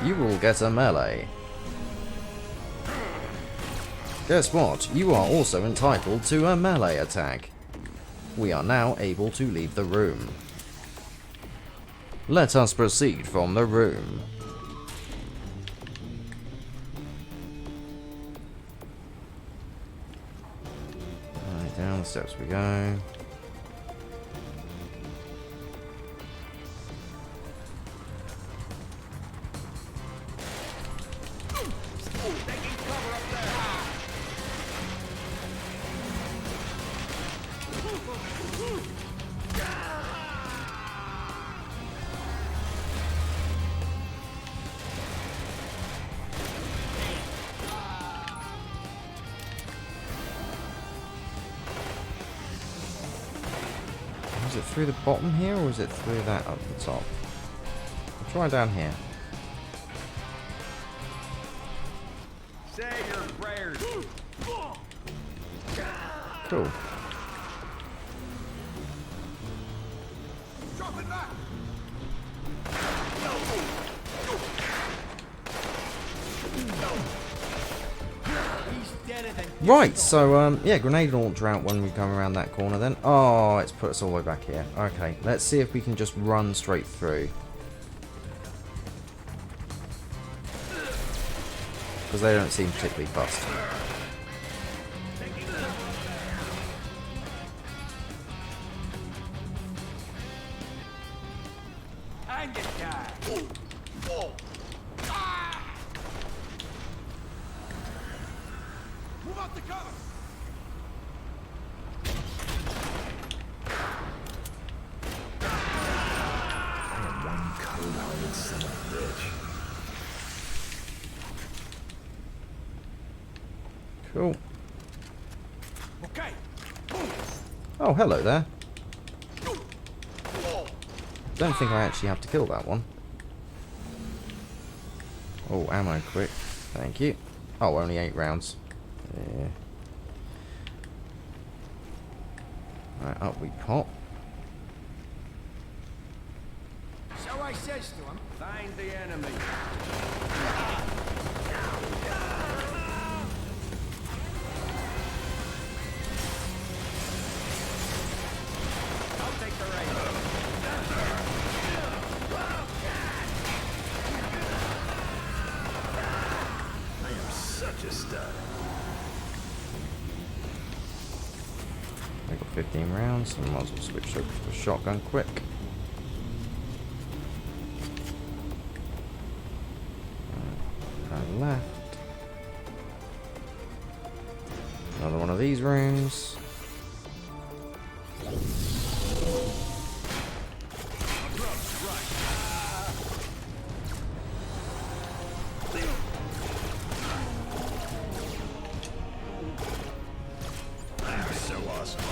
You will get a melee. Guess what? You are also entitled to a melee attack. We are now able to leave the room. Let us proceed from the room. Right, down the steps we go. Is it through the bottom here, or is it through that up the top? I'll try down here. Say your prayers. Cool. Drop it back! Right, so, yeah, grenade launcher out when we come around that corner then. Oh, it's put us all the way back here. Okay, let's see if we can just run straight through. Because they don't seem particularly fast. Move out the cover! I am one cold-hearted son of a bitch. Cool. Okay. Oh, hello there. Don't think I actually have to kill that one. Oh, ammo quick. Thank you. Oh, only 8 rounds. Yeah. Right, up we pop. So I says to him, find the enemy. I'll take the reins. I am such a stud. I got 15 rounds, so I might as well switch over to the shotgun quick. Right, left. Another one of these rooms. So awesome.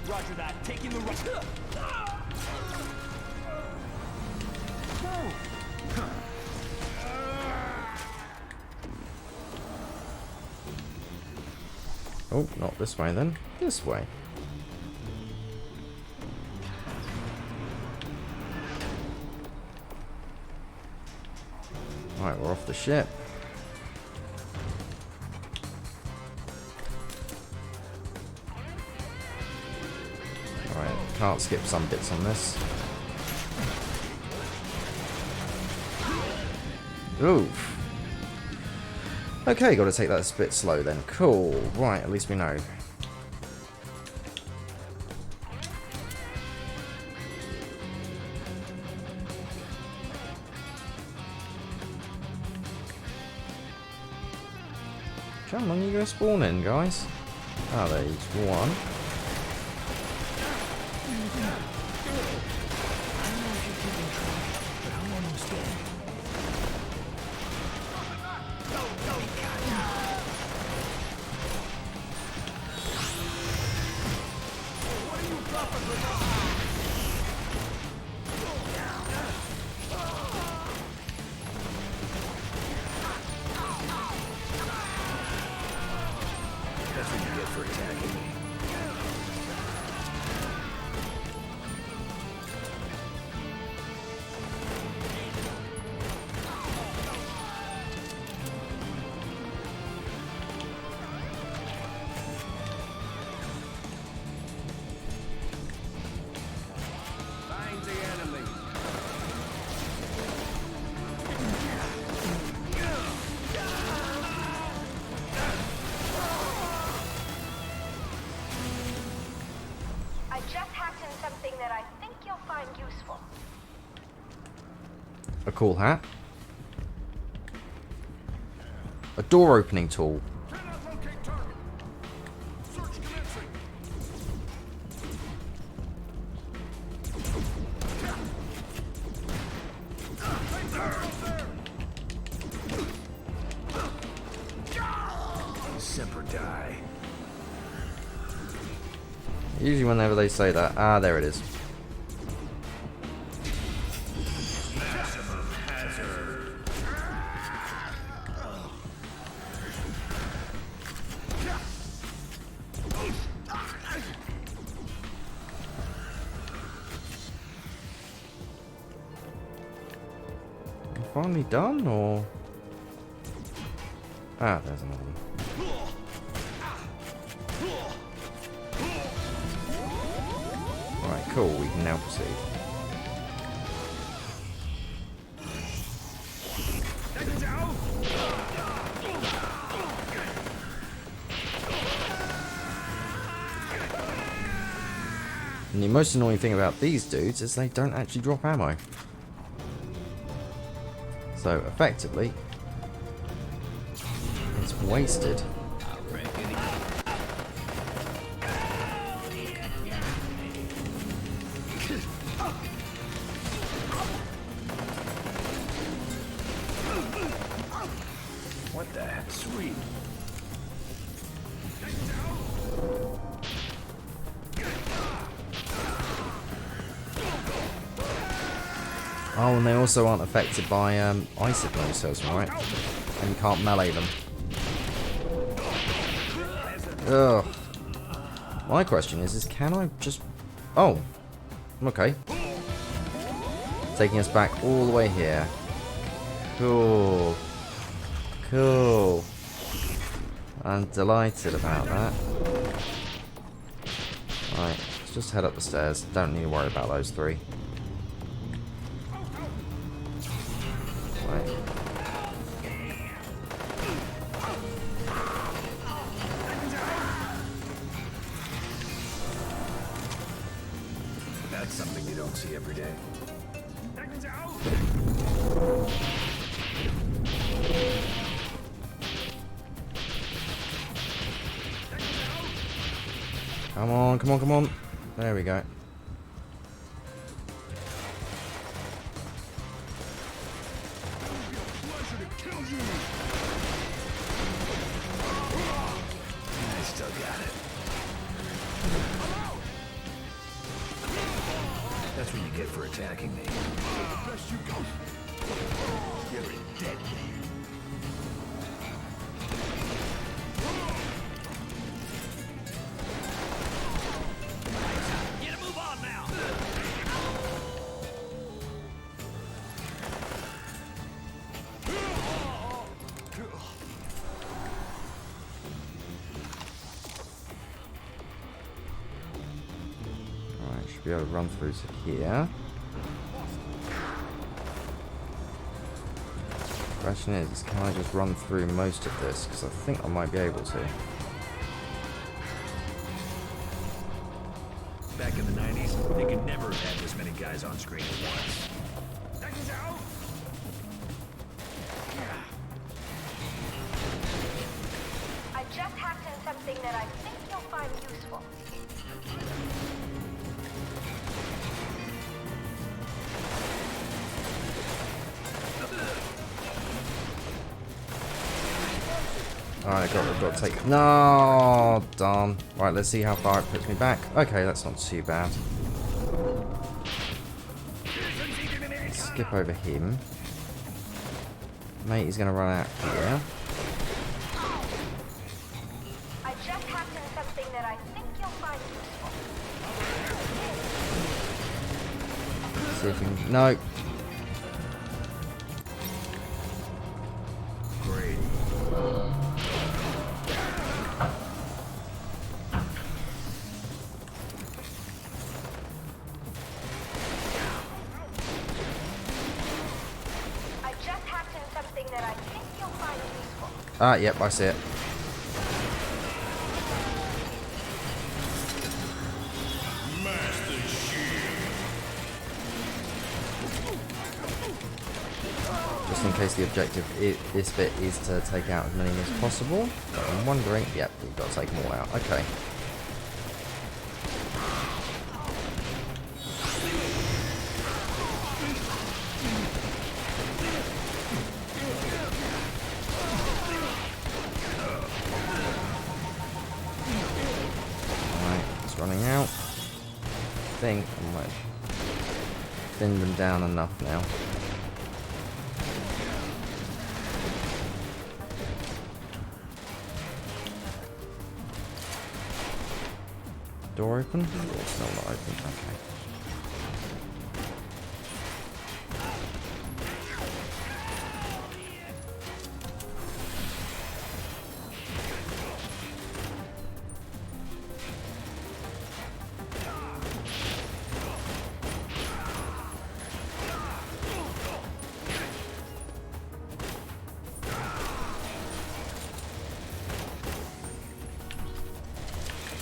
Roger that. Taking the rush. Oh, not this way then. This way. Right, we're off the ship. Alright, can't skip some bits on this. Oof. Okay, gotta take that a bit slow then. Cool. Right, at least we know. Come on, you go spawn in, guys. Ah, there's one. That's what you get for attacking me. Find the enemy. I just hacked in something that I think you'll find useful. A cool hat. A door opening tool. Cannot locate target. Search commencing. Semper die. Usually whenever they say that. Ah, there it is. Maximum hazard. finally done, or? Ah, there's another one. Right, cool. We can now proceed. And the most annoying thing about these dudes is they don't actually drop ammo. So, effectively, it's wasted. What the heck? Sweet. Oh, and they also aren't affected by ice hypnosis, right? And you can't melee them. Ugh. My question is can I just... Oh. Okay. Taking us back all the way here. Cool. Cool. I'm delighted about that. Right, let's just head up the stairs. Don't need to worry about those three. Right. That's something you don't see every day. Come on, come on, come on. There we go. I still got it. That's what you get for attacking me. You're dead. Get a move on now. Alright, should be able to run through to here. Question is, can I just run through most of this? Because I think I might be able to. Back in the 90s, they could never have had this many guys on screen at once. I just hacked in something that I think you'll find useful. Alright, got to take... No, darn. Right, let's see how far it puts me back. Okay, that's not too bad. Skip over him. Mate, he's going to run out here. I just hacked in something that I think you'll find useful. See if we can... No. Great. I just hacked in something that I think you'll find useful. Ah, yep, I see it. Master Shield. Just in case the objective this bit is to take out as many as possible. But I'm wondering... Yep, we've got to take them all out. Okay. Alright, it's running out. I think I might thin them down enough now. Door open? Oh, it's still not open. Okay.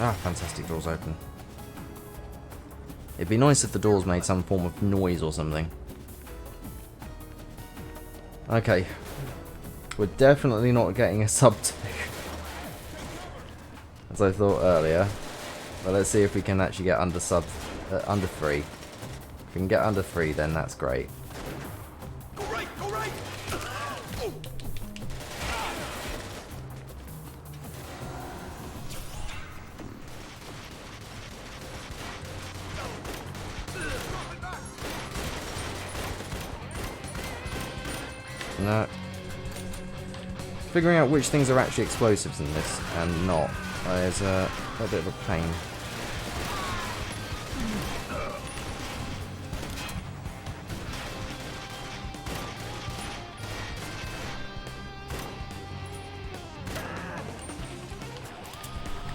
Ah, fantastic, doors open. It'd be nice if the doors made some form of noise or something. Okay. We're definitely not getting a sub 2. As I thought earlier. But let's see if we can actually get under 3. If we can get under 3, then that's great. Go right, go right. Oh. No. Figuring out which things are actually explosives in this and not is a bit of a pain.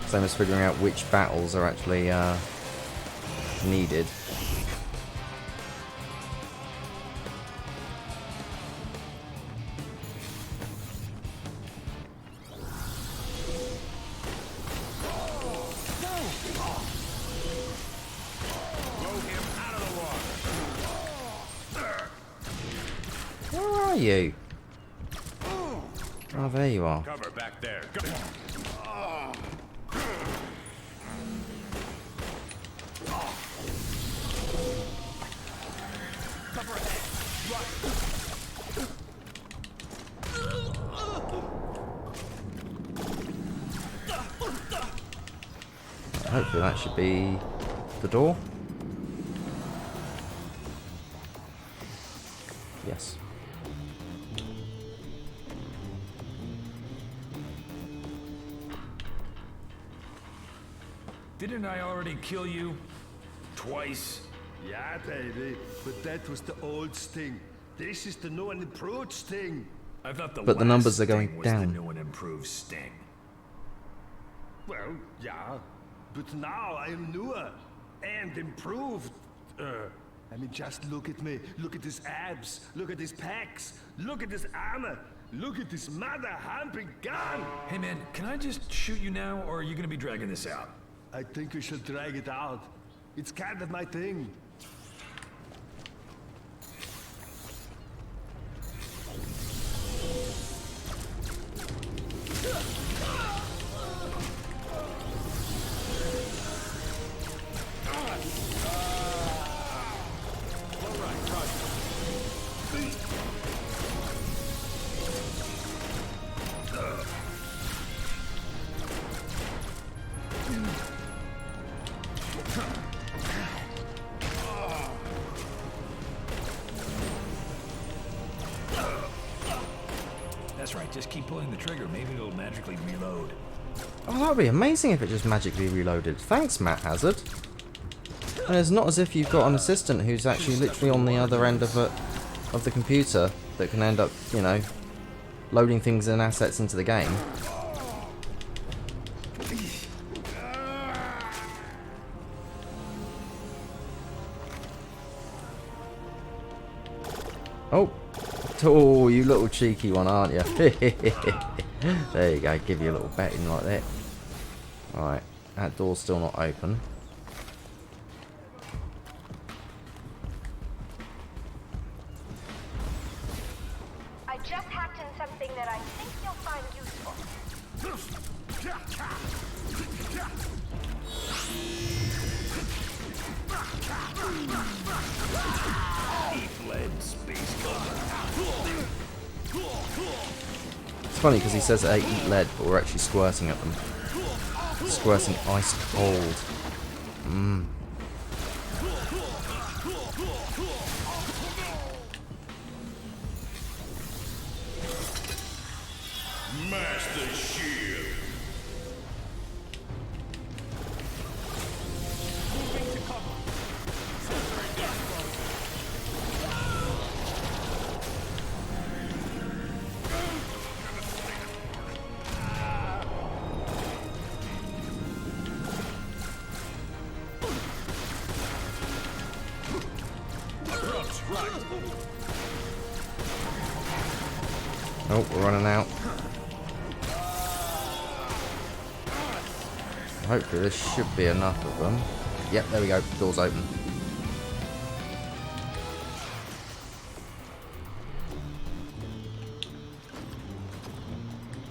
Same as figuring out which battles are actually needed. Where are you? Oh, there you are. Cover back there. Go. Hopefully that should be the door. Yes. Didn't I already kill you? Twice? Yeah, baby, but that was the old Sting. This is the new and improved Sting. I thought But the numbers are going Sting was down. the new and improved Sting. Well, yeah, but now I am newer and improved. I mean, just look at me. Look at his abs. Look at his pecs. Look at his armor. Look at this mother-humping gun. Hey man, can I just shoot you now, or are you gonna be dragging this out? I think we should drag it out. It's kind of my thing. That's right, just keep pulling the trigger. Maybe it'll magically reload. Oh, that'd be amazing if it just magically reloaded. Thanks, Matt Hazard. And it's not as if you've got an assistant who's actually literally on the other end of the computer that can end up, you know, loading things and assets into the game. Oh. Oh, you little cheeky one, aren't you? There you go, give you a little betting like that. Alright, that door's still not open. I just hacked in something that I think you'll find useful. Eat lead, space gun. It's funny because he says they eat lead, but we're actually squirting at them. Squirting ice cold. Mmm. Master Shield. Oh, we're running out. hopefully this should be enough of them. Yep, there we go. Door's open.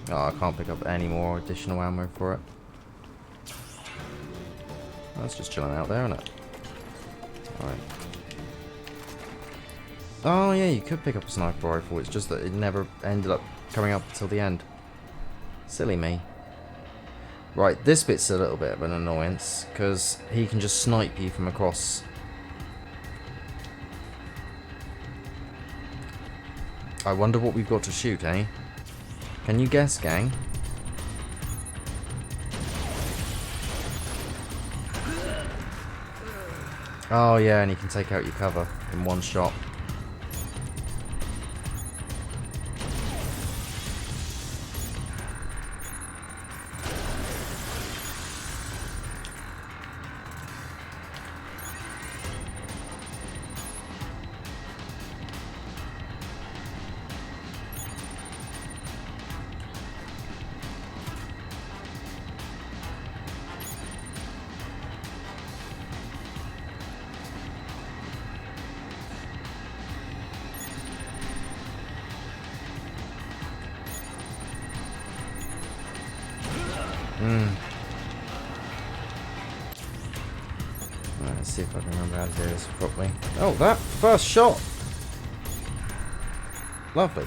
Oh, I can't pick up any more additional ammo for it. That's just chilling out there, isn't it? Alright. Oh yeah, you could pick up a sniper rifle, it's just that it never ended up coming up until the end. Silly me. Right, this bit's a little bit of an annoyance, because he can just snipe you from across. I wonder what we've got to shoot, eh? Can you guess, gang? Oh yeah, and he can take out your cover in one shot. Let's see if I can remember how to do this properly. Oh, that first shot! Lovely.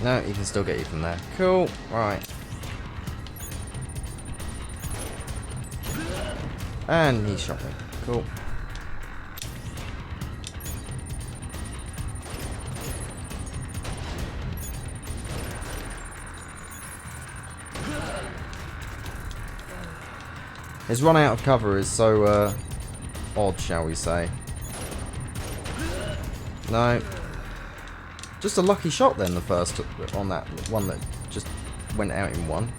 No, he can still get you from there. Cool. Right. And he shot me. Cool. His run out of cover is so odd, shall we say. No. Just a lucky shot then, the first on that one that just went out in one.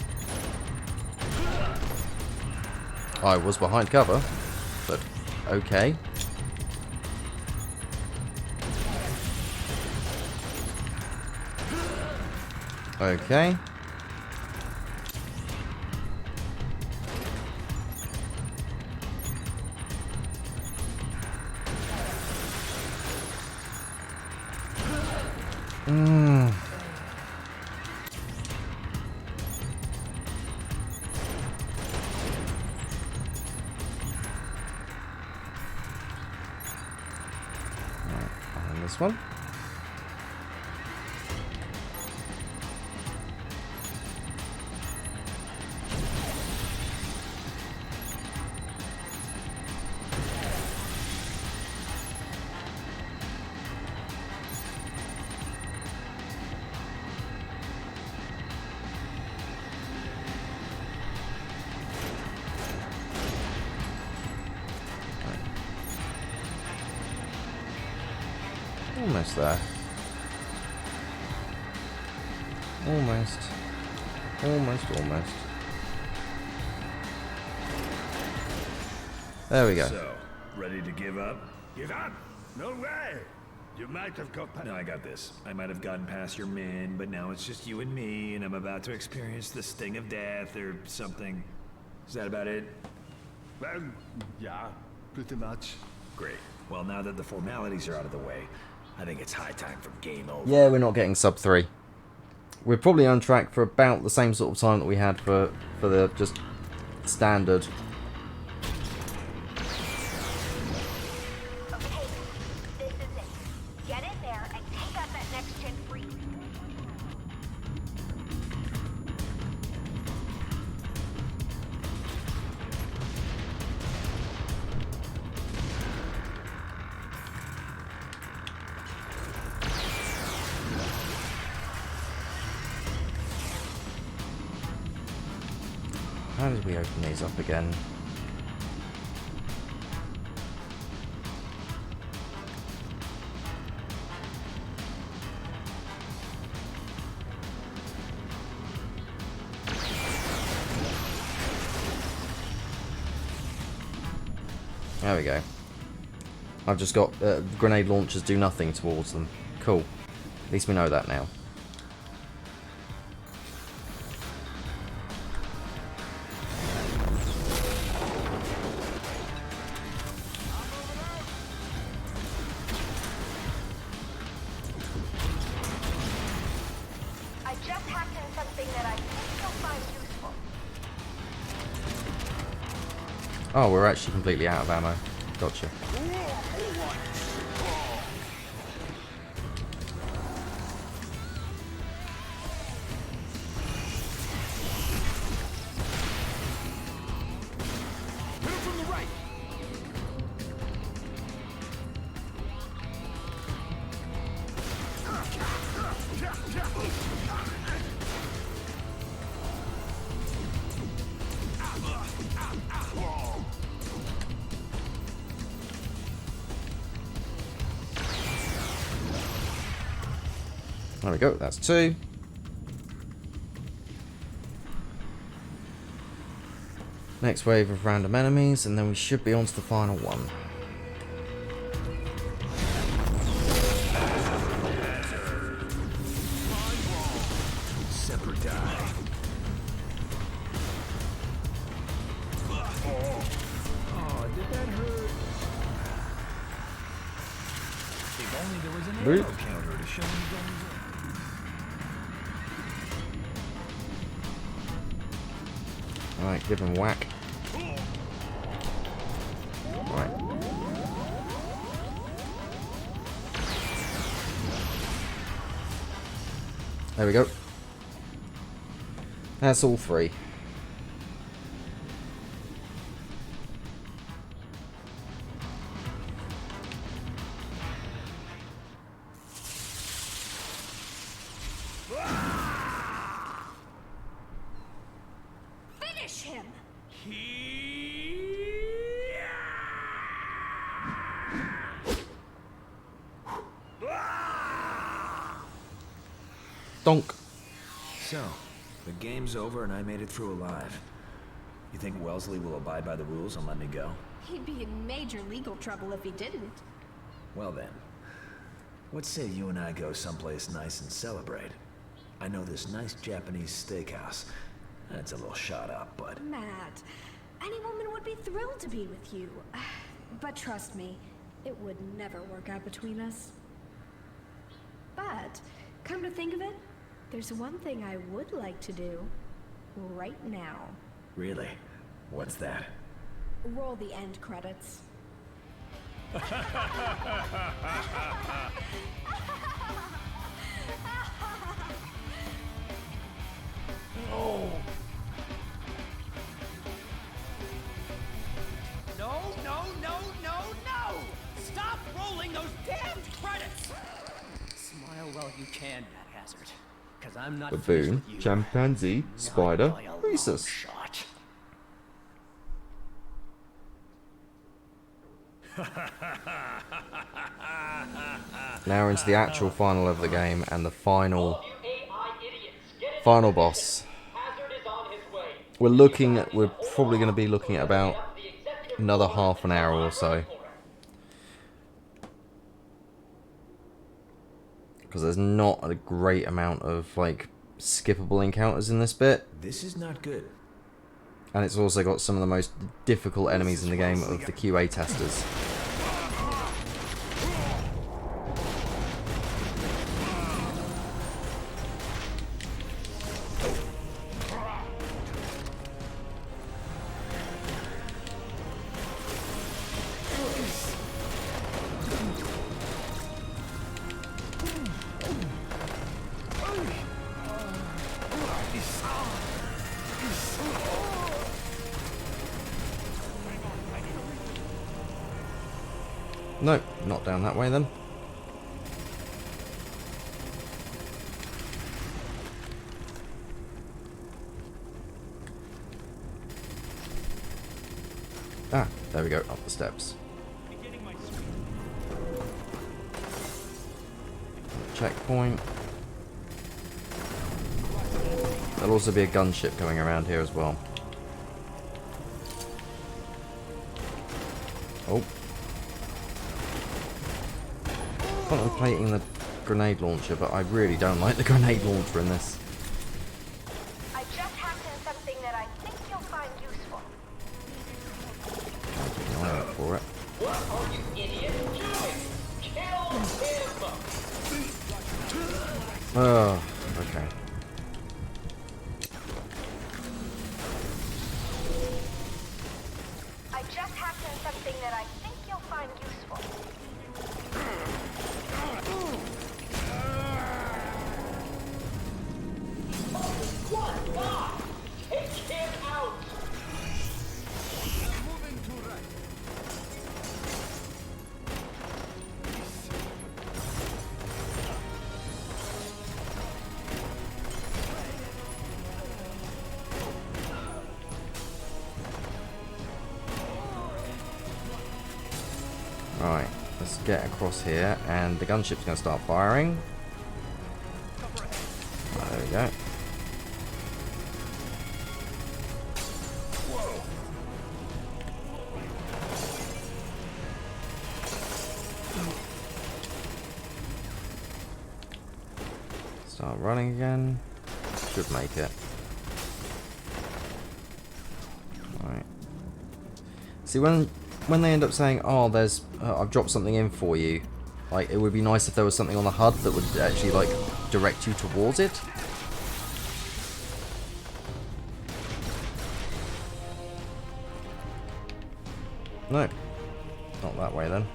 I was behind cover, but okay. Okay. This one. Almost there. Almost. Almost. There we go. So, ready to give up? Give up? No way! You might have got... No, I got this. I might have gotten past your men, but now it's just you and me, and I'm about to experience the sting of death or something. Is that about it? Well, yeah, pretty much. Great. Well, now that the formalities are out of the way, I think it's high time for game over. Yeah, we're not getting sub 3. We're probably on track for about the same sort of time that we had for the just standard. Okay, this is it. Get in there and take out that next-gen freak. How did we open these up again? There we go. I've just got grenade launchers do nothing towards them Cool. At least we know that now. I just hacked in something that I think you'll find useful. Oh, we're actually completely out of ammo. Gotcha. There we go, that's 2. Next wave of random enemies, and then we should be on to the final one. Separate die. Oh, did that hurt? If only there was an arrow counter to show me guns. Alright, give him a whack. Right. There we go. That's all 3. Finish him! Donk. So, the game's over and I made it through alive. You think Wellesley will abide by the rules and let me go? He'd be in major legal trouble if he didn't. Well then, what say you and I go someplace nice and celebrate? I know this nice Japanese steakhouse. It's a little shot up, but... Matt, any woman would be thrilled to be with you. But trust me, it would never work out between us. But, come to think of it, there's one thing I would like to do right now. Really? What's that? Roll the end credits. Oh! No, no, no, no, no! Stop rolling those damn credits! Smile while you can, Matt Hazard. Because I'm not finished Baboon, with you. chimpanzee, spider, Not by a long rhesus. shot. Now into the actual final of the game and the final boss. We're probably going to be looking at about another half an hour or so. Because there's not a great amount of like skippable encounters in this bit. This is not good. And it's also got some of the most difficult enemies in the game of the QA testers. No, not down that way then. Ah, there we go, up the steps. Checkpoint. There'll also be a gunship going around here as well. Oh. Contemplating the grenade launcher, but I really don't like the grenade launcher in this. I just hacked in something that I think you'll find useful. I'll keep an eye out for it. What are you idiots doing? Kill him! Oh, okay. I just hacked in something that I think you'll find useful. What? Why? Take him out! Moving to right. Right, let's get across here, and the gunship's going to start firing. Right, there we go. Start running again. Should make it. Right. See, when they end up saying, "Oh, there's I've dropped something in for you," like it would be nice if there was something on the HUD that would actually like direct you towards it. No, not that way then.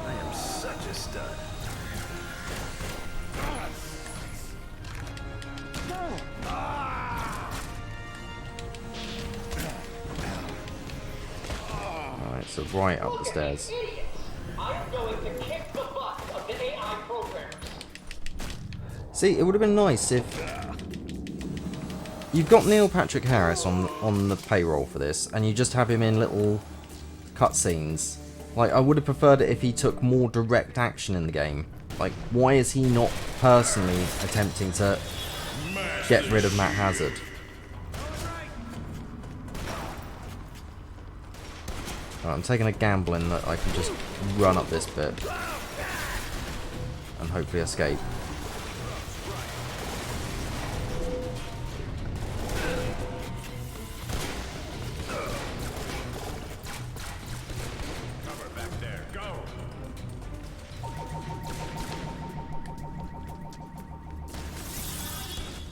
I am such a stud. Alright, so right up the stairs. I'm going to kick the butt of the AI programmers. See, it would have been nice if you've got Neil Patrick Harris on the payroll for this, and you just have him in little cutscenes. Like, I would have preferred it if he took more direct action in the game. Like, why is he not personally attempting to get rid of Matt Hazard? Right, I'm taking a gamble in that I can just run up this bit and hopefully escape. Cover back there. Go.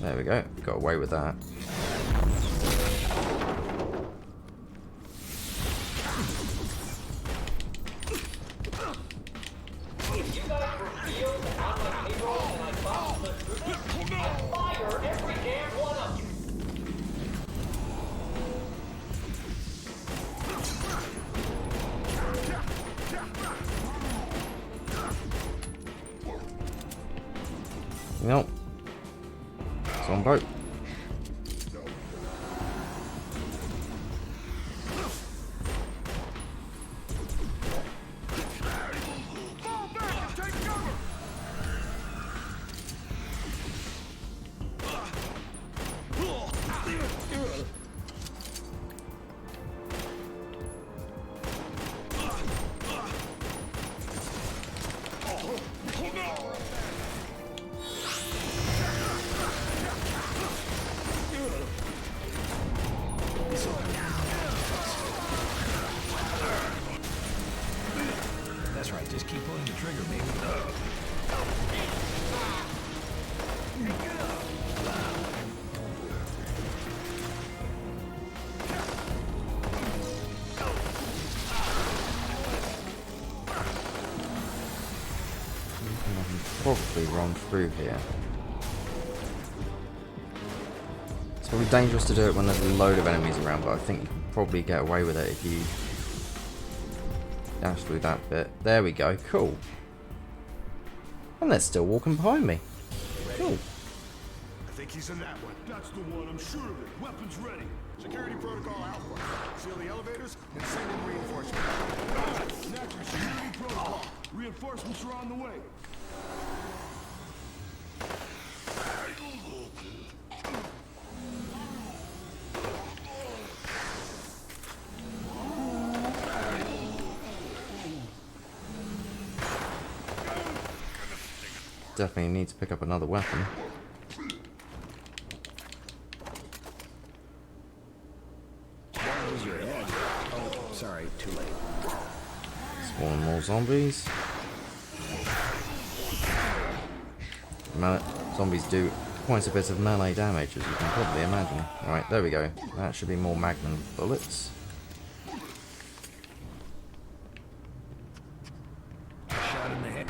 There we go. Got away with that. If you guys reveal that I'm on payroll and I follow the truth, I'll fire every damn one of you. Nope. It's on boat. That's right, just keep pulling the trigger, baby. I can probably run through here. It's probably dangerous to do it when there's a load of enemies around, but I think you can probably get away with it if you dash through that bit. There we go, cool. And they're still walking behind me. Cool. I think he's in that one. That's the one, I'm sure of it. Weapons ready. Security protocol Alpha. Seal the elevators and send in reinforcements. Natural security protocol. Reinforcements are on the way. definitely need to pick up another weapon. Use your head. Oh, sorry, too late. Spawn more zombies. Zombies do quite a bit of melee damage, as you can probably imagine. Alright, there we go. That should be more magnum bullets. Shot in the head.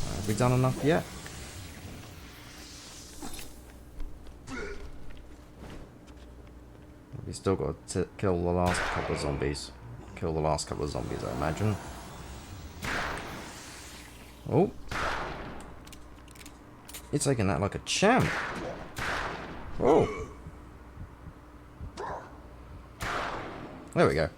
Have we done enough yet? We still got to kill the last couple of zombies. Kill the last couple of zombies, I imagine. Oh. You're taking that like a champ. Oh. There we go.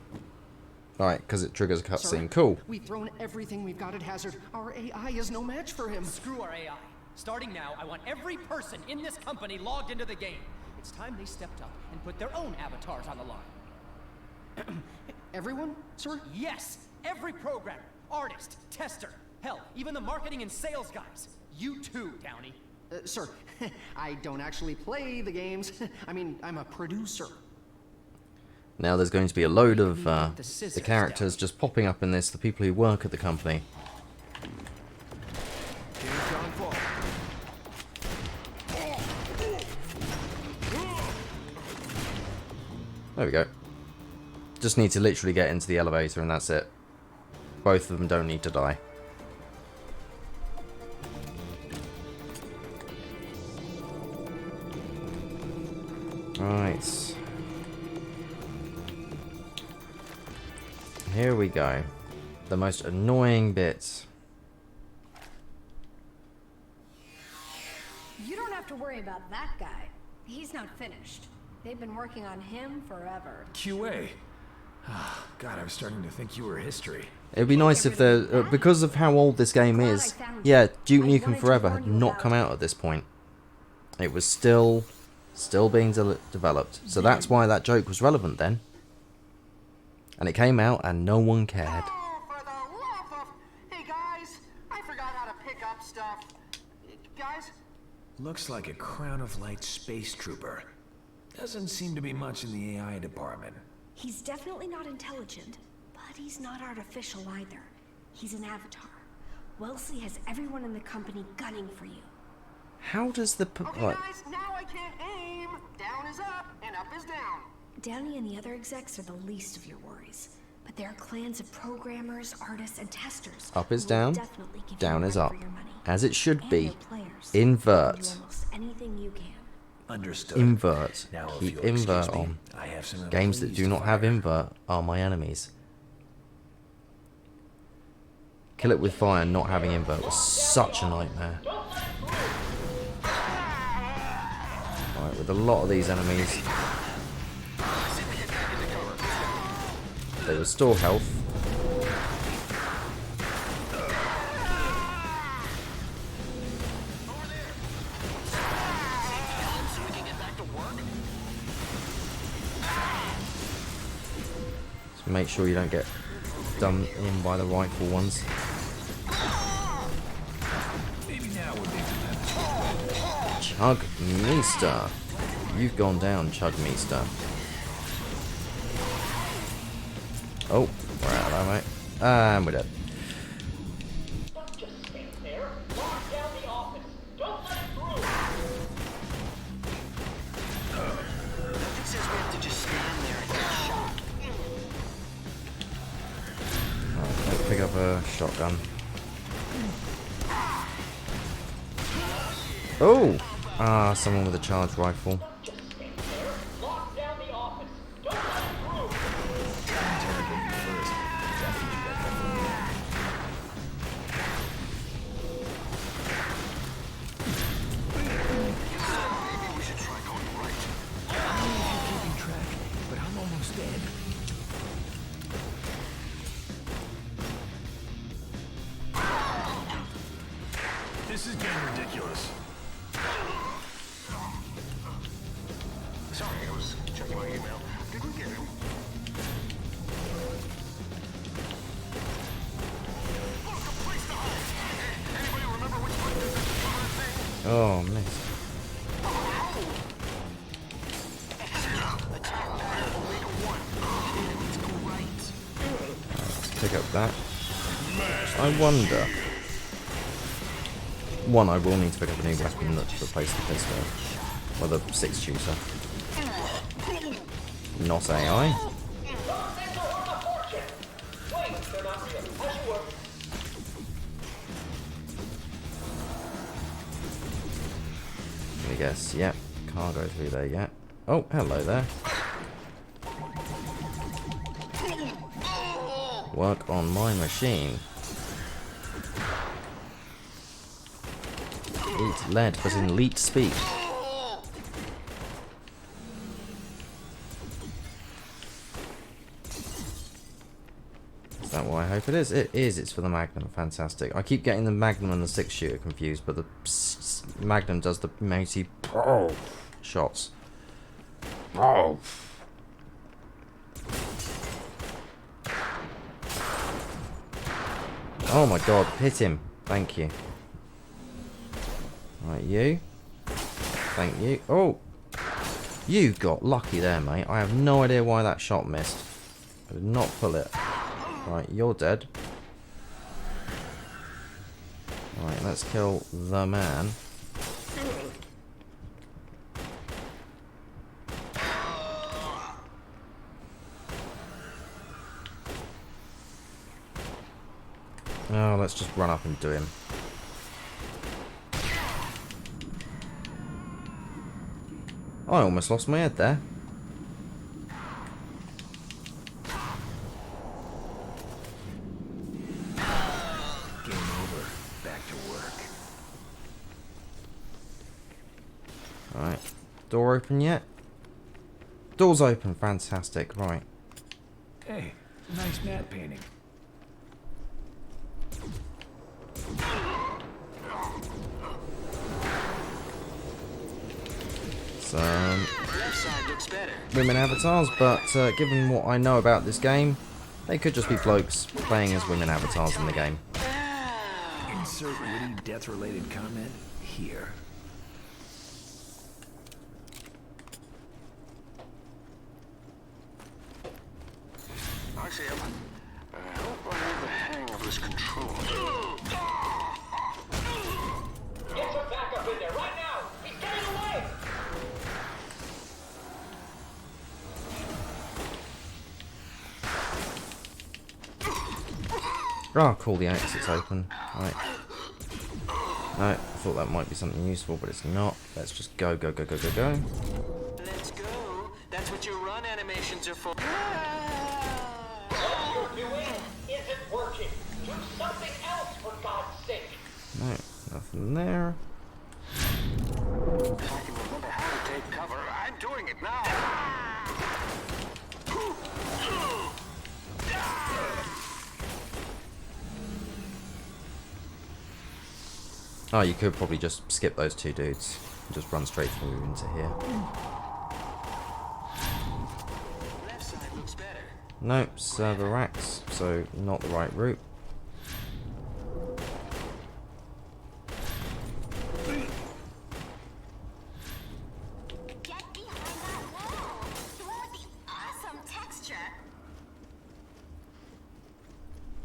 Alright, because it triggers a cutscene. Cool. We've thrown everything we've got at Hazard. Our AI is no match for him. Screw our AI. Starting now, I want every person in this company logged into the game. It's time they stepped up and put their own avatars on the line. Everyone, sir? Yes! Every programmer, artist, tester, hell, even the marketing and sales guys. You too, Downey. Sir, I don't actually play the games. I mean, I'm a producer. Now there's going to be a load of the characters just popping up in this, the people who work at the company. There we go. Just need to literally get into the elevator and that's it. Both of them don't need to die. Right. Here we go. The most annoying bit. You don't have to worry about that guy. He's not finished. They've been working on him forever. QA. God, I was starting to think you were history. It'd be nice if the because of how old this game is. Yeah, Duke Nukem Forever had not come out at this point. It was still being developed. So that's why that joke was relevant then. And it came out and no one cared. Oh, for the love of... Hey, guys, I forgot how to pick up stuff. Guys? Looks like a Crown of Light space trooper. Doesn't seem to be much in the AI department. He's definitely not intelligent, but he's not artificial either. He's an avatar. Wellesley has everyone in the company gunning for you. How does the... Okay, guys, now I can't aim. Down is up, and up is down. Downey and the other execs are the least of your worries. But there are clans of programmers, artists, and testers. Up is down, down is up. For your money. As it should And be. their players. Invert. Do almost anything you can. Understood. Invert. Now, if Keep you'll invert excuse me, on. I have some Games that employees do to not have fire. invert are my enemies. Kill it with fire and not having invert was such a nightmare. Right, with a lot of these enemies, they restore health. So make sure you don't get done in by the rifle ones. Maybe now would be Chug Meester. You've gone down, Chug Meester. Oh, we're out of that, mate. And we're dead. Don't just stand there. Lock down the office. Don't let it through. It says we have to just stand there and get shot. Alright, let's pick up a shotgun. Oh! Ah, someone with a charged rifle. Just stand there. Lock down the office. Don't let it through. interrogate you first. Definitely got that from me. Maybe we should try going right. Sorry, I was checking my email. Did we get him? Oh, missed. Let's pick up that. I wonder. One, I will need to pick up a new weapon to replace the pistol. Or the 6-shooter. Not AI. I guess, yep. Can't go through there yet. Oh, hello there. Work on my machine. Eat lead, but in elite speed. Is that what I hope it is? It is. It's for the Magnum. Fantastic. I keep getting the Magnum and the 6-shooter confused, but the Magnum does the mighty shots. Oh. Oh my god, hit him. Thank you. Right, you. Thank you. Oh! You got lucky there, mate. I have no idea why that shot missed. I did not pull it. Right, you're dead. Right, let's kill the man. Oh, let's just run up and do him. I almost lost my head there. Game over. Back to work. Alright. Door open yet? Door's open. Fantastic. Right. Hey, nice matte painting. Some women avatars, but given what I know about this game, they could just be blokes playing as women avatars in the game. Insert witty death-related comment here. I see him. I hope I have the hang of this control. Get your backup in there right now! He's getting away! Oh, cool, the exit's open. Right. No, I thought that might be something useful, but it's not. Let's just go, go, go, go, go, go. Let's go. That's what your run animations are for. What you're doing isn't working. Do something else, for God's sake. No, nothing there. If I can remember how to take cover, I'm doing it now. Oh, you could probably just skip those two dudes and just run straight through into here. Left side looks better. Nope, server racks, so not the right route. Get behind that wall. The one with the awesome texture.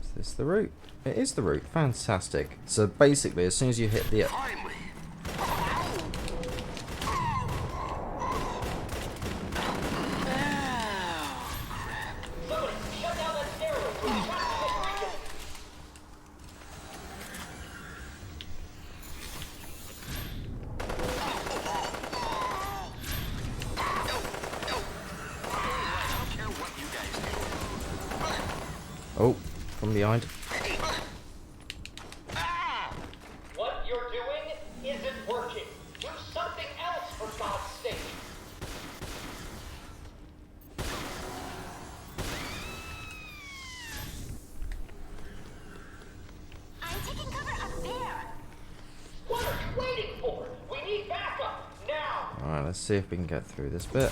Is this the route? It is the route. Fantastic. So basically, as soon as you hit the... Oh, from behind. What you're doing isn't working. Do something else, for God's sake. I'm taking cover up there. What are you waiting for? We need backup now. Alright, let's see if we can get through this bit.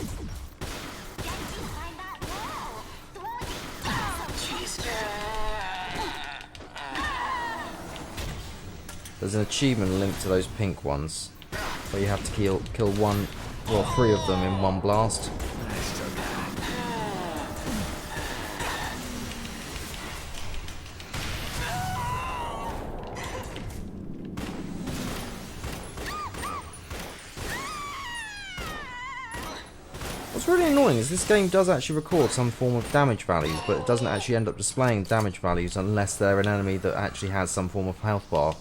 There's an achievement linked to those pink ones, where you have to kill one, or 3 of them in one blast. What's really annoying is this game does actually record some form of damage values, but it doesn't actually end up displaying damage values unless they're an enemy that actually has some form of health bar.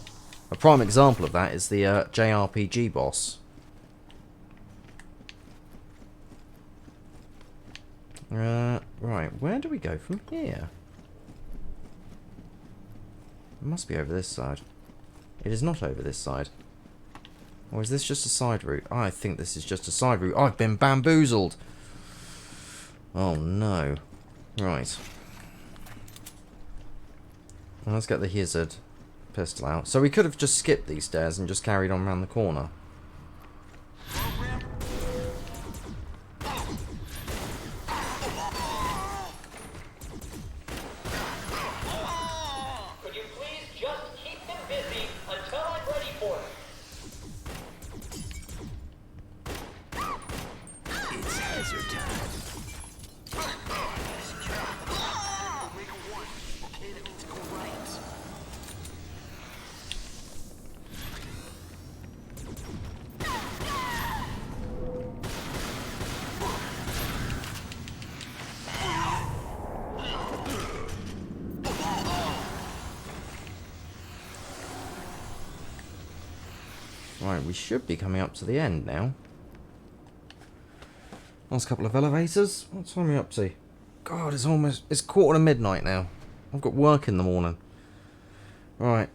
A prime example of that is the JRPG boss. Right, where do we go from here? It must be over this side. It is not over this side. Or is this just a side route? I think this is just a side route. I've been bamboozled! Oh no. Right. Well, let's get the Hazard pistol out. So we could have just skipped these stairs and just carried on around the corner. Could you please just keep him busy until I'm ready for it? It's hazard time. Right, we should be coming up to the end now. Last couple of elevators. What time are we up to? God, it's quarter to midnight now. I've got work in the morning. Right.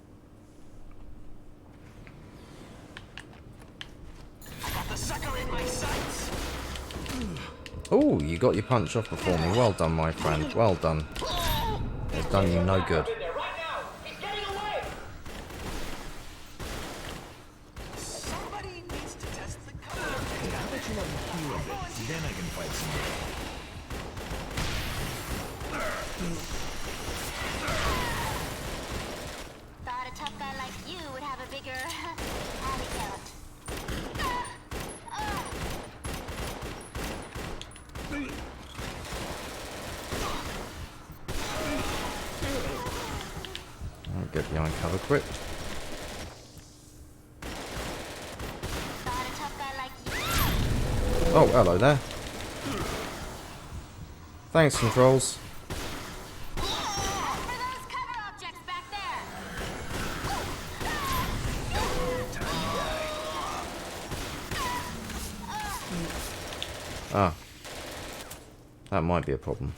Oh, you got your punch off before me. Well done, my friend. Well done. It's done you no good. Then I can fight some more. Thought a tough guy like you would have a bigger body count. I'll get behind cover quick. Oh, hello there. Thanks, controls. Ah. That might be a problem.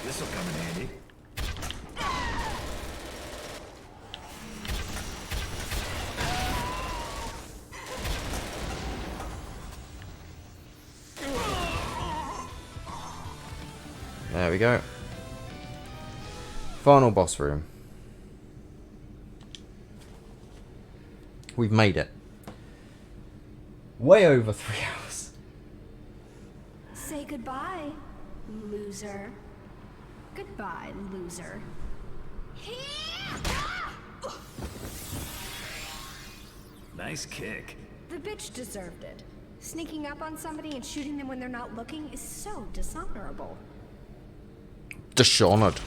This'll come in handy. There we go. Final boss room. We've made it. Way over 3 hours. Say goodbye, loser. Goodbye, loser. Nice kick. The bitch deserved it. Sneaking up on somebody and shooting them when they're not looking is so dishonorable. Dishonored.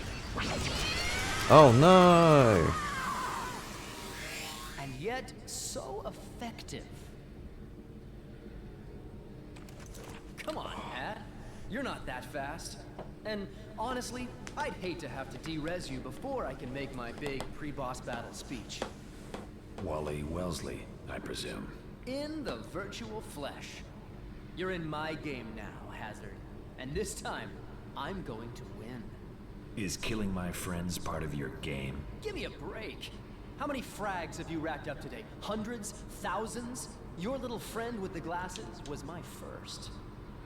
Oh no! And yet, so effective. Come on, Pat. You're not that fast. And honestly, I'd hate to have to de-res you before I can make my big pre-boss battle speech. Wally Wellesley, I presume. In the virtual flesh. You're in my game now, Hazard. And this time, I'm going to win. Is killing my friends part of your game? Give me a break. How many frags have you racked up today? Hundreds? Thousands? Your little friend with the glasses was my first.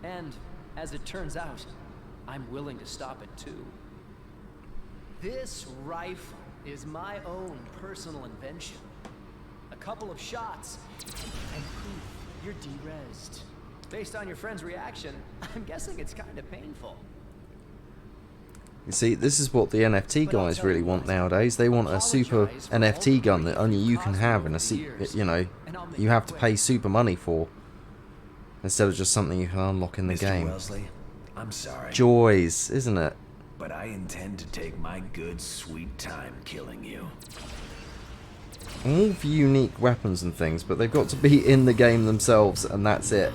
And, as it turns out, I'm willing to stop it too. This rifle is my own personal invention. A couple of shots. And poof, you're de-rezzed. Based on your friend's reaction, I'm guessing it's kind of painful. You see, this is what the NFT guys really want nowadays. They want a super NFT gun that only you can have in a you know, you have to pay super money for, instead of just something you can unlock in the game. Wellesley, I'm sorry. Joys, isn't it? But I intend to take my good, sweet time killing you. All for unique weapons and things, but they've got to be in the game themselves, and that's it.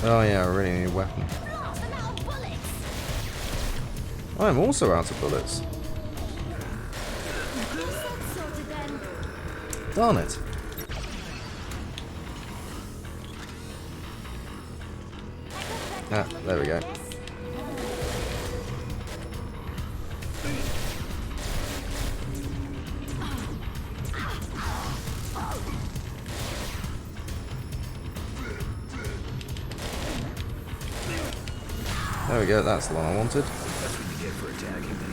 Oh yeah, I really need a weapon. I'm also out of bullets. Darn it. Ah, there we go. There we go, that's the one I wanted. That's what you get for attacking me.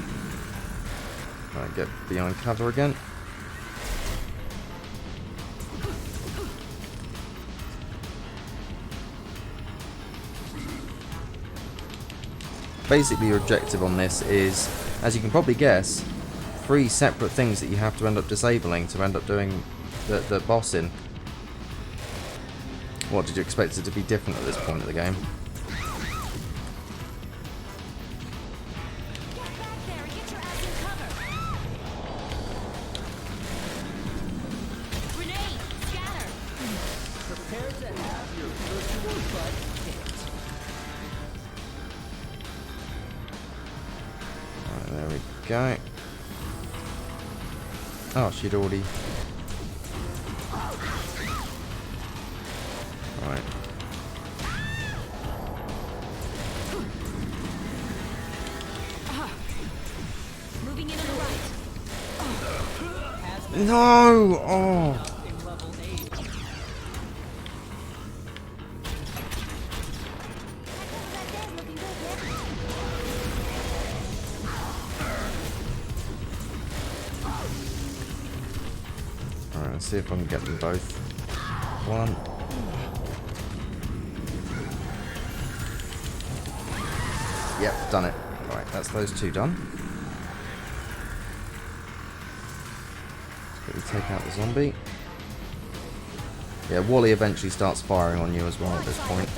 Right, get behind cover again. Basically, your objective on this is, as you can probably guess, 3 separate things that you have to end up disabling to end up doing the boss in. What, did you expect it to be different at this point of the game? There we go. Oh, she'd already... Right. Moving in on the right. No! Oh! Alright, let's see if I can get them both. One. Yep, done it. Right, that's those 2 done. Let's quickly take out the zombie. Yeah, Wally eventually starts firing on you as well at this point.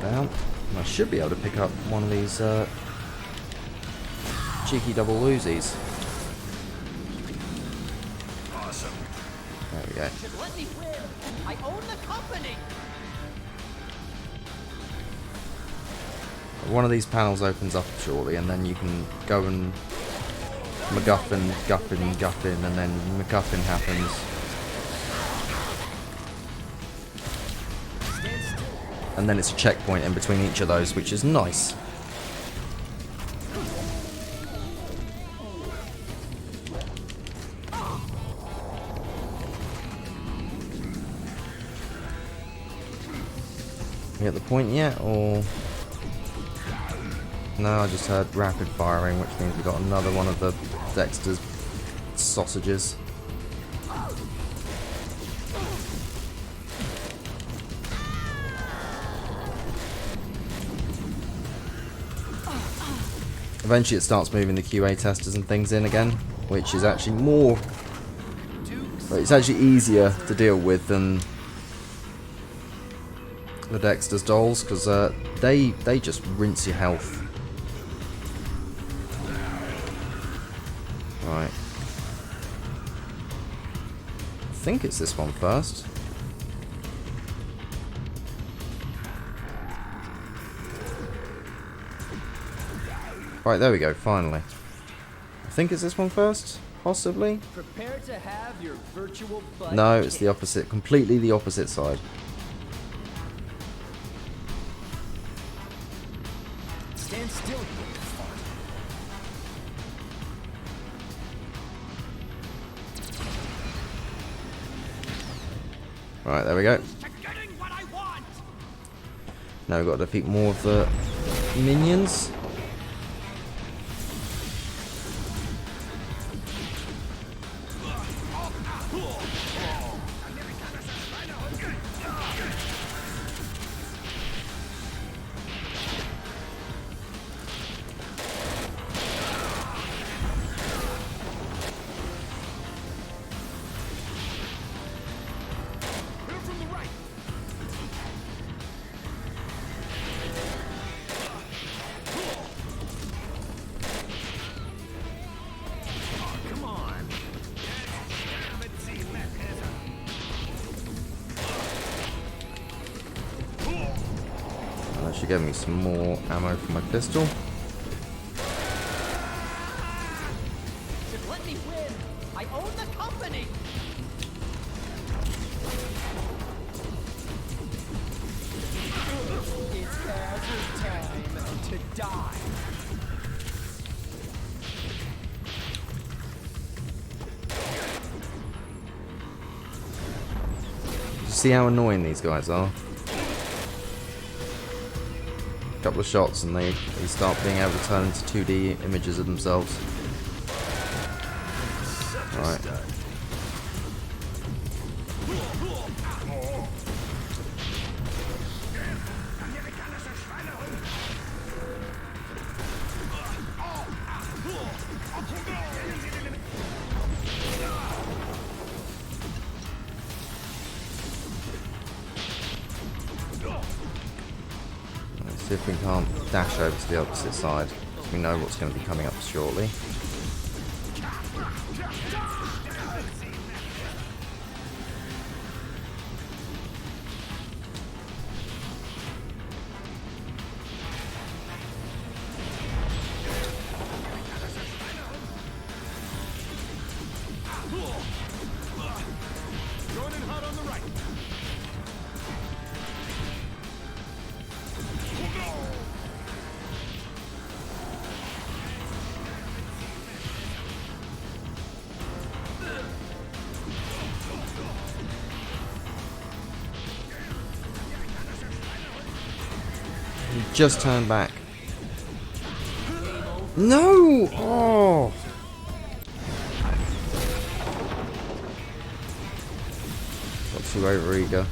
Down. And I should be able to pick up one of these cheeky double Uzis. Awesome. There we go. Let me win. I own the company. One of these panels opens up shortly, and then you can go and MacGuffin, Guffin, and then MacGuffin happens. And then it's a checkpoint in between each of those, which is nice. You at the point yet, or... No, I just heard rapid firing, which means we got another one of the Dexter's sausages. Eventually it starts moving the QA testers and things in again, which is actually more... It's actually easier to deal with than the Dexter's dolls, because they just rinse your health. Right. I think it's this one first. Right, there we go, finally. I think it's this one first. Possibly? Prepare to have your virtual butt No, it's the kicked. opposite. Completely the opposite side. Stand still, you little fart. Right, there we go. Now we've got to defeat more of the minions. That should give me some more ammo for my pistol. Just let me win. I own the company. It's Hazard time to die. You see how annoying these guys are? Couple of shots and they start being able to turn into 2D images of themselves. Right. See if we can't dash over to the opposite side. We know what's going to be coming up shortly. He just turned back. No! Oh! Got too overeager.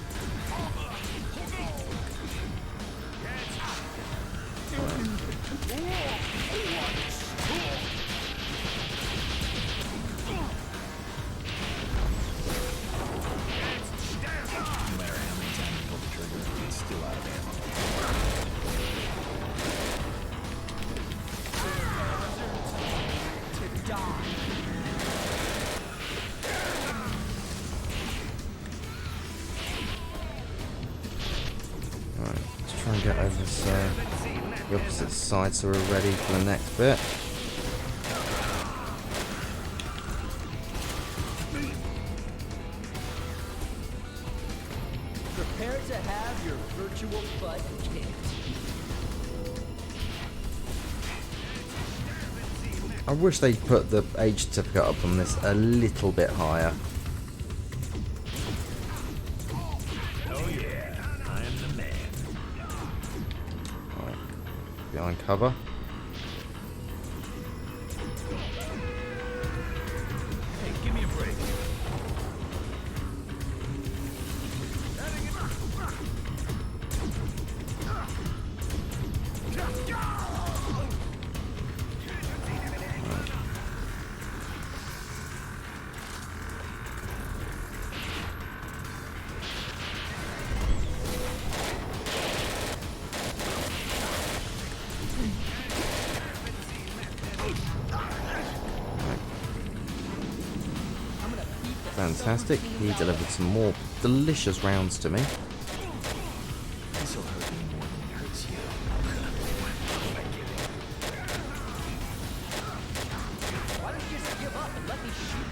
Right, let's try and get over this, the opposite side so we're ready for the next bit. Prepare to have your virtual butt kicked. I wish they'd put the age certificate up on this a little bit higher. Oh yeah, I'm the man. Right. Behind cover. Hey, give me a break. Fantastic. He delivered some more delicious rounds to me. This'll hurt me more than it hurts you. Why don't you just give up? up and let me shoot you.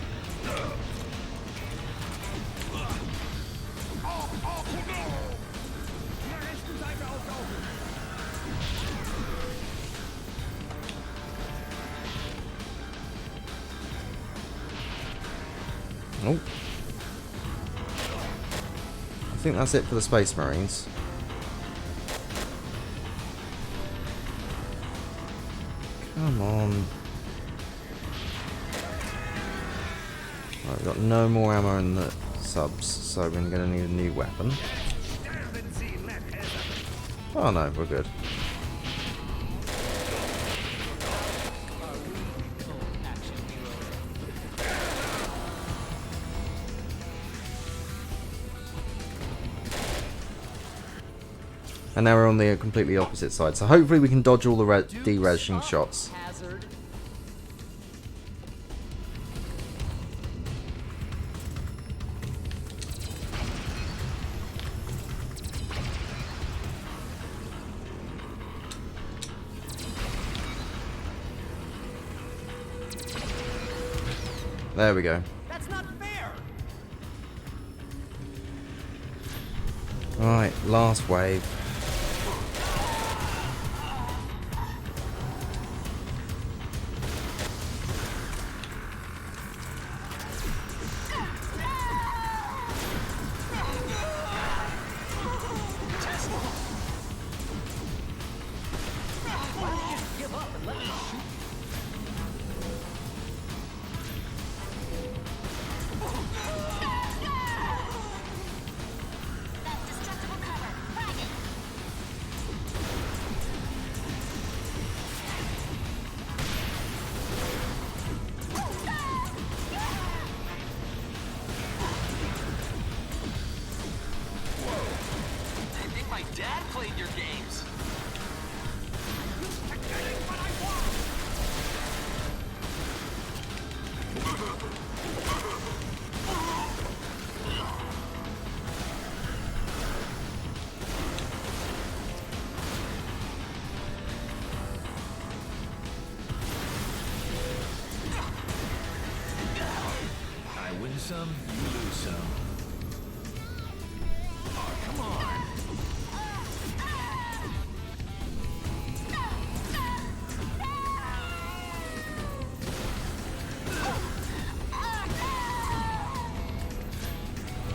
Nope. I think that's it for the Space Marines. Come on. Right, we've got no more ammo in the subs, so we're going to need a new weapon. Oh no, we're good. And now we're on the completely opposite side, so hopefully we can dodge all the de-resing shots. Hazard. There we go. That's not fair. Right, last wave. Dad played your games. I win some, you lose some. Oh, come on.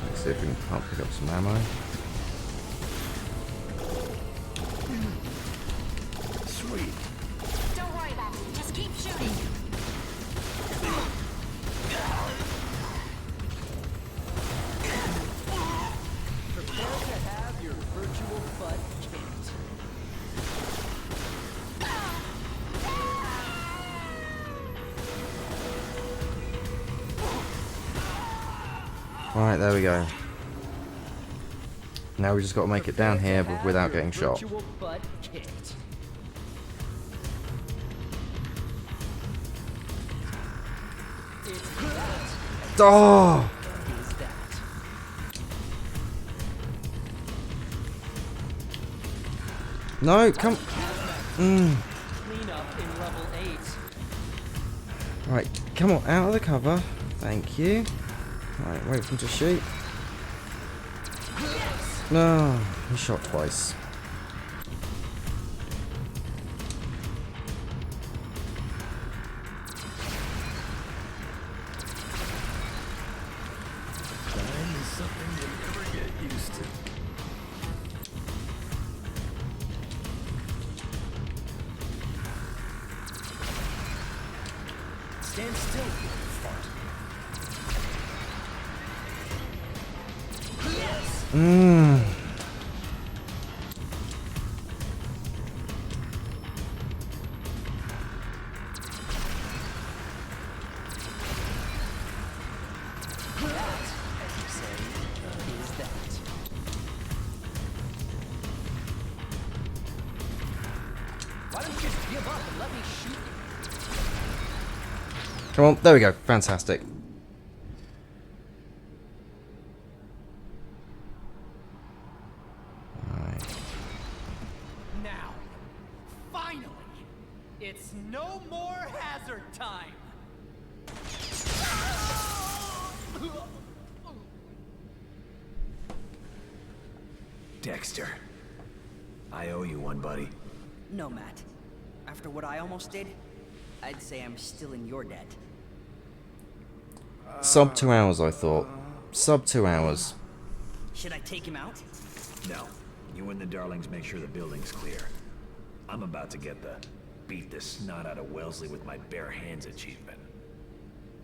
Let's see if we can pick up some ammo. Sweet. Don't worry about it. Just keep shooting. Prepare to have your virtual butt kicked. Right, there we go. Now we just got to make it down here but without getting shot. Virtual butt kicked. Oh! Is that? No, come. Clean up in level 8. Right, come on, out of the cover. Thank you. Right, wait for him to shoot. No, he shot twice. Time is something you never get used to. Stand still, you fart. Mmm. Why don't you just give up and let me shoot you? Come on, there we go. Fantastic. Right. Now, finally, it's no more hazard time. Dexter, I owe you one, buddy. No, Matt. After what I almost did, I'd say I'm still in your debt. Sub 2 hours, I thought. Sub 2 hours. Should I take him out? No. You and the darlings make sure the building's clear. I'm about to get the beat the snot out of Wellesley with my bare hands achievement.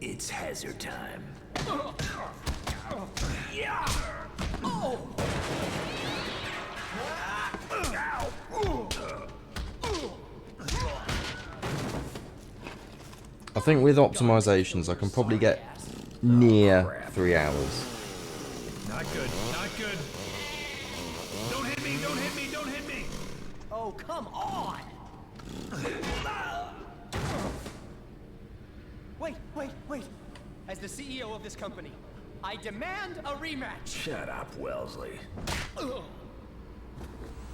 It's hazard time. Yeah! Oh! I think with optimizations, I can probably get near 3 hours. Not good, not good. Don't hit me, don't hit me, don't hit me! Oh, come on! Wait. As the CEO of this company, I demand a rematch! Shut up, Wellesley.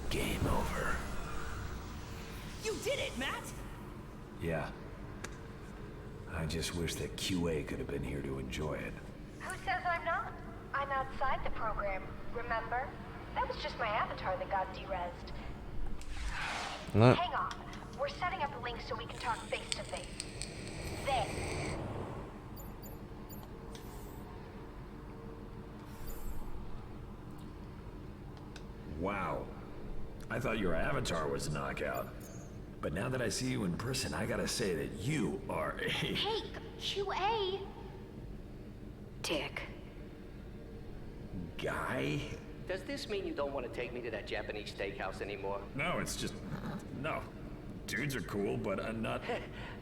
Game over. You did it, Matt! Yeah. I just wish that QA could have been here to enjoy it. Who says I'm not? I'm outside the program, remember? That was just my avatar that got derezzed. No. Hang on. We're setting up a link so we can talk face to face. There. Wow. I thought your avatar was a knockout. But now that I see you in person, I gotta say that you are a... Hey, QA. Dick. Guy? Does this mean you don't want to take me to that Japanese steakhouse anymore? No, it's just... No. Dudes are cool, but I'm not...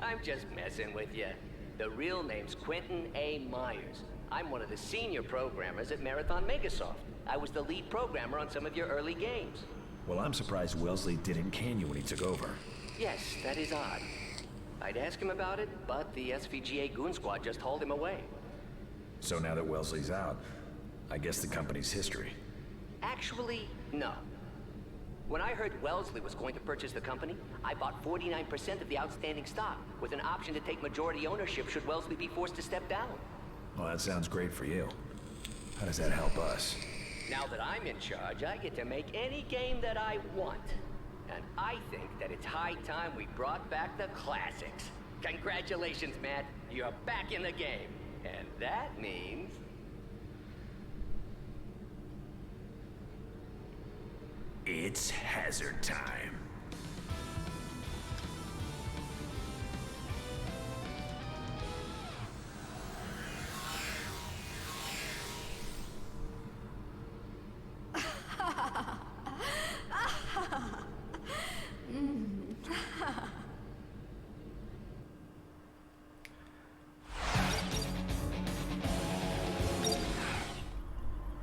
I'm just messing with you. The real name's Quentin A. Myers. I'm one of the senior programmers at Marathon Megasoft. I was the lead programmer on some of your early games. Well, I'm surprised Wellesley didn't can you when he took over. Yes, that is odd. I'd ask him about it, but the SVGA Goon Squad just hauled him away. So now that Wellesley's out, I guess the company's history. Actually, no. When I heard Wellesley was going to purchase the company, I bought 49% of the outstanding stock, with an option to take majority ownership should Wellesley be forced to step down. Well, that sounds great for you. How does that help us? Now that I'm in charge, I get to make any game that I want. And I think that it's high time we brought back the classics. Congratulations, Matt. You're back in the game. And that means... It's hazard time.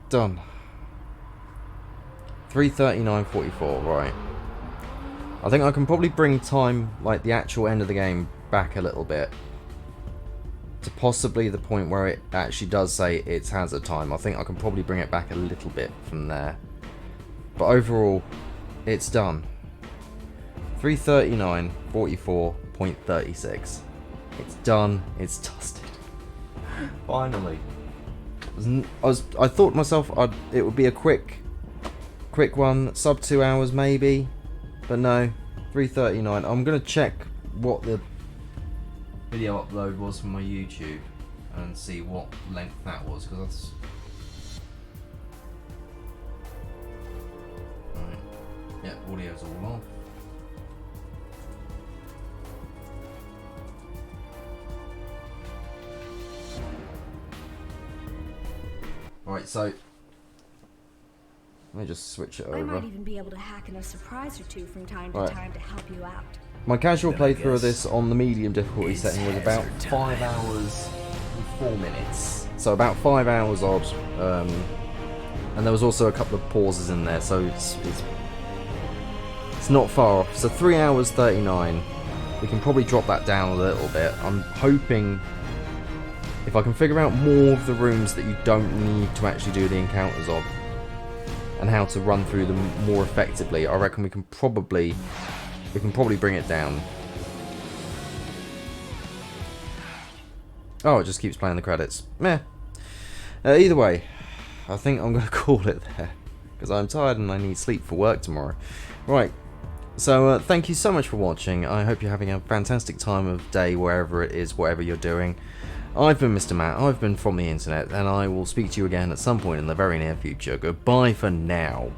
Done. 3:39:44, right. I think I can probably bring time, like the actual end of the game, back a little bit. To possibly the point where it actually does say it's hazard time. I think I can probably bring it back a little bit from there. But overall, it's done. 3:39:44.36. It's done. It's dusted. Finally. I thought to myself it would be a quick one, sub 2 hours maybe, but no, 3:39. I'm gonna check what the video upload was from my YouTube and see what length that was, because that's right. Yeah, audio's all off. Right, so let me just switch it over. I might even be able to hack in a surprise or two from time to time to help you out. My casual playthrough of this on the medium difficulty setting was about 5 hours and 4 minutes. So about 5 hours odd. And there was also a couple of pauses in there, so it's not far off. So 3 hours 39. We can probably drop that down a little bit. I'm hoping if I can figure out more of the rooms that you don't need to actually do the encounters of, and how to run through them more effectively, I reckon we can probably bring it down. Oh, it just keeps playing the credits. Meh. Either way, I think I'm going to call it there, because I'm tired and I need sleep for work tomorrow. Right, so thank you so much for watching. I hope you're having a fantastic time of day wherever it is, whatever you're doing. I've been Mr. Matt, I've been from the internet, and I will speak to you again at some point in the very near future. Goodbye for now.